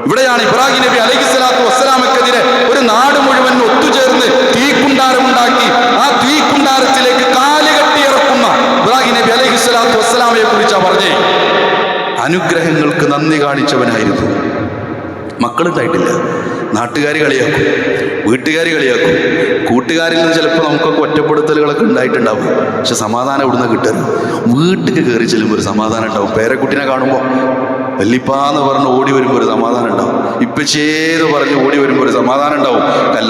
ഇവിടെയാണ് ഇബ്രാഹിം നബി അലൈഹിസ്സലാത്തു വസ്സലാമക്കെതിരെ ഒരു നാട് മുഴുവൻ ഒത്തുചേർന്ന് തീക്കുണ്ടാരമുണ്ടാക്കി ആ തീക്കുണ്ടാരത്തിലേക്ക് കാലുകെട്ടിയിറക്കുന്ന ഇബ്രാഹിം നബി അലൈഹിസ്സലാത്തു വസ്സലാമയെ കുറിച്ചാണ് പറഞ്ഞേ. അനുഗ്രഹങ്ങൾക്ക് നന്ദി കാണിച്ചവനായിരുന്നു. മക്കളുണ്ടായിട്ടില്ല, നാട്ടുകാർ കളിയാക്കും, വീട്ടുകാർ കളിയാക്കും, കൂട്ടുകാരിൽ നിന്ന് ചിലപ്പോൾ നമുക്കൊക്കെ ഒറ്റപ്പെടുത്തലുകളൊക്കെ ഉണ്ടായിട്ടുണ്ടാവും. പക്ഷെ സമാധാനം ഇവിടുന്ന് കിട്ടരുത്. വീട്ടിൽ കയറി ചെല്ലുമ്പോൾ ഒരു സമാധാനം ഉണ്ടാവും. പേരക്കുട്ടിനെ കാണുമ്പോൾ വല്ലിപ്പാന്ന് പറഞ്ഞ് ഓടി വരുമ്പോൾ ഒരു സമാധാനം ഉണ്ടാവും. ഇപ്പച്ചേന്ന് പറഞ്ഞ് ഓടി വരുമ്പോൾ ഒരു സമാധാനം ഉണ്ടാവും.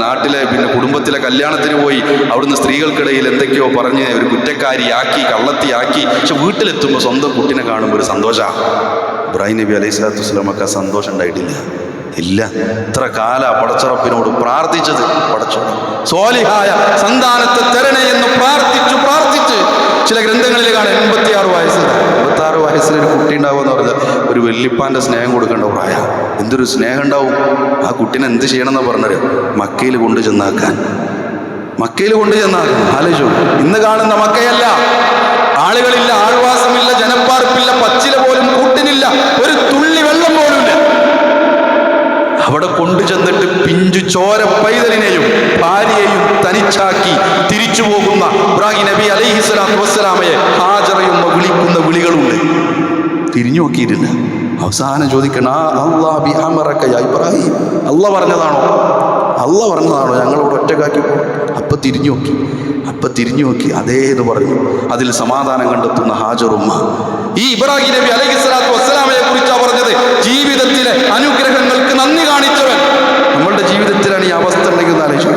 നാട്ടിലെ പിന്നെ കുടുംബത്തിലെ കല്യാണത്തിന് പോയി അവിടുന്ന് സ്ത്രീകൾക്കിടയിൽ എന്തൊക്കെയോ പറഞ്ഞ് ഒരു കുറ്റക്കാരിയാക്കി കള്ളത്തിയാക്കി. പക്ഷെ വീട്ടിലെത്തുമ്പോൾ സ്വന്തം കുട്ടിനെ കാണുമ്പോൾ ഒരു സന്തോഷമാണ്. ഇബ്രാഹിം നബി അലൈഹിസ്സലാത്തു വസ്സലാമക്ക് ആ സന്തോഷം ഉണ്ടായിട്ടില്ല. ഇല്ല. ഇത്ര കാല പടച്ചറപ്പിനോട് പ്രാർത്ഥിച്ചത്, പടച്ചോട് സ്വാലിഹായ സന്താനത്തെ തരണേ എന്ന് പ്രാർത്ഥിച്ച് ചില ഗ്രന്ഥങ്ങളിൽ കാണാം 86 വയസ്സിലൊരു കുട്ടി ഉണ്ടാവുമെന്ന് പറഞ്ഞാൽ ഒരു വല്യപ്പാൻ്റെ സ്നേഹം കൊടുക്കേണ്ട പ്രായം. എന്തൊരു സ്നേഹം ഉണ്ടാവും. ആ കുട്ടീനെ എന്ത് ചെയ്യണമെന്ന് പറഞ്ഞത്? മക്കയിൽ കൊണ്ടു ചെന്നാക്കാൻ. ആലോചിച്ചു. ഇന്ന് കാണുന്ന മക്കയല്ല. ആളുകളില്ല, ആൾവാസമില്ല, ജനപ്പാർപ്പില്ല, പച്ചില പോലും കൂട്ടിനില്ല, ഒരു തുള്ളി വെള്ളം പോലും ഇല്ല. അവിടെ കൊണ്ടുചെന്നിട്ട് പിഞ്ചു ചോര പൈതലിനെയും ഭാര്യയെയും തനിച്ചാക്കി തിരിച്ചു പോകുന്ന ഇബ്രാഹിം നബി അലൈഹിസ്സലാത്തു വസ്സലാമയെ ഹാജറയുമ്മ വിളിക്കുന്ന വിളികളുണ്ട്. തിരിഞ്ഞു നോക്കിയിട്ടില്ല. അവസാനം ചോദിക്കണം, അല്ലാഹ് ബിഅമറക യാ ഇബ്രാഹിം, അല്ലാഹ് പറഞ്ഞതാണോ ഞങ്ങളോട് ഒറ്റക്കാക്കി? അപ്പം തിരിഞ്ഞു നോക്കി അതേ എന്ന് പറഞ്ഞു. അതിൽ സമാധാനം കണ്ടെത്തുന്ന ഹാജറുമ്മ. ഈ ഇബ്രാഹിം നബി അലൈഹിസ്സലാത്തു വസ്സലാമയെ കുറിച്ചാണ് പറഞ്ഞത് ജീവിതത്തിലെ അനുഗ്രഹങ്ങൾക്ക് നന്ദി കാണിച്ചവൻ. നമ്മളുടെ ജീവിതത്തിലാണ് ഈ അവസ്ഥ ഉണ്ടെങ്കിൽ ആലോചിച്ചു.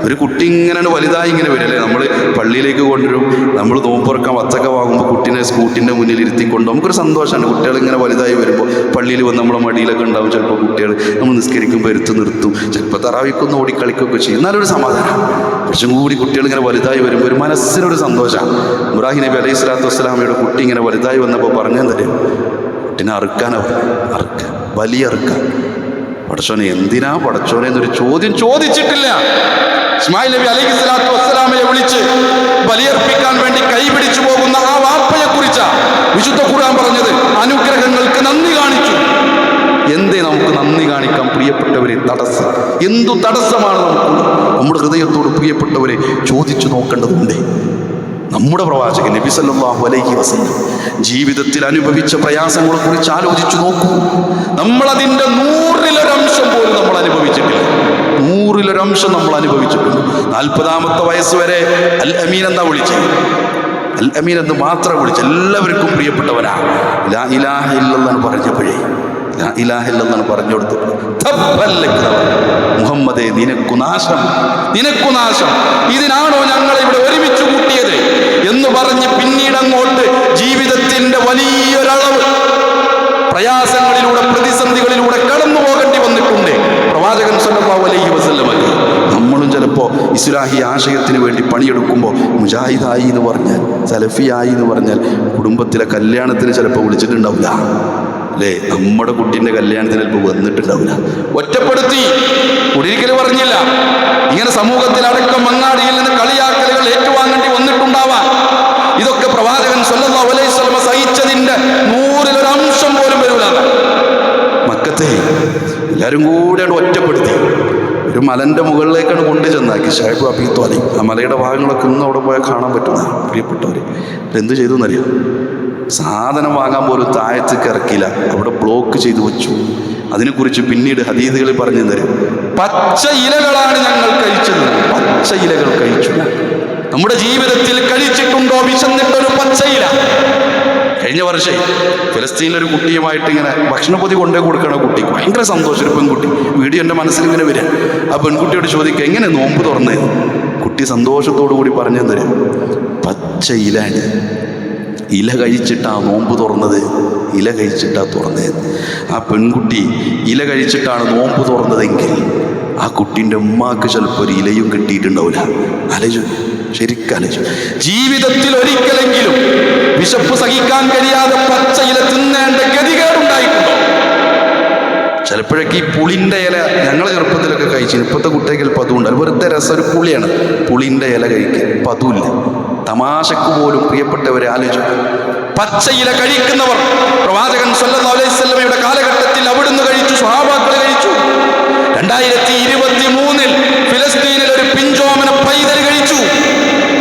ഒരു കുട്ടി ഇങ്ങനെ വലുതായി ഇങ്ങനെ വരില്ലേ, നമ്മൾ പള്ളിയിലേക്ക് കൊണ്ടുവരും. നമ്മൾ നോമ്പുറക്കാൻ വച്ചക്ക വാങ്ങുമ്പോൾ കുട്ടീനെ സ്കൂട്ടിൻ്റെ മുന്നിൽ ഇരുത്തിക്കൊണ്ട് നമുക്കൊരു സന്തോഷമാണ്. കുട്ടികൾ ഇങ്ങനെ വലുതായി വരുമ്പോൾ പള്ളിയിൽ വന്ന് നമ്മളെ മടിയിലൊക്കെ ഉണ്ടാവും. ചിലപ്പോൾ കുട്ടികൾ നമ്മൾ നിസ്കരിക്കുമ്പോൾ എടുത്ത് നിർത്തും, ചിലപ്പോൾ തറാവിക്കൊന്ന് ഓടിക്കളിക്കുകയൊക്കെ ചെയ്യും. എന്നാലൊരു സമാധാനം. കുറച്ചും കൂടി കുട്ടികൾ ഇങ്ങനെ വലുതായി വരുമ്പോൾ ഒരു മനസ്സിനൊരു സന്തോഷമാണ്. ഇബ്രാഹിം നബി അലൈഹിസ്സലാത്തു വസ്സലാമയുടെ കുട്ടി ഇങ്ങനെ വലുതായി വന്നപ്പോൾ പറഞ്ഞു തരും, കുട്ടീനെ വലിയ അറുക്കാൻ. പടച്ചോനെ എന്തിനാ പടച്ചോനെ എന്നൊരു ചോദ്യം ചോദിച്ചിട്ടില്ല. ഇസ്മായിൽ നബി അലൈഹിസ്സലാത്തു വസ്സലാമയെ വിളിച്ച് ബലിയർപ്പിക്കാൻ വേണ്ടി കൈപിടിച്ചു പോകുന്ന ആ വാപ്പയെ കുറിച്ചാ വിശുദ്ധ ഖുർആൻ പറഞ്ഞത്. അനുഗ്രഹങ്ങൾക്ക് നന്ദി കാണിച്ചു. എന്തേ നമുക്ക് നന്ദി കാണിക്കാൻ പ്രിയപ്പെട്ടവരെ തടസ്സം? എന്തു തടസ്സമാണ് നമുക്ക്? നമ്മുടെ ഹൃദയത്തോട് പ്രിയപ്പെട്ടവരെ ചോദിച്ചു നോക്കേണ്ടതുണ്ട്. നമ്മുടെ പ്രവാചകൻ നബി സല്ലല്ലാഹു അലൈഹി വസല്ലം ജീവിതത്തിൽ അനുഭവിച്ച പ്രയാസങ്ങളെ കുറിച്ച് ആലോചിച്ചു നോക്കൂ. നമ്മളതിൻ്റെ 100% പോലും നമ്മൾ അനുഭവിച്ചിട്ടില്ല. 100% നമ്മൾ അനുഭവിച്ചിട്ടുണ്ട്. 40-ാമത്തെ വയസ്സ് വരെ അൽ അമീൻ എന്താ വിളിച്ചത്? അൽ അമീൻ എന്ന് മാത്രം വിളിച്ച് എല്ലാവർക്കും പ്രിയപ്പെട്ടവനാ. ലാ ഇലാഹ ഇല്ലല്ലാഹ് പറഞ്ഞപ്പോഴേ ലാ ഇലാഹ ഇല്ലല്ലാഹ് പറഞ്ഞു കൊടുത്തപ്പോൾ മുഹമ്മദേ നിനക്കു നാശം. ഇതിനാണോ ഞങ്ങൾ ഇവിടെ ഒരുമിച്ച് കൂട്ടിയത് എന്ന് പറഞ്ഞ് പിന്നീട് അങ്ങോട്ട് ജീവിതത്തിന്റെ വലിയൊരളവ് പ്രയാസങ്ങളിലൂടെ പ്രതിസന്ധികളിലൂടെ കടന്നു പോകേണ്ടി വന്നിട്ടുണ്ട് പ്രവാചകൻ സല്ലല്ലാഹു അലൈഹി വസല്ലമക്ക്. നമ്മളും ചിലപ്പോൾ ഇസ്ലാഹി ആശയത്തിന് വേണ്ടി പണിയെടുക്കുമ്പോൾ മുജാഹിദായി എന്ന് പറഞ്ഞാൽ, സലഫിയായി എന്ന് പറഞ്ഞാൽ കുടുംബത്തിലെ കല്യാണത്തിന് ചിലപ്പോൾ വിളിച്ചിട്ടുണ്ടാവില്ല അല്ലേ? നമ്മുടെ കുട്ടീൻ്റെ കല്യാണത്തിന് ചിലപ്പോൾ വന്നിട്ടുണ്ടാവില്ല. ഒറ്റപ്പെടുത്തി കുടിയിരിക്കൽ പറഞ്ഞില്ല. ഇങ്ങനെ സമൂഹത്തിലടക്കം മങ്ങാടിയിൽ നിന്ന് കളിയാക്കലുകൾ ഏറ്റുവാങ്ങേണ്ടി വന്നിട്ടുണ്ടാവാം. ഇതൊക്കെ പ്രവാചകൻ സല്ലല്ലാഹു അലൈഹി വസല്ലം സഹിച്ചതിൻ്റെ 100 റഹ്മത്തെ. എല്ലാവരും കൂടെ ഒറ്റപ്പെടുത്തി ഒരു മലൻ്റെ മുകളിലേക്കാണ് കൊണ്ടു ചെന്നാക്കി ഷൈബ് അബീ ത്വാലിബ്. ആ മലയുടെ ഭാഗങ്ങളൊക്കെ ഇന്നും അവിടെ പോയാൽ കാണാൻ പറ്റുന്ന പ്രിയപ്പെട്ടവർ. എന്ത് ചെയ്തു എന്നറിയാം? സാധനം വാങ്ങാൻ പോലും താഴത്തേക്ക് ഇറക്കില്ല, അവിടെ ബ്ലോക്ക് ചെയ്തു വെച്ചു. അതിനെക്കുറിച്ച് പിന്നീട് ഹദീസുകളിൽ പറഞ്ഞു തരും. പച്ച ഇലകളാണ് ഞങ്ങൾ കഴിച്ചത്, പച്ച ഇലകൾ കഴിച്ചു. നമ്മുടെ ജീവിതത്തിൽ കഴിച്ചിട്ടുണ്ടോ വിശന്നിട്ടൊരു പച്ചയില? കഴിഞ്ഞ വർഷം ഫലസ്തീനിലൊരു കുട്ടിയുമായിട്ട് ഇങ്ങനെ ഭക്ഷണപ്പൊതി കൊണ്ടേ കൊടുക്കണ കുട്ടിക്ക് ഭയങ്കര സന്തോഷം. ഒരു പെൺകുട്ടി വീഡിയോ എൻ്റെ മനസ്സിൽ ഇങ്ങനെ വരിക. ആ പെൺകുട്ടിയോട് ചോദിക്കുക, എങ്ങനെ നോമ്പ് തുറന്നേ? കുട്ടി സന്തോഷത്തോടു കൂടി പറഞ്ഞു തരും, പച്ച ഇലാണ്, ഇല കഴിച്ചിട്ടാ നോമ്പ് തുറന്നത്, ഇല കഴിച്ചിട്ടാ തുറന്നത്. ആ പെൺകുട്ടി ഇല കഴിച്ചിട്ടാണ് നോമ്പ് തുറന്നതെങ്കിൽ ആ കുട്ടീൻ്റെ ഉമ്മാക്ക് ചിലപ്പോൾ ഒരു ഇലയും കിട്ടിയിട്ടുണ്ടാവില്ല. ആലോചിച്ചു, ശരിക്കും ആലോചിച്ചു. ജീവിതത്തിൽ ഒരിക്കലെങ്കിലും വിശപ്പ് സഹിക്കാൻ കഴിയാതെ പച്ച ഇല തിന്നേണ്ട ഗതികേടുണ്ടായിട്ടുണ്ടോ? ചിലപ്പോഴൊക്കെ ഈ പുളിൻ്റെ ഇല ഞങ്ങളെ ചെറുപ്പത്തിലൊക്കെ കഴിച്ചു. ഇപ്പോഴത്തെ കുട്ടികൾക്ക് ചിലപ്പോൾ അതുകൊണ്ട് വെറുതെ രസം, ഒരു പുളിയാണ് പുളിൻ്റെ ഇല കഴിക്കുക. ഇപ്പം അതുമില്ല. തമാശക്ക് പോലും പ്രിയപ്പെട്ടവരെ ആലോചിച്ചു, പച്ചയില കഴിക്കുന്നവർ പ്രവാചകൻ സല്ലല്ലാഹു അലൈഹി വസല്ലമയുടെ കാലഘട്ടത്തിൽ അവിടുന്ന് കഴിച്ചു, സ്വഹാബാക്കൾ കഴിച്ചു. 2023 ഫിലിസ്തീനിൽ ഒരു പിഞ്ചോമന പൈതൽ കഴിച്ചു.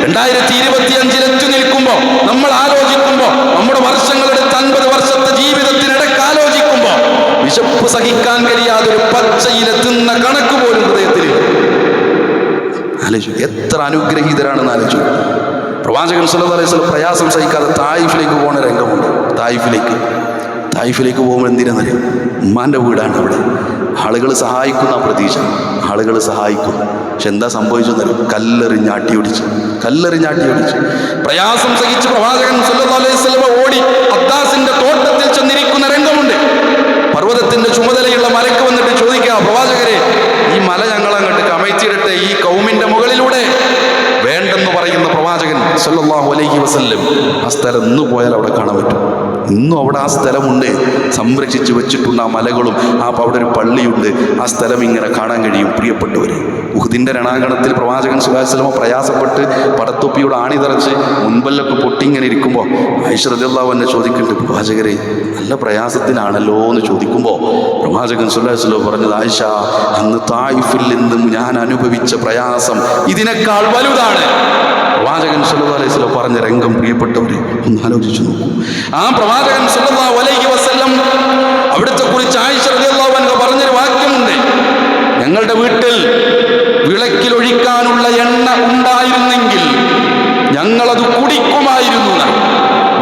2025 എത്തി നിൽക്കുമ്പോൾ നമ്മൾ ആലോചിക്കുമ്പോൾ, നമ്മുടെ വർഷങ്ങളെടുത്ത് 50 വർഷത്തെ ജീവിതത്തിനിടയ്ക്ക് ആലോചിക്കുമ്പോൾ വിശപ്പ് സഹിക്കാൻ കഴിയാതെ ഒരു പച്ചയില തിന്ന കണക്ക് പോലും ഹൃദയത്തിൽ. ആലോചിച്ചു, എത്ര അനുഗ്രഹീതരാണെന്ന് ആലോചിച്ചു. പ്രവാചകൻ സല്ലല്ലാഹു അലൈഹി വസല്ലം പ്രയാസം സഹിക്കാതെ തായിഫിലേക്ക് പോകുന്ന രംഗമുണ്ട്. തായിഫിലേക്ക് പോകുമ്പോൾ എന്തിനാണെന്നറിയാം? ഉമ്മാൻ്റെ വീടാണ് അവിടെ. ആളുകൾ സഹായിക്കുന്ന പ്രതീക്ഷ, ആളുകൾ സഹായിക്കും. പക്ഷെ എന്താ സംഭവിച്ചെന്നറിയാം? കല്ലെറിഞ്ഞാട്ടി ഒടിച്ച് പ്രയാസം സഹിച്ച് പ്രവാചകൻ സല്ലല്ലാഹു അലൈഹി വസല്ലം ഓടി അദ്ദാസിന്റെ തോട്ടത്തിൽ ചെന്നിരിക്കുന്ന രംഗമുണ്ട്. പർവ്വതത്തിന്റെ ചുമതലയുള്ള മലക്ക് വന്നിട്ട് ചോദിക്കുക, പ്രവാചകരെ, ഈ മല ഞങ്ങൾ അങ്ങോട്ട് കമഴ്ത്തിയിടട്ടെ ഈ കൗമിന്റെ മുകളിലൂടെ? വേണ്ടെന്ന് പറയുന്ന പ്രവാചകൻ സല്ലല്ലാഹു അലൈഹി വസല്ലം ആ സ്ഥലം ഇന്ന് പോയാൽ അവിടെ കാണാൻ പറ്റും. ഇന്നും അവിടെ ആ സ്ഥലമുണ്ട്, സംരക്ഷിച്ച് വെച്ചിട്ടുണ്ട് ആ മലകളും. അവിടെ ഒരു പള്ളിയുണ്ട്, ആ സ്ഥലം ഇങ്ങനെ കാണാൻ കഴിയും. പ്രിയപ്പെട്ടവർ, ഉഹുദിന്റെ രണാങ്കണത്തിൽ പ്രവാചകൻ സ്വല്ലല്ലാഹു അലൈഹി വസല്ലം പ്രയാസപ്പെട്ട് പടത്തൊപ്പിയോട് ആണി തറച്ച് മുൻപല്ലൊക്കെ പൊട്ടിങ്ങനെ ഇരിക്കുമ്പോൾ ആയിഷ റളിയല്ലാഹു അൻഹ ചോദിക്കുന്നുണ്ട്, പ്രവാചകരെ നല്ല പ്രയാസത്തിലാണല്ലോ എന്ന് ചോദിക്കുമ്പോൾ പ്രവാചകൻ സ്വല്ലല്ലാഹു അലൈഹി വസല്ലം പറഞ്ഞത്, ആയിഷ, അന്ന് തായിഫിൽ നിന്നും ഞാൻ അനുഭവിച്ച പ്രയാസം ഇതിനേക്കാൾ വലുതാണ്. പ്രവാചകൻ സല്ലല്ലാഹു അലൈഹി വസല്ലം പറഞ്ഞ രംഗം പ്രിയപ്പെട്ടവരെ ഒന്ന് ആലോചിച്ചു നോക്കൂ. ആ പ്രവാചകൻ സല്ലല്ലാഹു അലൈഹി വസല്ലം അവിടുത്തെ കുറിച്ച് ആയിഷ റളിയല്ലാഹു അൻഹ പറഞ്ഞൊരു വാക്യമുണ്ട്, ഞങ്ങളുടെ വീട്ടിൽ വിളക്കിലൊഴിക്കാനുള്ള എണ്ണ ഉണ്ടായിരുന്നെങ്കിൽ ഞങ്ങളത് കുടിക്കുമായിരുന്നു.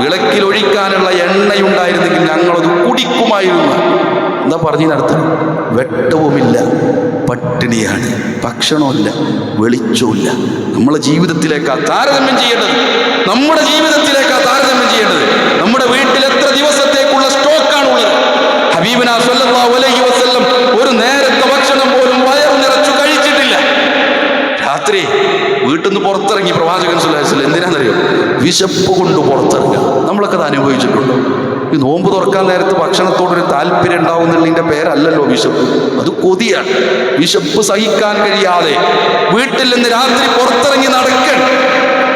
വിളക്കിലൊഴിക്കാനുള്ള എണ്ണയുണ്ടായിരുന്നെങ്കിൽ ഞങ്ങളത് കുടിക്കുമായിരുന്നു. എന്താ പറഞ്ഞതിനർത്ഥം? വെട്ടവുമില്ല, പട്ടിണിയാണ്, ഭക്ഷണമില്ല, വെളിച്ചമില്ല. നമ്മളെ ജീവിതത്തിലേക്കാ താരതമ്യം ചെയ്യേണ്ടത്. നമ്മുടെ വീട്ടിൽ എത്ര ദിവസത്തേക്കുള്ള സ്റ്റോക്കാണുള്ളത്? ഹബീബിനാ സല്ലല്ലാഹു അലൈഹി വസല്ലം ഒരു നേരത്തെ ഭക്ഷണം പോലും വയറു നിറച്ചു കഴിച്ചിട്ടില്ല. രാത്രി വീട്ടിൽ നിന്ന് പുറത്തിറങ്ങി പ്രവാചകൻ സല്ലല്ലാഹു അലൈഹി വസല്ലം എന്തിനാണെന്നറിയോ? വിശപ്പ് കൊണ്ട് പുറത്തിറങ്ങുക. നമ്മളൊക്കെ അത് അനുഭവിച്ചിട്ടുണ്ടോ? ഈ നോമ്പ് തുറക്കാൻ നേരത്ത് ഭക്ഷണത്തോടൊരു താല്പര്യം ഉണ്ടാവുന്നതിൻ്റെ പേരല്ലല്ലോ വിശപ്പ്, അത് കൊതിയാണ്. വിശപ്പ് സഹിക്കാൻ കഴിയാതെ വീട്ടിൽ നിന്ന് രാത്രി പുറത്തിറങ്ങി നടക്കണം.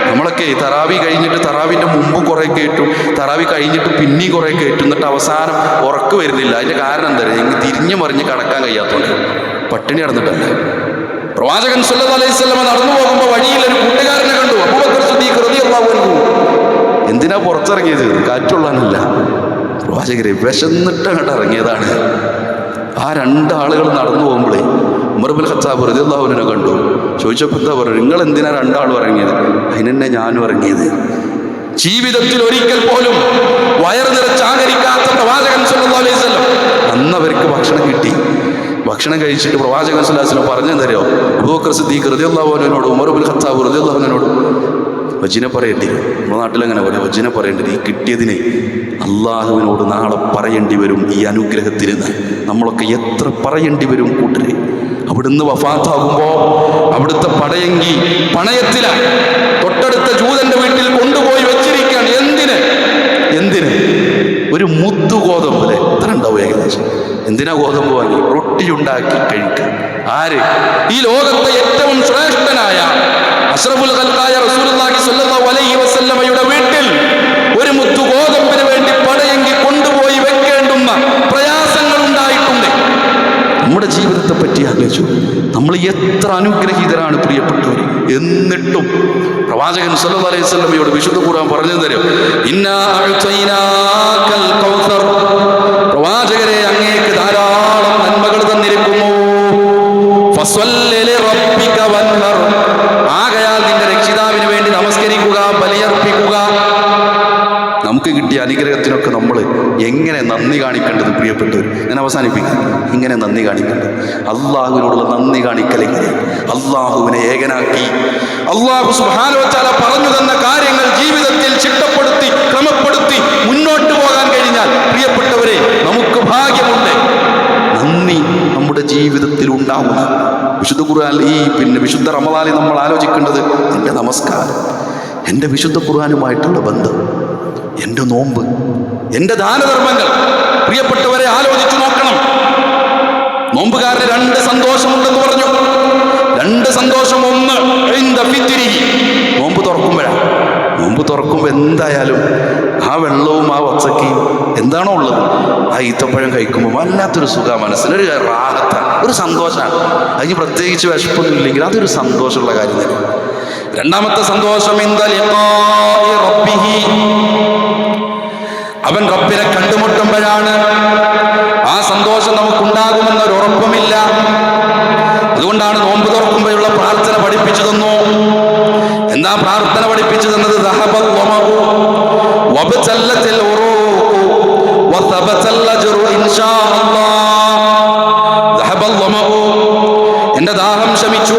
നമ്മളൊക്കെ തറാവി കഴിഞ്ഞിട്ട് തറാവിൻ്റെ മുമ്പ് കുറേ കേട്ടും തറാവി കഴിഞ്ഞിട്ട് പിന്നെയും കുറേ കേട്ടും, എന്നിട്ട് അവസാനം ഉറക്ക് വരുന്നില്ല. അതിൻ്റെ കാരണം എന്താ പറയുക? എനിക്ക് തിരിഞ്ഞു മറിഞ്ഞ് കടക്കാൻ കഴിയാത്തതുകൊണ്ട്, പട്ടിണി നടന്നിട്ടല്ല. പ്രവാചകൻ സല്ലല്ലാഹു അലൈഹി വസല്ലം നടന്നു പോകുമ്പോൾ വഴിയിൽ ഒരു കൂട്ടുകാരനെ കണ്ടു, അബൂബക്കർ സിദ്ദീഖ് റളിയല്ലാഹു അൻഹു. എന്തിനാ പുറത്തിറങ്ങിയത്? കാറ്റുള്ളാനല്ല, പ്രവാചകരെ വിശന്നിട്ട് അങ്ങോട്ട് ഇറങ്ങിയതാണ്. ആ രണ്ടാളുകൾ നടന്നു പോകുമ്പോഴേ ഉമർ ഇബ്നുൽ ഖത്താബ് റളിയല്ലാഹു അൻഹു കണ്ടു. ചോദിച്ചപ്പോൾ എന്താ പറഞ്ഞു? നിങ്ങൾ എന്തിനാ രണ്ടാളും ഇറങ്ങിയത്? അതിനെന്നെ ഞാനും ഇറങ്ങിയത്. ജീവിതത്തിൽ ഒരിക്കൽ പോലും വയറ് നിറച്ച് ആഹരിക്കാത്ത പ്രവാചകൻ സല്ലല്ലാഹു അലൈഹി വസല്ലം അന്ന് അവർക്ക് ഭക്ഷണം കിട്ടി. ഭക്ഷണം കഴിച്ചിട്ട് പ്രവാചകൻ സല്ലല്ലാഹു അലൈഹി വസല്ലം പറഞ്ഞു തരുമോ? അബൂബക്കർ സിദ്ദീഖ് റളിയല്ലാഹു അൻഹുവിനോട് ഉമർ ഇബ്നുൽ ഖത്താബ് റളിയല്ലാഹു അൻഹുവിനോട് വജിനെ പറയേണ്ടി വരും. നമ്മുടെ നാട്ടിലെങ്ങനെ പറയും? വജിനെ പറയേണ്ടി വരും. ഈ കിട്ടിയതിനെ അള്ളാഹുവിനോട് നാളെ പറയേണ്ടി വരും ഈ അനുഗ്രഹത്തിന്. നമ്മളൊക്കെ എത്ര പറയേണ്ടി വരും കൂട്ടരെ. അവിടുന്ന് വഫാത്താകുമ്പോൾ അവിടുത്തെ പടയങ്കി പണയത്തിലാണ്. തൊട്ടടുത്ത ജൂതന്റെ വീട്ടിൽ കൊണ്ടുപോയി വെച്ചിരിക്കുകയാണ്. എന്തിന്? ഒരു മുദ്ദു ഗോതമ്പ് അല്ലേ, എത്ര ഉണ്ടാവും ഏകദേശം? എന്തിനാ ഗോതമ്പ് വാങ്ങി? റൊട്ടി ഉണ്ടാക്കി കഴിക്കാൻ. ആര്? ഈ ലോകത്തെ ഏറ്റവും ശ്രേഷ്ഠനായ അഷ്റഫുൽ ഖൽഖായ റസൂലുള്ളാഹി സ്വല്ലല്ലാഹു അലൈഹി വസല്ലമയുടെ വീട്ടിൽ ഒരു മുദ്ദു ഗോതമ്പിന് വേണ്ടി പടയെങ്കിൽ കൊണ്ടുപോയി വെക്കേണ്ടുന്ന പ്രയാസങ്ങൾ ഉണ്ടായിട്ടുണ്ട്. നമ്മുടെ ജീവിതത്തെ പറ്റി ആലോചിച്ചു. നമ്മൾ എത്ര അനുഗ്രഹീതരാണ് പ്രിയപ്പെട്ടവർ. എന്നിട്ടും പ്രവാചകൻ സല്ലല്ലാഹു അലൈഹി വസല്ലമയോട് വിശുദ്ധ ഖുർആൻ പറഞ്ഞു തരും, ഇന്നാ അഅ്തൈനാകൽ കൗസർ, പ്രവാചകരെ അങ്ങേക്ക് ധാരാളം നന്മകൾ തന്നിരിക്കുന്നു. ഫസ്വല്ലി ലിറബ്ബിക വൻഹർ, ആകയാൽ നിന്റെ രക്ഷിതാവിന് വേണ്ടി നമസ്കരിക്കുക, ബലിയർപ്പിക്കുക. നമുക്ക് കിട്ടിയ അനുഗ്രഹത്തിനൊക്കെ നമ്മൾ എങ്ങനെ നന്ദി കാണിക്കേണ്ടത് പ്രിയപ്പെട്ടവർ? ഞാൻ അവസാനിപ്പിക്കാം. ഇങ്ങനെ നന്ദി കാണിക്കേണ്ടത് അള്ളാഹുവിനോടുള്ള നന്ദി കാണിക്കലെങ്കിൽ അള്ളാഹുവിനെ ഏകനാക്കി അള്ളാഹു സുബ്ഹാനഹു വ തആല പറഞ്ഞു തന്ന കാര്യങ്ങൾ ജീവിതത്തിൽ ചിട്ടപ്പെടുത്തി ക്രമപ്പെടുത്തി മുന്നോട്ട് പോകാൻ കഴിഞ്ഞാൽ പ്രിയപ്പെട്ടവരെ നമുക്ക് ഭാഗ്യമുണ്ട്. നന്ദി നമ്മുടെ ജീവിതത്തിൽ ഉണ്ടാവുന്ന വിശുദ്ധ ഖുർആൻ വിശുദ്ധ റമദാനിൽ നമ്മൾ ആലോചിക്കേണ്ടത് എൻ്റെ നമസ്കാരം, എൻ്റെ വിശുദ്ധ ഖുർആനുമായിട്ടുള്ള ബന്ധം, എൻ്റെ നോമ്പ്, എൻ്റെ ദാനധർമ്മങ്ങൾ. പ്രിയപ്പെട്ടവരെ ആലോചിച്ചു നോക്കണം. നോമ്പുകാരന് 2 സന്തോഷമുണ്ടെന്ന് പറഞ്ഞു. 2 സന്തോഷം. ഒന്ന് നോമ്പ് തുറക്കുമ്പോഴാണ്. നോമ്പ് തുറക്കുമ്പോൾ എന്തായാലും ആ വെള്ളവും ആ വച്ചക്കയും എന്താണോ ഉള്ളത്, ആ ഈത്തപ്പഴം കഴിക്കുമ്പോൾ വല്ലാത്തൊരു സുഖ, മനസ്സിനൊരു റാഹത്താണ്, ഒരു സന്തോഷമാണ്. അതിന് പ്രത്യേകിച്ച് വിശപ്പൊന്നും ഇല്ലെങ്കിൽ അതൊരു സന്തോഷമുള്ള കാര്യം തന്നെ. രണ്ടാമത്തെ സന്തോഷം അവൻ റബ്ബിനെ കണ്ടുമുട്ടുമ്പോഴാണ്. ആ സന്തോഷം നമുക്കുണ്ടാകുമെന്നൊരു ഉറപ്പുമില്ല. അതുകൊണ്ടാണ് നോമ്പ് തുറക്കുമ്പോഴുള്ള പ്രാർത്ഥന പഠിപ്പിച്ചു തന്നു. എന്താ പ്രാർത്ഥന പഠിപ്പിച്ചു തന്നത്? എന്റെ ദാഹം ശമിച്ചു.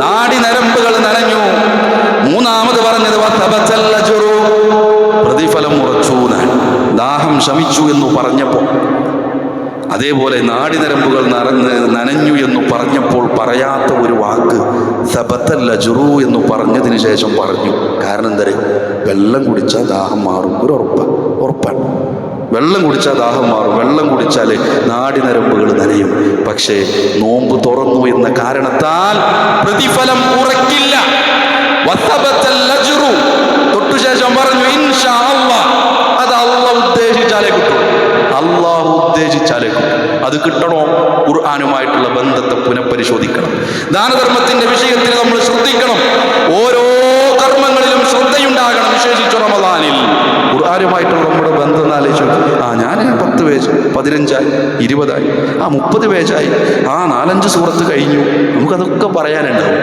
നാടി നരമ്പുകൾ നനഞ്ഞു. മൂന്നാമത് പറഞ്ഞത് പ്രതിഫലം ഉറച്ചു. ദാഹം ശമിച്ചു എന്ന് പറഞ്ഞപ്പോൾ, അതേപോലെ നാടി നരമ്പുകൾ നനഞ്ഞു എന്ന് പറഞ്ഞപ്പോൾ പറയാത്ത ഒരു വാക്ക് സബത്തൽ അജ്റു എന്ന് പറഞ്ഞതിന് ശേഷം പറഞ്ഞു. കാരണം എന്താ? വെള്ളം കുടിച്ചാൽ ദാഹം മാറും. ഒരു ഉറപ്പാണ്. വെള്ളം കുടിച്ചാൽ ദാഹം മാറും. വെള്ളം കുടിച്ചാൽ നാടി നരമ്പുകൾ നനയും. പക്ഷേ നോമ്പ് തുറന്നു എന്ന കാരണത്താൽ പ്രതിഫലം ഉറക്കില്ല. തൊട്ടു ശേഷം പറഞ്ഞു ഇൻഷാ അല്ലാഹ്, അത് അള്ളാഹു ഉദ്ദേശിച്ചാലേ കിട്ടും. അള്ളാഹു ഉദ്ദേശിച്ചാലേ കിട്ടും. അത് കിട്ടണോ? ഖുർആനുമായിട്ടുള്ള ബന്ധത്തെ പുനഃപരിശോധിക്കണം. ദാനധർമ്മത്തിന്റെ വിഷയത്തിൽ നമ്മൾ ശ്രദ്ധിക്കണം. ഓരോ കർമ്മങ്ങളിലും ശ്രദ്ധയുണ്ടാകണം. വിശേഷിച്ചു റമദാനിൽ ഖുർആനുമായിട്ടുള്ള നമ്മുടെ ബന്ധം ആലോചിച്ചു. ഞാൻ 10 പേജ് 15ആയി 20ആയി 30 പേജായി 4-5 സൂറത്ത് കഴിഞ്ഞു. നമുക്കതൊക്കെ പറയാനുണ്ടാവും.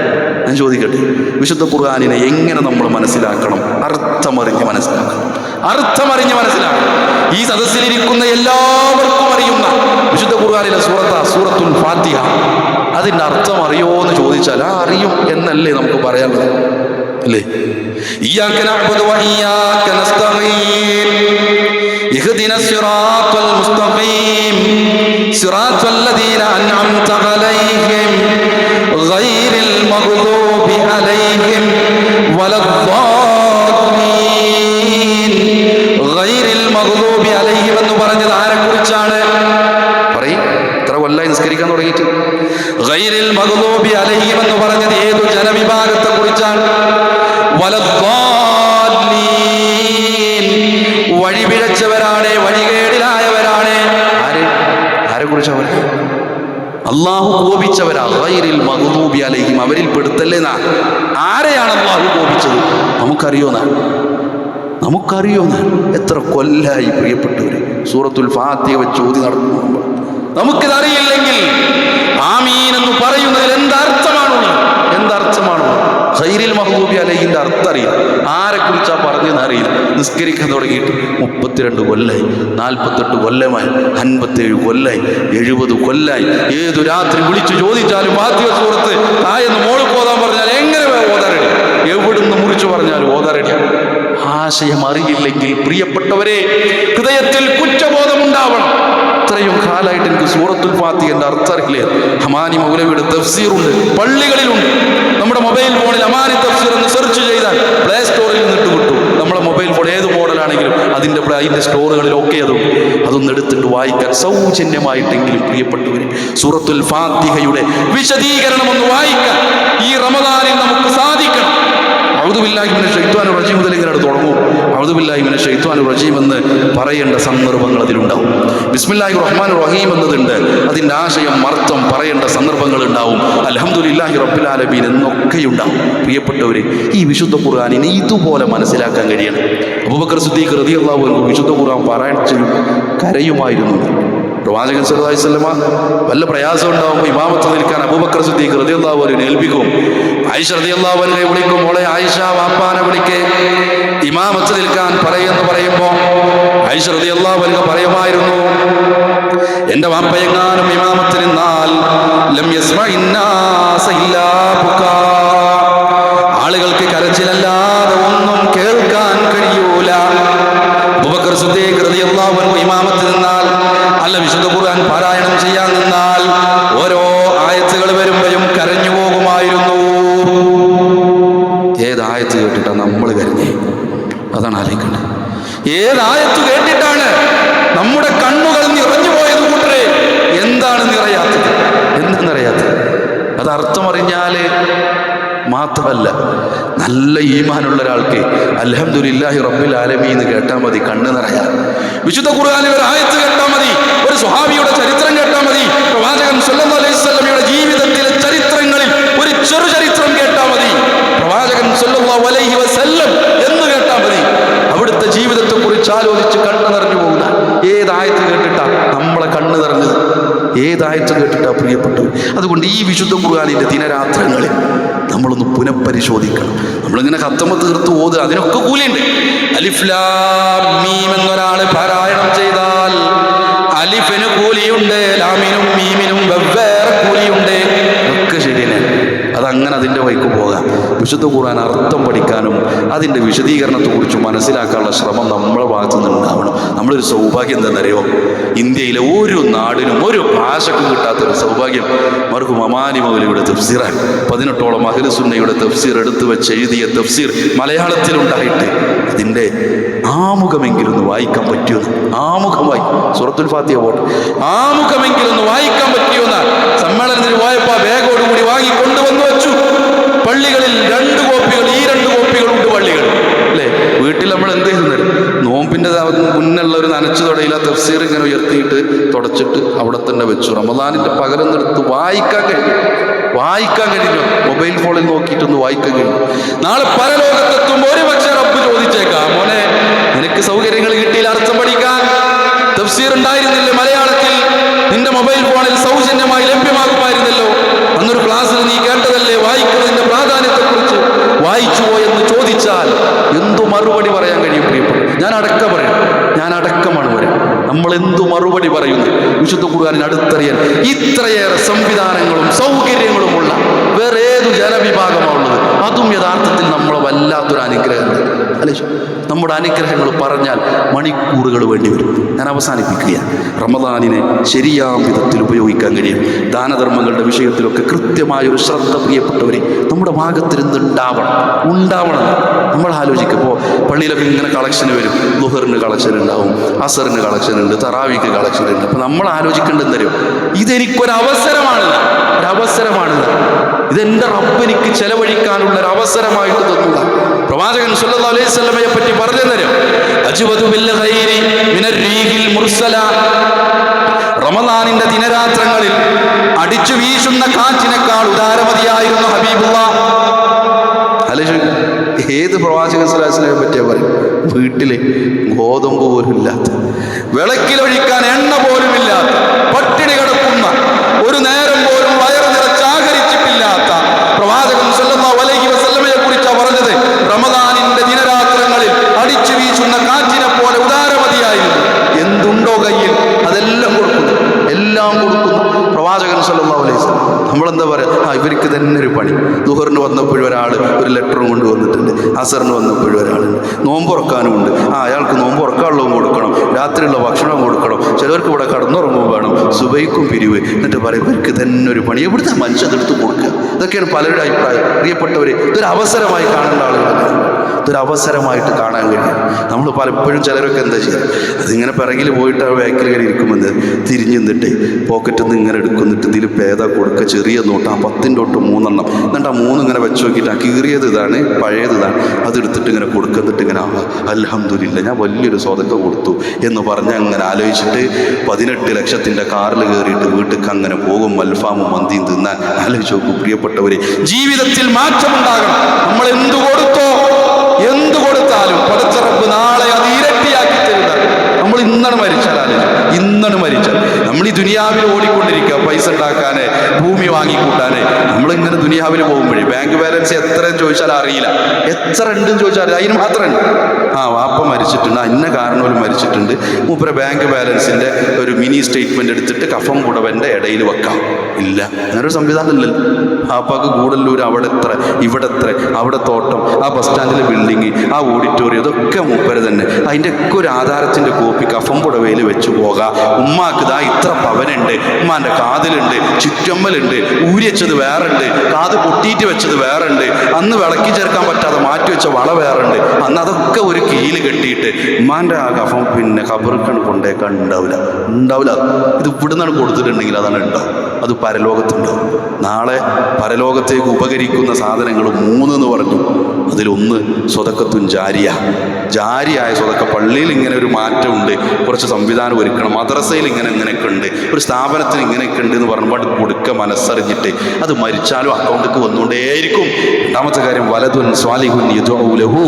ഞാൻ ചോദിക്കട്ടെ, വിശുദ്ധ ഖുർആനിനെ എങ്ങനെ നമ്മൾ മനസ്സിലാക്കണം? അർത്ഥമറിഞ്ഞ് മനസ്സിലാക്കണം. ഈ സദസ്സിലിരിക്കുന്ന എല്ലാവർക്കും അറിയുന്ന വിശുദ്ധ ഖുർആനിലെ സൂറത്തുൽ ഫാത്തിഹ, അതിൻ്റെ അർത്ഥം അറിയോ എന്ന് ചോദിച്ചാൽ അറിയും എന്നല്ലേ നമുക്ക് പറയാനുള്ളത്, അല്ലേ? ഇയ്യാക നഅ്ബുദു വ ഇയ്യാക നസ്തഈൻ ഇഹ്ദിനസ് സിറാത്തൽ മുസ്തഖീം സിറാത്തൽ ലദീന അൻഅംത അലൈഹിം ഗൈറിൽ മഗ്ദൂബി അലൈഹിം വലദ്ദാല്ലീൻ. ഗൈറിൽ മഗ്ദൂബി അലൈഹിം എന്ന് പറഞ്ഞത് ആരെക്കുറിച്ചാണ്? പറയും. എത്ര കൊല്ലായി നിസ്കരിക്കാൻ തുടങ്ങിയിട്ട്? ഗൈറിൽ മഗ്ദൂബി അലൈഹിം എന്ന് പറഞ്ഞത് ഏതു ജനവിഭാഗത്തെ കുറിച്ചാണ്? വലദ്ദാല്ലീൻ, വഴിപിഴച്ചവരാണ്, വഴികേടിലായവരാണ്. ആരെക്കുറിച്ചാണ് പറയുന്നത്? അള്ളാഹു കോപിച്ചവരാണ്. ഗൈറിൽ മഗ്ദൂബി അലൈഹിം, അവരിൽ പെടുത്തല്ലേ. ആരെയാണ് അള്ളാഹു കോപിച്ചത്? നമുക്കറിയോ? എത്ര കൊല്ലായി പ്രിയപ്പെട്ടവര് സൂറത്തുൽ ഫാത്തിഹ വെച്ച് ഓതി നടക്കുന്നു. നമുക്കിതറിയില്ലെങ്കിൽ ആമീൻ എന്ന് പറയുന്നതിൽ എന്തർത്ഥമാണുള്ളത്? ഖൈറിൽ മഹ്ദൂബി അലൈഹിന്റെ അർത്ഥം അറിയില്ല. ആരെക്കുറിച്ചാ പറഞ്ഞതെന്ന് അറിയില്ല. നിസ്കരിക്കാൻ തുടങ്ങിയിട്ട് 32 കൊല്ലായി, 48 കൊല്ലമായി, 57 കൊല്ലായി, 70 കൊല്ലായി. ഏതു രാത്രി വിളിച്ചു ചോദിച്ചാലും ഫാത്തിഹ സൂറത്ത് തായെന്ന് മോൾക്ക് ഓതാൻ പറഞ്ഞാൽ എങ്ങനെ ഓതാറടി? എവിടുന്ന് മുറിച്ചു പറഞ്ഞാലും ഓതാറടി. ആശയം അറിയില്ലെങ്കിൽ പ്രിയപ്പെട്ടവരെ, ഹൃദയത്തിൽ കുറ്റബോധമുണ്ടാവണം. ഇത്രയും കാലമായിട്ട് എനിക്ക് സൂറത്തുൽ ഫാത്തിഹയുടെ അർത്ഥം അറിയില്ലേ? ഹമാനി മൗലവിയുടെ തഫ്സീറുണ്ട്, പള്ളികളിലുണ്ട്. നമ്മുടെ മൊബൈൽ ഫോണിൽ ഹമാനി തഫ്സീർ എന്ന് സെർച്ച് ചെയ്താൽ പ്ലേ സ്റ്റോറിൽ നിന്നിട്ട് കിട്ടും. നമ്മുടെ മൊബൈൽ ഫോൺ ഏത് മോഡലാണെങ്കിലും അതിൻ്റെ സ്റ്റോറുകളിലൊക്കെ അതൊന്ന് എടുത്തിട്ട് വായിക്കാൻ സൗജന്യമായിട്ടെങ്കിലും പ്രിയപ്പെട്ടവരെ സൂറത്തുൽ ഫാത്തിഹയുടെ വിശദീകരണം ഒന്ന് വായിക്കാൻ ഈ റമദാനിൽ നമുക്ക് സാധിക്കണം. അഊദു ബില്ലാഹി മിനശ് ശൈത്വാനിർ റജീം മുതൽ ഇങ്ങനെ തുടങ്ങും. അഊദു ബില്ലാഹി മിനശ് ശൈത്വാനിർ റജീം എന്ന് പറയേണ്ട സന്ദർഭങ്ങൾ അതിലുണ്ടാവും. ബിസ്മില്ലാഹിർ റഹ്മാനിർ റഹീം എന്നതുണ്ട്, അതിൻ്റെ ആശയം അർത്ഥം പറയേണ്ട സന്ദർഭങ്ങൾ ഉണ്ടാവും. അൽഹംദുലില്ലാഹി റബ്ബിൽ ആലമീൻ എന്നൊക്കെയുണ്ടാവും. പ്രിയപ്പെട്ടവരെ, ഈ വിശുദ്ധ ഖുർആനിനെ ഇതുപോലെ മനസ്സിലാക്കാൻ കഴിയണം. അബൂബക്കർ സിദ്ദീഖ് റളിയല്ലാഹു അൻഹു വിശുദ്ധ ഖുർആൻ പാരായണം ചെയ്യും കരയുമായിരുന്നു. പ്രവാചകൻ സല്ലല്ലാഹു അലൈഹി വസല്ലമ വല്ല പ്രയാസം ഉണ്ടാകുമ്പോൾ ഇമാമത്ത് നിൽക്കാൻ അബൂബക്കർ സിദ്ദീഖ് റളിയല്ലാഹു അൻഹു ഏൽപ്പിക്കും. ആയിഷ റളിയല്ലാഹു അൻഹയെ വിളിക്കും, മോളെ ആയിഷ വാപ്പാനെ വിളിക്കേ ഇമാമത്ത് നിൽക്കാൻ പറയുമ്പോൾ ആയിഷ റളിയല്ലാഹു അൻഹ പറയുമായിരുന്നു, എൻ്റെ വാപ്പയെങ്ങാനും ഇമാമത്ത് നിന്നാൽ ലം യസ്മഇന്നാസ ഇല്ലാ ബുകാ, ആളുകൾക്ക് കരച്ചിലല്ലാതെ ഒന്നും കേൾക്കാൻ കഴിയൂല. അബൂബക്കർ സിദ്ദീഖ് റളിയല്ലാഹു അൻഹു ഇമാമത്ത് നിന്നാൽ, അല്ല വിശുദ്ധ ഖുർആൻ പാരായണം ചെയ്യാൻ നിന്നാൽ ഓരോ ആയത്തുകൾ വരുമ്പോഴും കരഞ്ഞു പോകുമായിരുന്നു. ഏതായത്ത് കേട്ടിട്ടാണ് നമ്മൾ കരഞ്ഞേ? അതാണ് ആലോചിക്കേണ്ടത്. ഏതായത്ത് കേട്ടിട്ടാണ് നമ്മുടെ കണ്ണുകൾ നിറഞ്ഞു പോയത് കൂട്ടരെ? എന്താണ് നിറയാത്തത്? എന്താ നിറയാത്തത്? അത് അർത്ഥമറിഞ്ഞാൽ മാത്രമല്ല, നല്ല ഈമാനുള്ള ഒരാൾക്ക് അൽഹംദുലില്ലാഹി റബ്ബിൽ ആലമീൻ എന്ന് കേട്ടാൽ മതി, കണ്ണ് നിറയാൻ. വിശുദ്ധ ഖുർആനിൽ ഒരു ആയത്ത് കേട്ടാൽ മതി, ഒരു സ്വഹാബിയുടെ ചരിത്രം കേട്ടാൽ മതി, പ്രവാചകൻ സല്ലല്ലാഹു അലൈഹി വസല്ലമയുടെ ജീവിതത്തിലെ ചരിത്രങ്ങളിൽ ഒരു ചെറു ചരിത്രം കേട്ടാൽ മതി, പ്രവാചകൻ സല്ലല്ലാഹു അലൈഹി വസല്ലം എന്ന് കേട്ടാൽ മതി, അവിടുത്തെ ജീവിതത്തെക്കുറിച്ച് ആലോചിച്ച് കണ്ണ് നിറഞ്ഞു പോകുന്ന ഏതായത്ത് കേട്ടിട്ടാ നമ്മളെ കണ്ണ് നിറഞ്ഞത്? ഏതായത്ത് കേട്ടിട്ടാ പ്രിയപ്പെട്ടു? അതുകൊണ്ട് ഈ വിശുദ്ധ ഖുർആനിൻ്റെ ദിനരാത്രങ്ങളിൽ നമ്മളൊന്ന് പുനഃപരിശോധിക്കണം. നമ്മളിങ്ങനെ ഖത്തമ തീർത്ത് ഓതുക, അതിനൊക്കെ കൂലിയുണ്ട്. അലിഫ് ലാം മീം എന്നൊരാൾ പാരായണം ചെയ്താൽ അലിഫിന് കൂലിയുണ്ട്, ലാമിനും മീമിനും വെവ്വേറെ കൂലിയുണ്ട്. ഒക്കെ ശരിയല്ലേ? അതങ്ങനെ അതിൻ്റെ വഴിക്ക് പോകാം. വിശുദ്ധ ഖുർആൻ അർത്ഥം പഠിക്കാനും അതിൻ്റെ വിശദീകരണത്തെക്കുറിച്ച് മനസ്സിലാക്കാനുള്ള ശ്രമം നമ്മളെ ഭാഗത്തു നിന്ന് ഉണ്ടാവണം. നമ്മളൊരു സൗഭാഗ്യം എന്താണെന്നറിയോ? ഇന്ത്യയിലെ ഒരു നാടിനും ഒരു ഭാഷക്കും കിട്ടാത്തൊരു സൗഭാഗ്യം മർഹൂം അമാനി മൗലവിയുടെ തഫ്സീറാണ്. 18ഓളം അഹ്ലു സുന്നയുടെ തഫ്സീർ എടുത്തു വെച്ച് എഴുതിയ തഫ്സീർ മലയാളത്തിലുണ്ടായിട്ട് അതിൻ്റെ ആമുഖമെങ്കിലും ഒന്ന് വായിക്കാൻ പറ്റിയെന്ന്. ആമുഖമായി സൂറത്തുൽ ഫാത്തിഹ പോട്ടെ, ആമുഖമെങ്കിലും ഒന്ന് വായിക്കാൻ പറ്റിയെന്ന് സമ്മേളനത്തിന് പോയപ്പോൾ ബാഗോടുകൂടി വാങ്ങി കൊണ്ടുവന്നു വെച്ചു. പള്ളികളിൽ 2 കോപ്പികൾ, ഈ 2 കോപ്പികളുണ്ട് പള്ളികൾ അല്ലേ? വീട്ടിൽ നമ്മൾ എന്ത് ചെയ്യുന്നത്? നോമ്പിൻ്റെ മുന്നുള്ള ഒരു നനച്ചു തുടയില്ല തഫ്സീർ ഇങ്ങനെ ഉയർത്തിയിട്ട് തുടച്ചിട്ട് അവിടെ തന്നെ വെച്ചു. റമദാനിൻ്റെ പകലൊന്നെടുത്ത് വായിക്കാൻ കഴിഞ്ഞു. മൊബൈൽ ഫോണിൽ നോക്കിയിട്ടൊന്ന് വായിക്കാൻ കഴിഞ്ഞു. നാളെ പരലോകത്തെത്തുമ്പോൾ ഒരു പക്ഷേ റബ്ബ് ചോദിച്ചേക്കാം, മോനെ നിനക്ക് സൗകര്യങ്ങൾ കിട്ടിയില്ല അർത്ഥം പഠിക്കാൻ, തഫ്സീർ ഉണ്ടായിരുന്നില്ലേ മലയാളത്തിൽ, നിന്റെ മൊബൈൽ ഫോണിൽ സൗജന്യമായി ലഭ്യമാകുമായിരുന്നല്ലോ, അന്നൊരു ക്ലാസ്സിൽ നീ കേട്ടതല്ലേ, വായിക്കുന്നതിൻ്റെ പ്രാധാന്യത്തെക്കുറിച്ച് വായിച്ചുവോ എന്ന് ചോദിച്ചാൽ എന്തു മറുപടി പറയാൻ കഴിയും പ്രിയപ്പെട്ടു? ഞാൻ അടക്കമാണ് പറയാം. നമ്മൾ എന്തു മറുപടി പറയുന്നു? വിശുദ്ധ ഖുർആനിന് അടുത്തറിയാൻ ഇത്രയേറെ സംവിധാനങ്ങളും സൗകര്യങ്ങളുമുള്ള വേറെ ഏതു ജനവിഭാഗമാണുള്ളത്? അതും യഥാർത്ഥത്തിൽ നമ്മളെ വല്ലാത്തൊരു അനുഗ്രഹമുണ്ട് അല്ലേ? നമ്മുടെ അനുഗ്രഹങ്ങൾ പറഞ്ഞാൽ മണിക്കൂറുകൾ വേണ്ടി വരും. ഞാൻ അവസാനിപ്പിക്കുകയാണ്. റമദാനിനെ ശരിയാം വിധത്തിൽ ഉപയോഗിക്കാൻ കഴിയും. ദാനധർമ്മങ്ങളുടെ വിഷയത്തിലൊക്കെ കൃത്യമായൊരു ശ്രദ്ധ പ്രിയപ്പെട്ടവരെ നമ്മുടെ ഭാഗത്തിരുന്ന് ഉണ്ടാവണം. നമ്മൾ ആലോചിക്കുമ്പോൾ പള്ളിയിലൊക്കെ ഇങ്ങനെ കളക്ഷൻ വരും. ളുഹറിന് കളക്ഷൻ ഉണ്ടാവും, അസറിന് കളക്ഷൻ ഉണ്ട്, തറാവിക്ക് കളക്ഷൻ ഉണ്ട്. അപ്പം നമ്മൾ ആലോചിക്കേണ്ടത് തരും, ഇതെനിക്കൊരവസരമാണ്, ഇതെൻ്റെ റബ്ബെനിക്ക് ചെലവഴിക്കാനുള്ള ഒരു അവസരമായിട്ട് തന്നുക. പ്രവാചകൻ സല്ലല്ലാഹു അലൈഹി വസല്ലമയെ പറ്റി പറഞ്ഞു തരും, അജ്വദു ബിൽ ഖൈരി മിനർ റീഹിൽ മുർസല. റമദാനിന്റെ ദിനരാത്രങ്ങളിൽ അടിച്ചു വീശുന്ന കാറ്റിനേക്കാൾ ഉദാരമതിയായിരുന്നു ഹബീബുള്ളാഹ്. ഏത് പ്രവാചകൻ സല്ലല്ലാഹു അലൈഹി വസല്ലമയെ പറ്റിയാ പറയും? വീട്ടിലെ ഗോതമ്പ് പോലും ഇല്ലാത്ത, വിളക്കിലൊഴിക്കാൻ എണ്ണ പോലും ഇല്ലാത്ത, പട്ടിണി കിടക്കുന്ന, ഒരു നേരം പോലും വയറ് നിറച്ച് ആഹരിച്ചിട്ടില്ലാത്ത പ്രവാചകൻ സല്ലല്ലാഹു അലൈഹി വസല്ലമയെ കുറിച്ചാണ് പറഞ്ഞത്. റമദാനിന്റെ ദിനരാത്രങ്ങളിൽ അടിച്ചു വീശുന്ന കാറ്റിനെ പോലെ ഉദാരമതിയായിരുന്നു. എന്തുണ്ടോ കയ്യിൽ അതെല്ലാം കൊടുക്കുന്നു, എല്ലാം കൊടുക്കുന്നു പ്രവാചകൻ സല്ലല്ലാഹു അലൈഹി വസല്ലം. നമ്മളെന്താ പറയുക? ഇവർക്ക് തന്നെ ഒരു പണി. ദുഹറിന് വന്നപ്പോഴും ഒരാൾ ഒരു ലെറ്ററും കൊണ്ടുവന്നിട്ടുണ്ട്, അസറിന് വന്നപ്പോഴും ഒരാളുണ്ട്, നോമ്പ് ഉറക്കാനുമുണ്ട്. അയാൾക്ക് നോമ്പ് ഉറക്കാനുള്ളതും കൊടുക്കണം, രാത്രിയുള്ള ഭക്ഷണം കൊടുക്കണം, ചിലവർക്ക് ഇവിടെ കടന്നുറങ്ങുമ്പോൾ വേണം, സുബൈക്കും പിരിവ്. എന്നിട്ട് പറയും ഇവർക്ക് തന്നെ ഒരു പണി. എവിടുത്തെ മനുഷ്യതെടുത്ത് കൊടുക്കുക? ഇതൊക്കെയാണ് പലരുടെ അഭിപ്രായം. പ്രിയപ്പെട്ടവരെ, ഇതൊരു അവസരമായി കാണേണ്ട ആളുകളാണ്. അതൊരു അവസരമായിട്ട് കാണാൻ കഴിയും. നമ്മൾ പലപ്പോഴും ചിലരൊക്കെ എന്താ ചെയ്യുക, അതിങ്ങനെ പിറകിൽ പോയിട്ട് ആ ബാക്കിൽ ഇങ്ങനെ ഇരിക്കുമെന്ന് തിരിഞ്ഞു നിന്നിട്ട് പോക്കറ്റിൽ നിന്ന് ഇങ്ങനെ എടുക്കുന്നിട്ട് ഇതിൽ പേത കൊടുക്കുക, ചെറിയ നോട്ട്, ആ 10 തൊട്ട് 3 എണ്ണം, എന്നിട്ട് ആ 3 ഇങ്ങനെ വെച്ച് നോക്കിയിട്ട് ആ കീറിയത് ഇതാണ്, പഴയത് ഇതാണ്, അതെടുത്തിട്ട് ഇങ്ങനെ കൊടുക്കുന്നിട്ട് ഇങ്ങനെ അൽഹംദുലില്ലാ ഞാൻ വലിയൊരു സ്വതക്ക കൊടുത്തു എന്ന് പറഞ്ഞ് അങ്ങനെ ആലോചിച്ചിട്ട് 18 ലക്ഷത്തിൻ്റെ കാറിൽ കയറിയിട്ട് വീട്ടിൽ അങ്ങനെ പോകും അൽഫാമും മന്തിയും തിന്നാൻ. ആലോചിച്ച് നോക്കും പ്രിയപ്പെട്ടവരെ, ജീവിതത്തിൽ മാറ്റമുണ്ടാകണം. നമ്മൾ എന്ത് കൊടുത്താലും പടച്ച റബ്ബ് നാളെ അത് ഇരട്ടിയാക്കി തരുന്ന. നമ്മൾ ഇന്നാണ് മരിച്ചാൽ നമ്മൾ ഈ ദുനിയാവിൽ ഓടിക്കൊണ്ടിരിക്കുക, പൈസ ഉണ്ടാക്കാനേ, ഭൂമി വാങ്ങിക്കൂട്ടാനേ. നമ്മളിങ്ങനെ ദുനിയാവിൽ പോകുമ്പോഴേ ബാങ്ക് ബാലൻസ് എത്ര ചോദിച്ചാൽ അറിയില്ല, എത്ര ഉണ്ടെന്ന് ചോദിച്ചാൽ അറിയില്ല, അതിന് മാത്രമുണ്ട്. വാപ്പ മരിച്ചിട്ടുണ്ട്, ഇന്ന കാരണവരും മരിച്ചിട്ടുണ്ട്, മൂപ്പരെ ബാങ്ക് ബാലൻസിൻ്റെ ഒരു മിനി സ്റ്റേറ്റ്മെൻ്റ് എടുത്തിട്ട് കഫം പുടവൻ്റെ ഇടയിൽ വെക്കാം. ഇല്ല, അങ്ങനൊരു സംവിധാനം ഇല്ലല്ലോ. വാപ്പാക്ക് കൂടല്ലൂർ അവിടെ എത്ര, ഇവിടെ എത്ര, അവിടെ തോട്ടം, ആ ബസ് സ്റ്റാൻഡിലെ ബിൽഡിങ്, ആ ഓഡിറ്റോറിയം, ഇതൊക്കെ മൂപ്പര് തന്നെ. അതിൻ്റെ ഒക്കെ ഒരു ആധാരത്തിൻ്റെ കോപ്പി കഫം പുടവയിൽ വെച്ച് പോകാം. ഉമ്മാക്ക് ഇതാ ഇത്ര പവനുണ്ട്, ഉമ്മാൻ്റെ കാതിലുണ്ട്, ചുറ്റമ്മലുണ്ട്, ഊരിവെച്ചത് വേറുണ്ട്, കാത് പൊട്ടിയിട്ട് വെച്ചത് വേറുണ്ട്, അന്ന് വിളക്കി ചേർക്കാൻ പറ്റാതെ മാറ്റി വെച്ച വള വേറുണ്ട്, അന്ന് അതൊക്കെ ഒരു കീല് കെട്ടിയിട്ട് ഉമ്മാൻ്റെ ആ കഫം പിന്നെ ഖബറിക്കാണ് കൊണ്ടേക്കാൻ ഉണ്ടാവില്ല. ഇത് ഇവിടുന്നാണ് കൊടുത്തിട്ടുണ്ടെങ്കിൽ അതാണ് ഉണ്ടാവും, അത് പരലോകത്തുണ്ടാവും. നാളെ പരലോകത്തേക്ക് ഉപകരിക്കുന്ന സാധനങ്ങൾ 3 എന്ന് പറഞ്ഞു. അതിലൊന്ന് സ്വതക്കത്തും ജാരിയായ സ്വതക്ക. പള്ളിയിൽ ഇങ്ങനെ ഒരു മാറ്റമുണ്ട്, കുറച്ച് സംവിധാനം ഒരുക്കണം, മദ്രസയിൽ ഇങ്ങനെയൊക്കെ ഉണ്ട്, ഒരു സ്ഥാപനത്തിന് ഇങ്ങനെയൊക്കെ ഉണ്ട് എന്ന് പറഞ്ഞപ്പോൾ കൊടുക്കുക മനസ്സറിഞ്ഞിട്ട് അത് മരിച്ചാലും അക്കൗണ്ടിലേക്ക് വന്നുകൊണ്ടേയിരിക്കും. രണ്ടാമത്തെ കാര്യം വലതുൻ സ്വാലിഹുൻ യദ്ഉ ലഹു,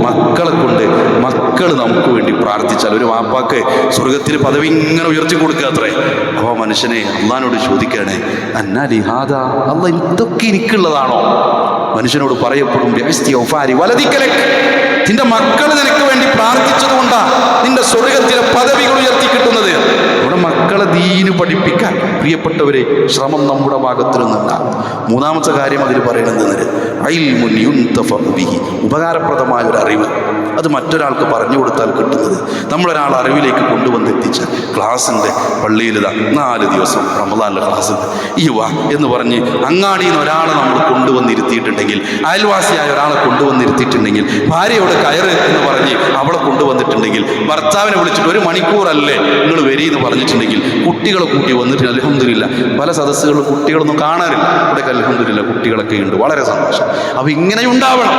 മക്കളെ കൊണ്ട് മക്കൾ നമുക്ക് വേണ്ടി പ്രാർത്ഥിച്ചാൽ ഒരു വാപ്പാക്ക് സ്വർഗത്തിൽ പദവി ഇങ്ങനെ ഉയർത്തി കൊടുക്കുക അത്രേ. അപ്പോൾ മനുഷ്യനെ അള്ളാഹിനോട് ചോദിക്കുകയാണ്, അന്നാ ലിഹാദ, അള്ളാഹ് ഇതൊക്കെ എനിക്കുള്ളതാണോ? മനുഷ്യനോട് പറയപ്പെടും, നിന്റെ മക്കൾ നിനക്ക് വേണ്ടി പ്രാർത്ഥിച്ചത് കൊണ്ടാണ് നിന്റെ സ്വർഗത്തിലെ പദവികൾ ഉയർത്തി കിട്ടുന്നത്. നമ്മുടെ മക്കളെ ദീന് പഠിപ്പിക്കാൻ പ്രിയപ്പെട്ടവരെ ശ്രമം നമ്മുടെ ഭാഗത്തിൽ നിന്നുണ്ടാകും. മൂന്നാമത്തെ കാര്യം അതിൽ പറയുന്നത് ഉപകാരപ്രദമായ ഒരു അറിവ്, അത് മറ്റൊരാൾക്ക് പറഞ്ഞു കൊടുത്താൽ കിട്ടുന്നത്. നമ്മളൊരാൾ അറിവിലേക്ക് കൊണ്ടുവന്നെത്തിച്ച ക്ലാസ്സുണ്ട്, പള്ളിയിൽ 4 ദിവസം റമദാനിലെ ക്ലാസ് ഉണ്ട്, ഈ വാ എന്ന് പറഞ്ഞ് അങ്ങാടിയിൽ നിന്ന് ഒരാളെ നമ്മൾ കൊണ്ടുവന്നിരുത്തിയിട്ടുണ്ടെങ്കിൽ, അയൽവാസിയായ ഒരാളെ കൊണ്ടുവന്നിരുത്തിയിട്ടുണ്ടെങ്കിൽ, ഭാര്യയോട് കയറ് എന്ന് പറഞ്ഞ് അവളെ കൊണ്ടുവന്നിട്ടുണ്ടെങ്കിൽ, ഭർത്താവിനെ വിളിച്ചിട്ട് 1 മണിക്കൂറല്ലേ നിങ്ങൾ വരി എന്ന് പറഞ്ഞിട്ടുണ്ടെങ്കിൽ, കുട്ടികളെ കൂട്ടി വന്നിട്ട് അൽഹംദുലില്ലാ പല സദസ്സുകളും കുട്ടികളൊന്നും കാണാറില്ല, ഇവിടെയൊക്കെ അൽഹംദുലില്ലാ കുട്ടികളൊക്കെ ഉണ്ട്, വളരെ സന്തോഷം. അപ്പോൾ ഇങ്ങനെയുണ്ടാവണം.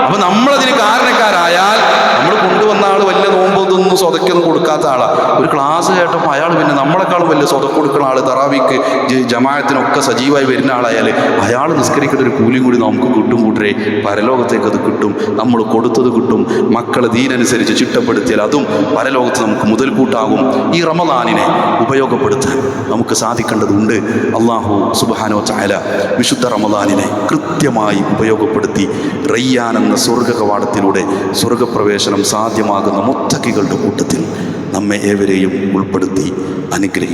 അപ്പോൾ നമ്മളതിന് കാരണക്കാരായാൽ, നമ്മൾ കൊണ്ടുവന്ന ആൾ വലിയ നോമ്പൊന്നും സ്വതക്കൊന്നും കൊടുക്കാത്ത ആളാണ്, ഒരു ക്ലാസ് കേട്ടപ്പോൾ അയാൾ പിന്നെ നമ്മളെക്കാളും വലിയ സ്വതക്ക് കൊടുക്കുന്ന ആൾ, തറാവിക്ക് ജമാഅത്തിനൊക്കെ സജീവമായി വരുന്ന ആളായാൽ അയാൾ നിസ്കരിക്കുന്ന ഒരു കൂലിയും കൂടി നമുക്ക് കിട്ടും കൂട്ടരെ, പരലോകത്തേക്ക് അത് കിട്ടും, നമ്മൾ കൊടുത്തത് കിട്ടും. മക്കളെ ദീനനുസരിച്ച് ചിട്ടപ്പെടുത്തിയാൽ അതും പരലോകത്ത് നമുക്ക് മുതൽക്കൂട്ടാകും. ഈ റമദാനിനെ ഉപയോഗപ്പെടുത്താൻ നമുക്ക് സാധിക്കേണ്ടതുണ്ട്. അല്ലാഹു സുബ്ഹാനഹു വ തആല വിശുദ്ധ റമദാനിനെ കൃത്യമായി ഉപയോഗപ്പെടുത്തി റയ്യാൻ എന്ന സ്വർഗ കവാടത്തിലൂടെ സ്വർഗപ്രവേശനം സാധ്യമാകുന്ന മുത്തഖികളുടെ കൂട്ടത്തിൽ നമ്മെ ഏവരെയും ഉൾപ്പെടുത്തി അനുഗ്രഹിക്കും.